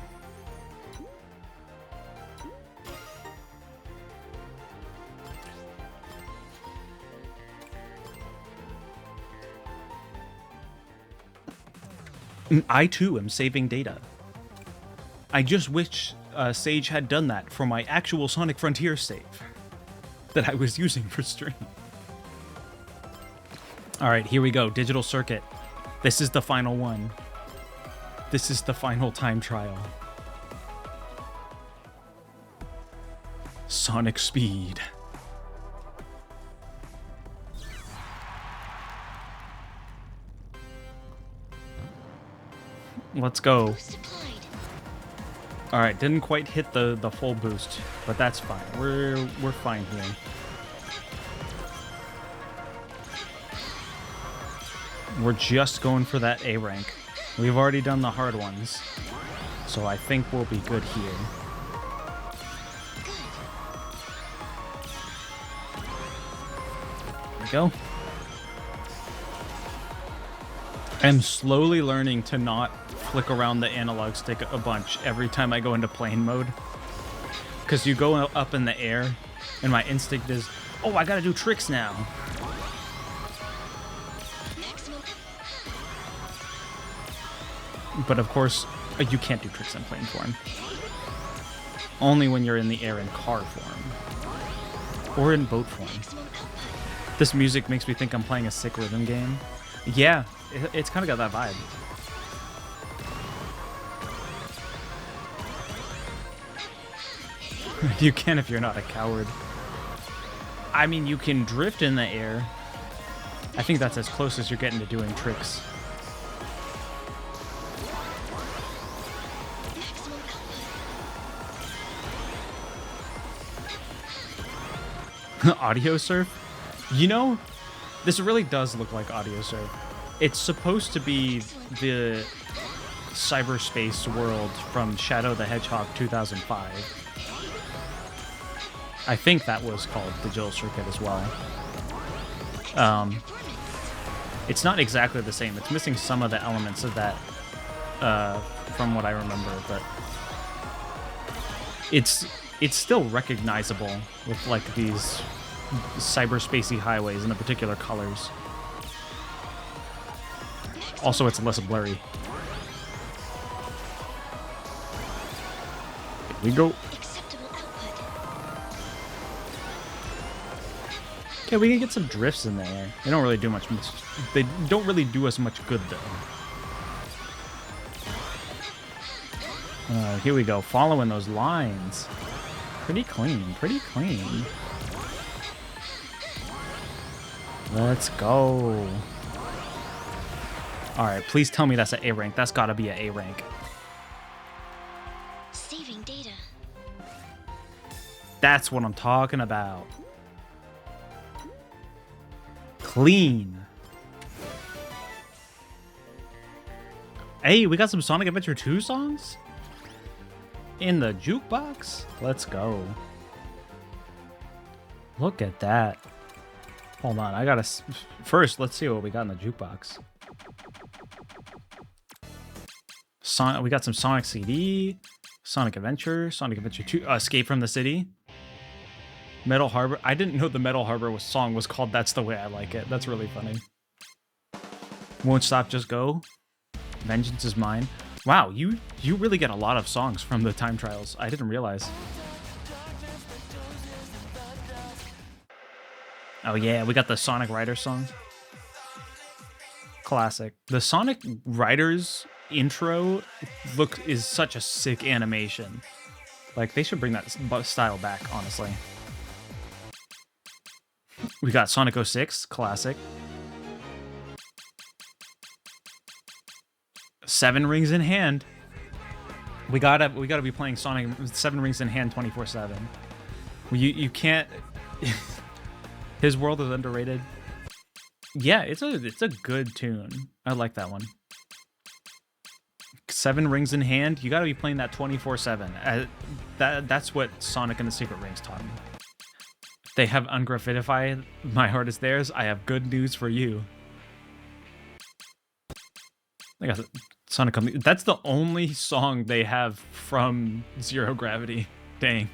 I too am saving data. I just wish Sage had done that for my actual Sonic Frontier save that I was using for stream. All right, here we go. Digital Circuit. This is the final one. This is the final time trial. Sonic Speed. Let's go.
Boost applied.
All right, didn't quite hit the full boost, but that's fine. We're fine here. We're just going for that A rank. We've already done the hard ones, so I think we'll be good here. There we go. I'm slowly learning to not flick around the analog stick a bunch every time I go into plane mode. Because you go up in the air, and my instinct is, oh, I gotta do tricks now.
Maximum.
But of course, you can't do tricks in plane form. Only when you're in the air in car form. Or in boat form.
Maximum output.
This music makes me think I'm playing a sick rhythm game. Yeah, it's kind of got that vibe. You can if you're not a coward. I mean, you can drift in the air. I think that's as close as you're getting to doing tricks.
Maximum output.
Audio surf? You know, this really does look like audio surf. It's supposed to be the cyberspace world from Shadow the Hedgehog 2005. I think that was called Digital Circuit as well. It's not exactly the same. It's missing some of the elements of that from what I remember, but it's still recognizable with like these cyberspacey highways and the particular colors. Also, it's less blurry. Here we go.
Acceptable output.
Okay, we can get some drifts in there. They don't really do much. They don't really do us much good, though. Here we go. Following those lines. Pretty clean. Pretty clean. Let's go. All right, please tell me that's an A rank. That's got to be an A rank.
Saving data.
That's what I'm talking about. Clean. Hey, we got some Sonic Adventure 2 songs in the jukebox. Let's go. Look at that. Hold on, I gotta... First, let's see what we got in the jukebox. We got some Sonic CD, Sonic Adventure 2, Escape from the City, Metal Harbor. I didn't know the Metal Harbor song was called That's the Way I Like It. That's really funny. Won't Stop, Just Go, Vengeance is Mine. Wow, you really get a lot of songs from the time trials. I didn't realize. Oh yeah, we got the Sonic Riders song. Classic. The Sonic Riders intro is such a sick animation. Like, they should bring that style back, honestly. We got Sonic 06, classic. 7 Rings in Hand. We gotta be playing Sonic 7 Rings in Hand 24/7. You can't. His World is underrated. Yeah, it's a good tune. I like that one. 7 Rings in Hand. You gotta be playing that 24/7. That's what Sonic and the Secret Rings taught me. They have Ungraffitified. My Heart Is Theirs. I have good news for you. I got Sonic. That's the only song they have from Zero Gravity. Dang.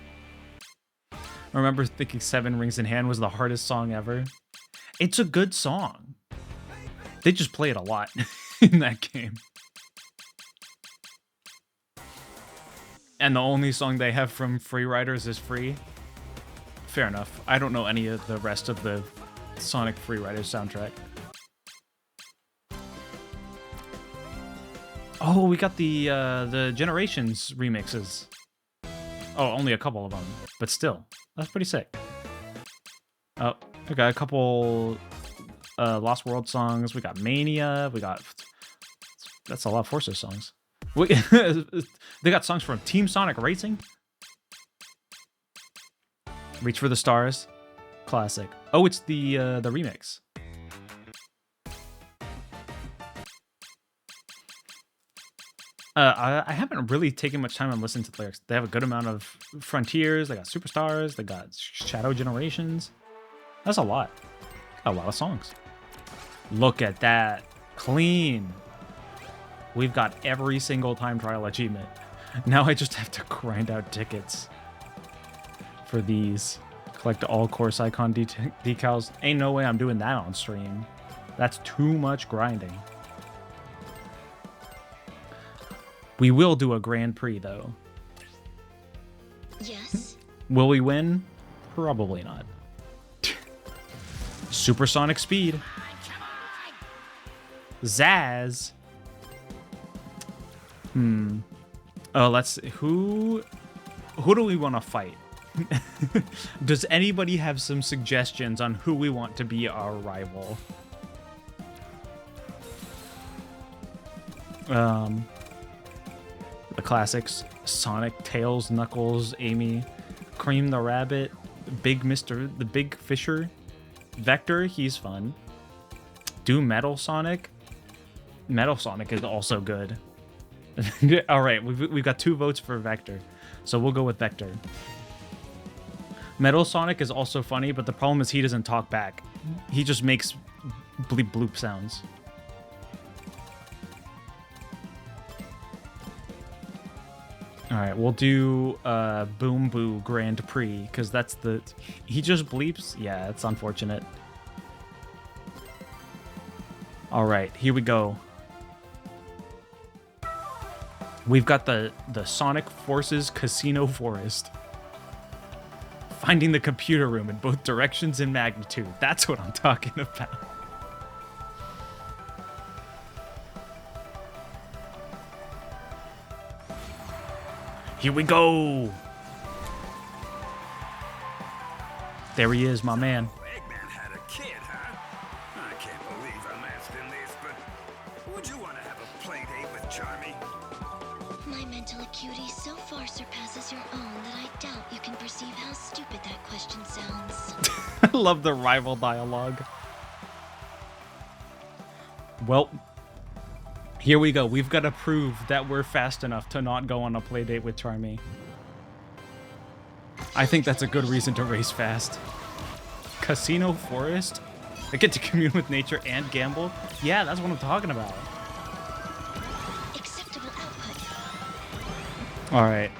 I remember thinking 7 Rings in Hand was the hardest song ever. It's a good song. They just play it a lot in that game. And the only song they have from Free Riders is Free. Fair enough. I don't know any of the rest of the Sonic Free Riders soundtrack. Oh, we got the Generations remixes. Oh, only a couple of them, but still, that's pretty sick. Oh, we got a couple Lost World songs. We got Mania. We got... That's a lot of Forces songs. They got songs from Team Sonic Racing. Reach for the Stars. Classic. Oh, it's the remix. I haven't really taken much time on listening to the lyrics. They have a good amount of Frontiers. They got Superstars. They got Shadow Generations. That's a lot. A lot of songs. Look at that. Clean. We've got every single time trial achievement. Now I just have to grind out tickets for these. Collect all course icon decals. Ain't no way I'm doing that on stream. That's too much grinding. We will do a Grand Prix, though.
Yes.
Will we win? Probably not. Supersonic Speed. Zaz. Oh, let's... Who do we want to fight? Does anybody have some suggestions on who we want to be our rival? The classics: Sonic, Tails, Knuckles, Amy, Cream the Rabbit, the Big Fisher, Vector, he's fun. Do Metal Sonic. Metal Sonic is also good. All right, we've got 2 votes for Vector, so we'll go with Vector. Metal Sonic is also funny, but the problem is he doesn't talk back. He just makes bleep bloop sounds. All right, we'll do Boom Boo Grand Prix, because that's the... He just bleeps? Yeah, it's unfortunate. All right, here we go. We've got the Sonic Forces Casino Forest. Finding the computer room in both directions and magnitude. That's what I'm talking about. Here we go. There he is, my man.
Eggman had a kid, huh? I can't believe I'm asking this, but would you want to have a play date with Charmy?
My mental acuity so far surpasses your own that I doubt you can perceive how stupid that question sounds.
I love the rival dialogue. Well, Here we go. We've got to prove that we're fast enough to not go on a play date with Charmy. I think that's a good reason to race fast. Casino Forest? I get to commune with nature and gamble? Yeah, that's what I'm talking about.
Acceptable output.
Alright.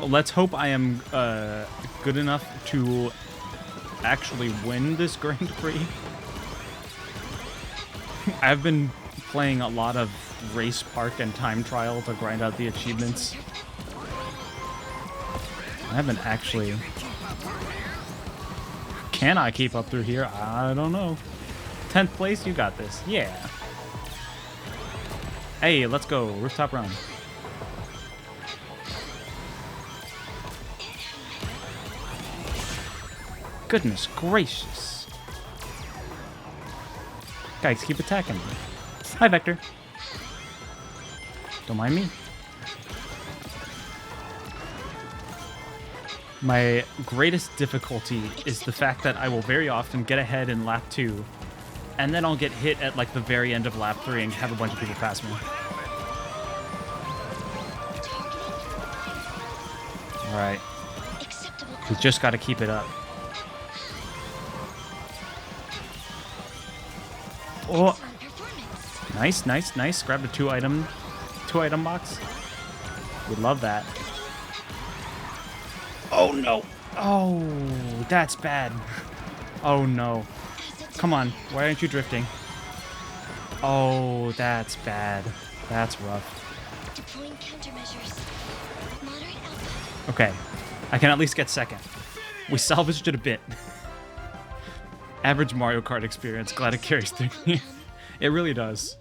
Let's hope I am good enough to actually win this Grand Prix. I've been playing a lot of Race Park and Time Trial to grind out the achievements. I haven't actually... Can I keep up through here? I don't know. 10th place, you got this. Yeah. Hey, let's go. Rooftop run. Goodness gracious. Guys, keep attacking me. Hi, Vector. Don't mind me. My greatest difficulty is the fact that I will very often get ahead in lap 2, and then I'll get hit at like the very end of lap 3 and have a bunch of people pass me. Alright. We just gotta keep it up. Oh, nice, nice, nice. Grab the two item box. We love that. Oh no. Oh, that's bad. Oh no. Come on. Why aren't you drifting? Oh, that's bad. That's rough.
Deploying countermeasures. Moderate output.
Okay. I can at least get second. We salvaged it a bit. Average Mario Kart experience. Glad it carries through. It really does.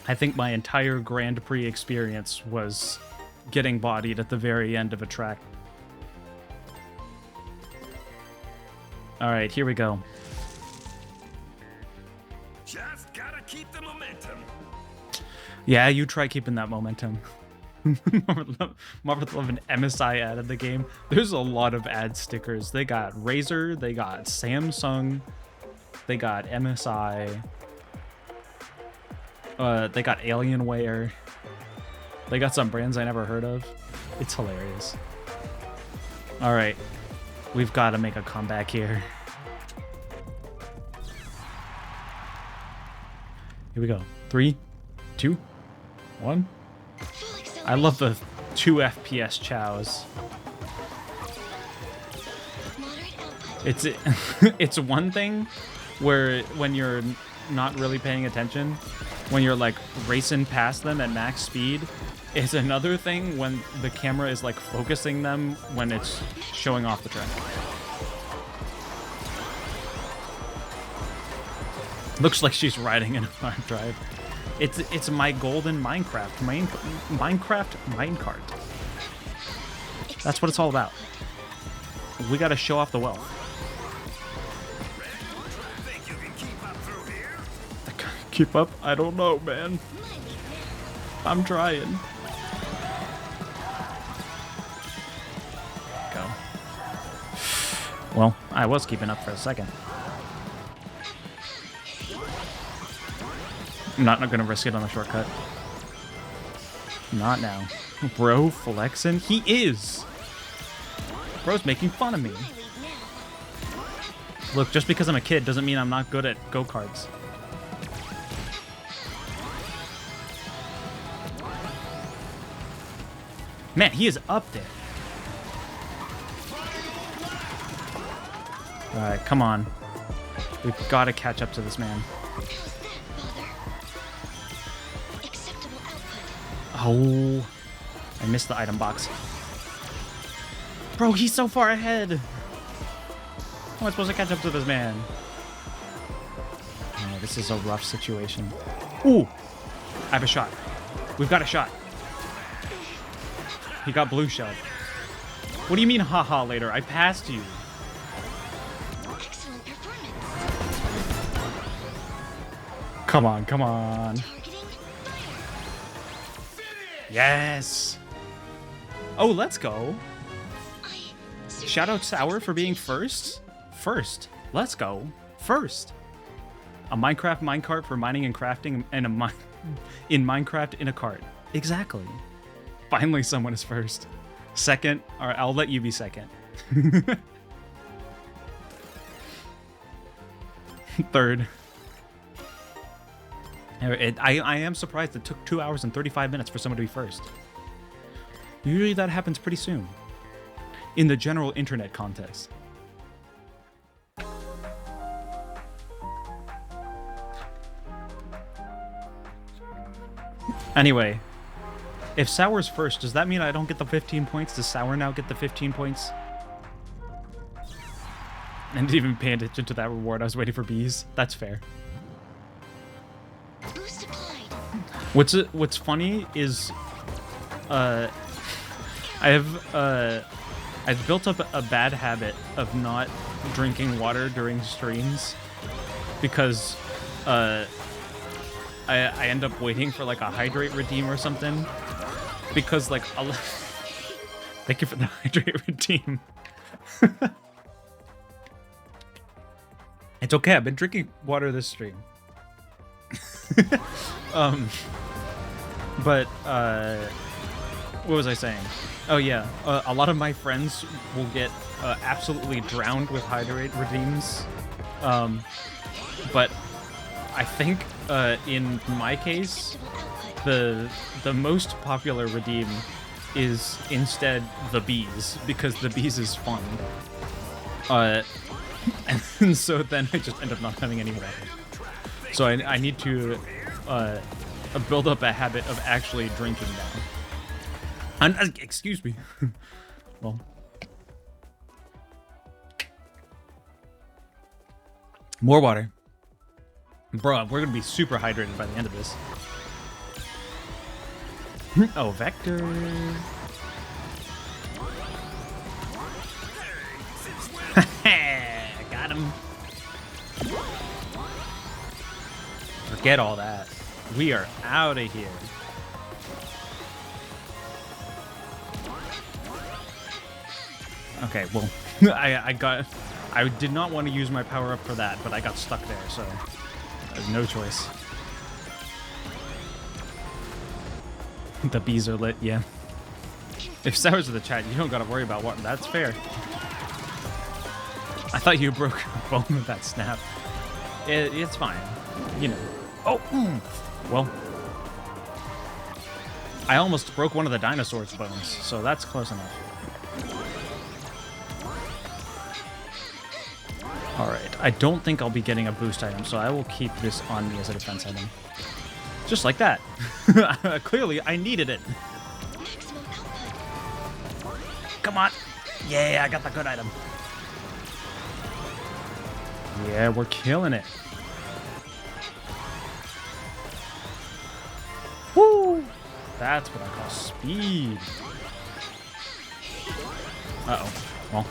I think my entire Grand Prix experience was getting bodied at the very end of a track. Alright, here we go.
Just gotta keep the momentum.
Yeah, you try keeping that momentum. Marvel love an MSI ad of the game. There's a lot of ad stickers. They got Razer, they got Samsung, they got MSI, they got Alienware, they got some brands I never heard of. It's hilarious. All right, we've got to make a comeback here. Here we go. 3, 2, 1. I love the 2 FPS chows. It's one thing where when you're not really paying attention, when you're like racing past them at max speed, it's another thing when the camera is like focusing them when it's showing off the track. Looks like she's riding in a hard drive. It's my golden Minecraft. Minecraft minecart. That's what it's all about. We gotta show off the wealth.
Think you can keep up through here?
Keep up? I don't know, man. I'm trying. Go. Well, I was keeping up for a second. I'm not gonna risk it on a shortcut. Not now. Bro flexing? He is! Bro's making fun of me. Look, just because I'm a kid doesn't mean I'm not good at go-karts. Man, he is up there. Alright, come on. We've got to catch up to this man. Oh, I missed the item box. Bro, he's so far ahead. How am I supposed to catch up to this man? Oh, this is a rough situation. Ooh, I have a shot. We've got a shot. He got blue shelled. What do you mean, haha, later? I passed you.
Excellent performance.
Come on, come on. Yes. Oh, let's go. Shout out Sour for being first. Let's go. first. A Minecraft minecart for mining and crafting, and in Minecraft in a cart. Exactly. Finally, someone is first. Second, or I'll let you be second. Third. I am surprised it took 2 hours and 35 minutes for someone to be first. Usually that happens pretty soon. In the general internet context. Anyway, if Sour's first, does that mean I don't get the 15 points? Does Sour now get the 15 points? I didn't even pay attention to that reward. I was waiting for bees. That's fair.
Boost applied.
What's funny is, I've built up a bad habit of not drinking water during streams because I end up waiting for like a hydrate redeem or something because like thank you for the hydrate redeem. It's okay. I've been drinking water this stream. But what was I saying? Oh yeah, a lot of my friends will get absolutely drowned with hydrate redeems. But I think in my case, the most popular redeem is instead the bees, because the bees is fun. And so then I just end up not having any water. So I need to build up a habit of actually drinking now. And excuse me. Well, more water. Bro, we're gonna be super hydrated by the end of this. Oh, Vector. Got him. Forget all that. We are out of here. Okay, well, I did not want to use my power up for that, but I got stuck there, so there's no choice. The bees are lit, yeah. If Sour's in the chat, you don't gotta worry about what. That's fair. I thought you broke your bone with that snap. It's fine, you know. Oh, well, I almost broke one of the dinosaur's bones, so that's close enough. Alright, I don't think I'll be getting a boost item, so I will keep this on me as a defense item. Just like that. Clearly, I needed it. Come on. Yeah, I got the good item. Yeah, we're killing it. Woo! That's what I call speed. Uh-oh. Well,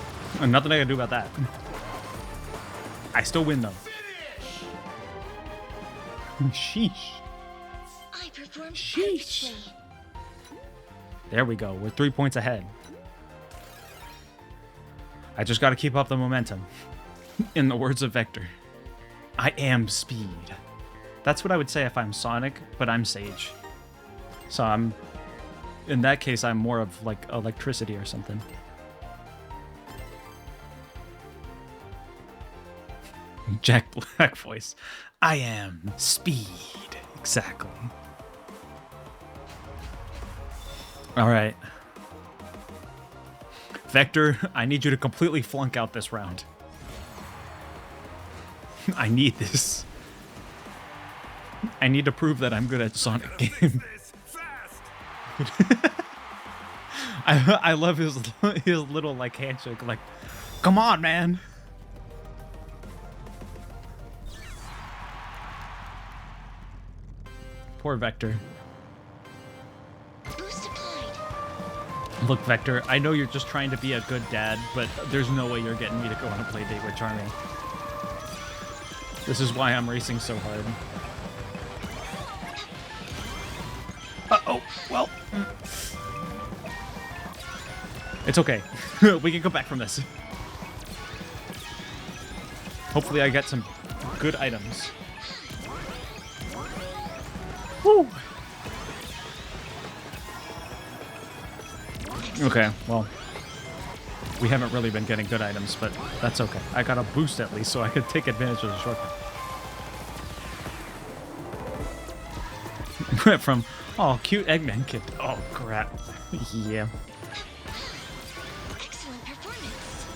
nothing I can do about that. I still win, though. Sheesh.
I performed
Sheesh.
perfectly.
There we go. We're 3 points ahead. I just got to keep up the momentum. In the words of Vector, I am speed. That's what I would say if I'm Sonic, but I'm Sage. So I'm... In that case, I'm more of, like, electricity or something. Jack Black voice. I am speed. Exactly. Alright. Vector, I need you to completely flunk out this round. I need this. I need to prove that I'm good at Sonic game. I love his little like handshake, like, come on, man. Poor Vector.
Boost applied.
Look, Vector, I know you're just trying to be a good dad, but there's no way you're getting me to go on a play date with Charmy. This is why I'm racing so hard. Uh-oh, well. It's okay. We can come back from this. Hopefully I get some good items. Woo! Okay, well, we haven't really been getting good items, but that's okay. I got a boost at least, so I could take advantage of the shortcut. From, oh, cute Eggman kid. Oh, crap. Yeah.
Excellent performance.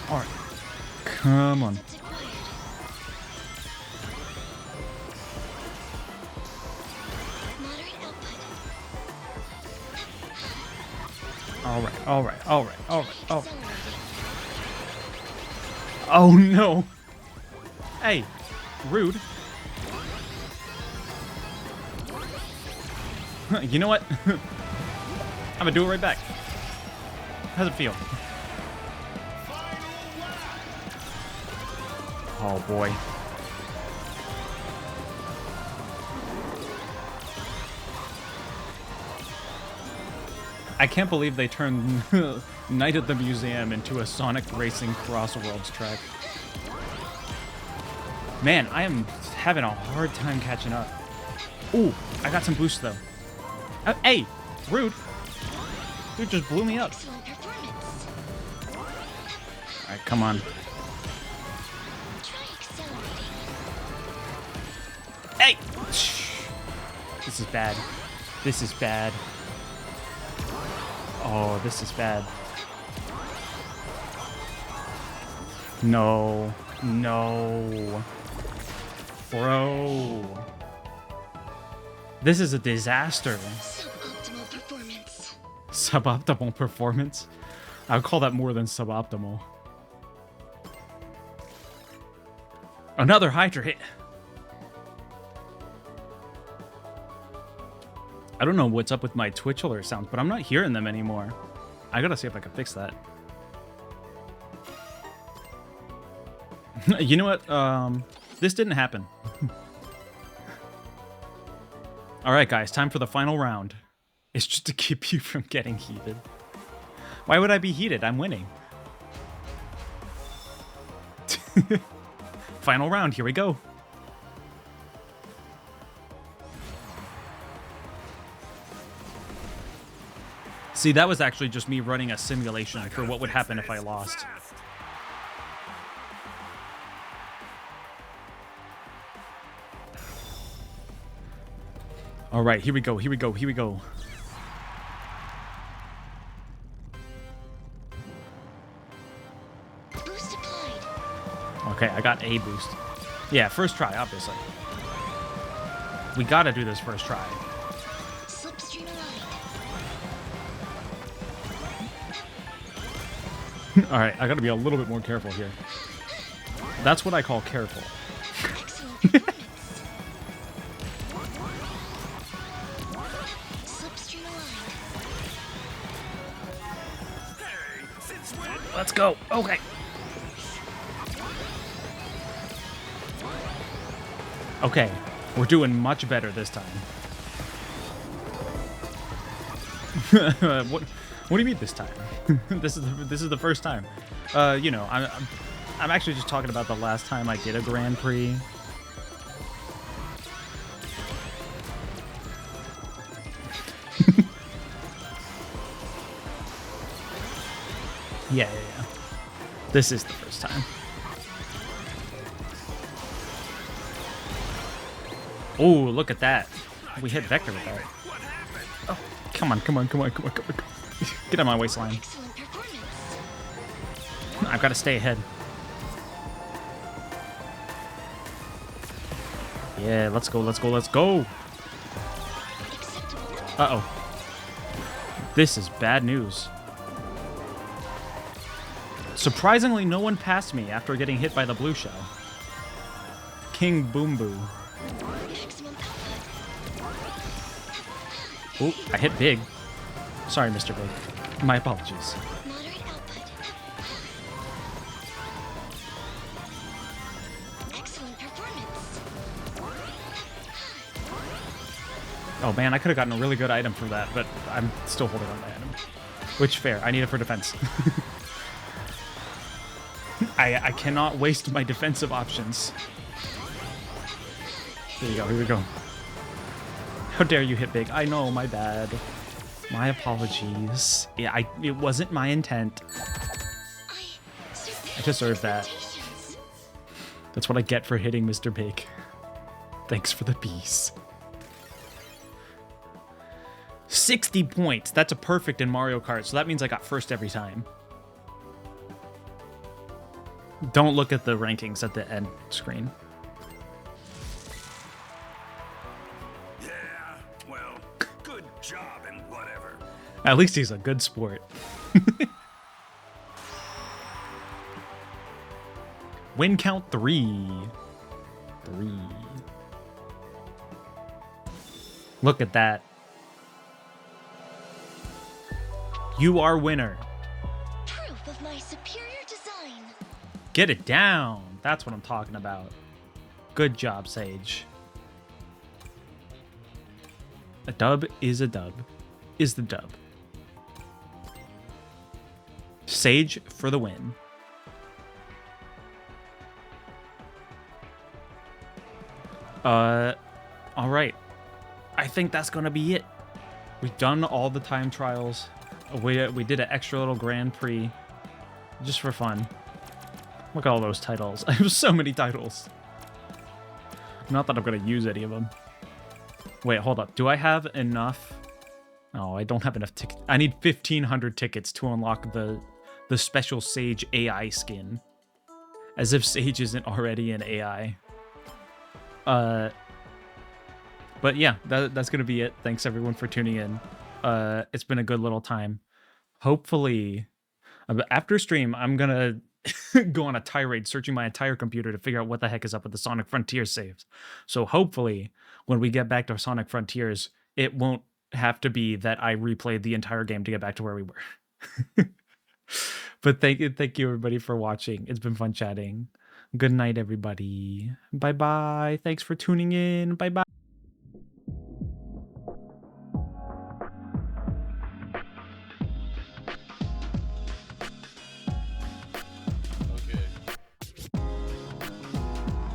Alright. Come on.
That's acquired. Moderate output.
Alright, alright, alright, alright, alright.
Accelerating.
Oh, no. Hey, rude. You know what? I'm gonna do it right back. How's it feel? Oh boy. I can't believe they turned Night at the Museum into a Sonic Racing Cross Worlds track. Man, I am having a hard time catching up. Ooh, I got some boost though. Hey, rude. Dude just blew me up.
Excellent performance.
Alright, come on.
Try accelerating.
Hey! This is bad. This is bad. Oh, this is bad. No. No. Bro. This is a disaster.
Suboptimal performance.
Suboptimal performance? I would call that more than suboptimal. Another Hydra hit. I don't know what's up with my Twitch alert sounds, but I'm not hearing them anymore. I gotta see if I can fix that. You know what? This didn't happen. Alright guys, time for the final round. It's just to keep you from getting heated. Why would I be heated? I'm winning. Final round, here we go. See, that was actually just me running a simulation for what would happen if I lost. All right, here we go, here we go, here we go.
Boost applied.
Okay, I got a boost. Yeah, first try, obviously. We gotta do this first try.
Slipstream aligned.
All right, I gotta be a little bit more careful here. That's what I call careful.
Excellent performance. Slipstream aligned.
Hey, since when?
Let's go. Okay. Okay, we're doing much better this time. What do you mean this time? This is the first time. You know, I'm actually just talking about the last time I did a Grand Prix. Yeah. This is the first time. Oh, look at that. We hit Vector with that.
What happened?
Oh, come on. Get on my waistline.
Excellent performance.
I've got to stay ahead. Yeah, let's go.
Acceptable.
Uh-oh. This is bad news. Surprisingly, no one passed me after getting hit by the blue shell. King Boom Boo.
Maximum output.
Ooh, I hit big. Sorry, Mr. Big. My apologies.
Moderate output. Excellent performance.
Oh man, I could have gotten a really good item from that, but I'm still holding on to my item. Which, fair. I need it for defense. I cannot waste my defensive options. Here we go, here we go. How dare you hit big? I know, my bad. My apologies. Yeah, it wasn't my intent. I deserve that. That's what I get for hitting Mr. Big. Thanks for the bees. 60 points. That's a perfect in Mario Kart, so that means I got first every time. Don't look at the rankings at the end screen.
Yeah, well, good job and whatever.
At least he's a good sport. Win count 3. 3. Look at that. You are winner.
Proof of my superior design.
Get it down. That's what I'm talking about. Good job, Sage. A dub is a dub. Is the dub. Sage for the win. All right. I think that's gonna be it. We've done all the time trials. We did an extra little Grand Prix just for fun. Look at all those titles. I have so many titles. Not that I'm gonna use any of them. Wait, hold up. Do I have enough? Oh, I don't have enough tickets. I need 1,500 tickets to unlock the special Sage AI skin. As if Sage isn't already an AI. But yeah, that's gonna be it. Thanks everyone for tuning in. It's been a good little time. Hopefully, after stream, I'm gonna go on a tirade searching my entire computer to figure out what the heck is up with the Sonic Frontiers saves. So hopefully, when we get back to Sonic Frontiers, it won't have to be that I replayed the entire game to get back to where we were. But thank you everybody for watching. It's been fun chatting. Good night, everybody. Bye bye. Thanks for tuning in. Bye bye.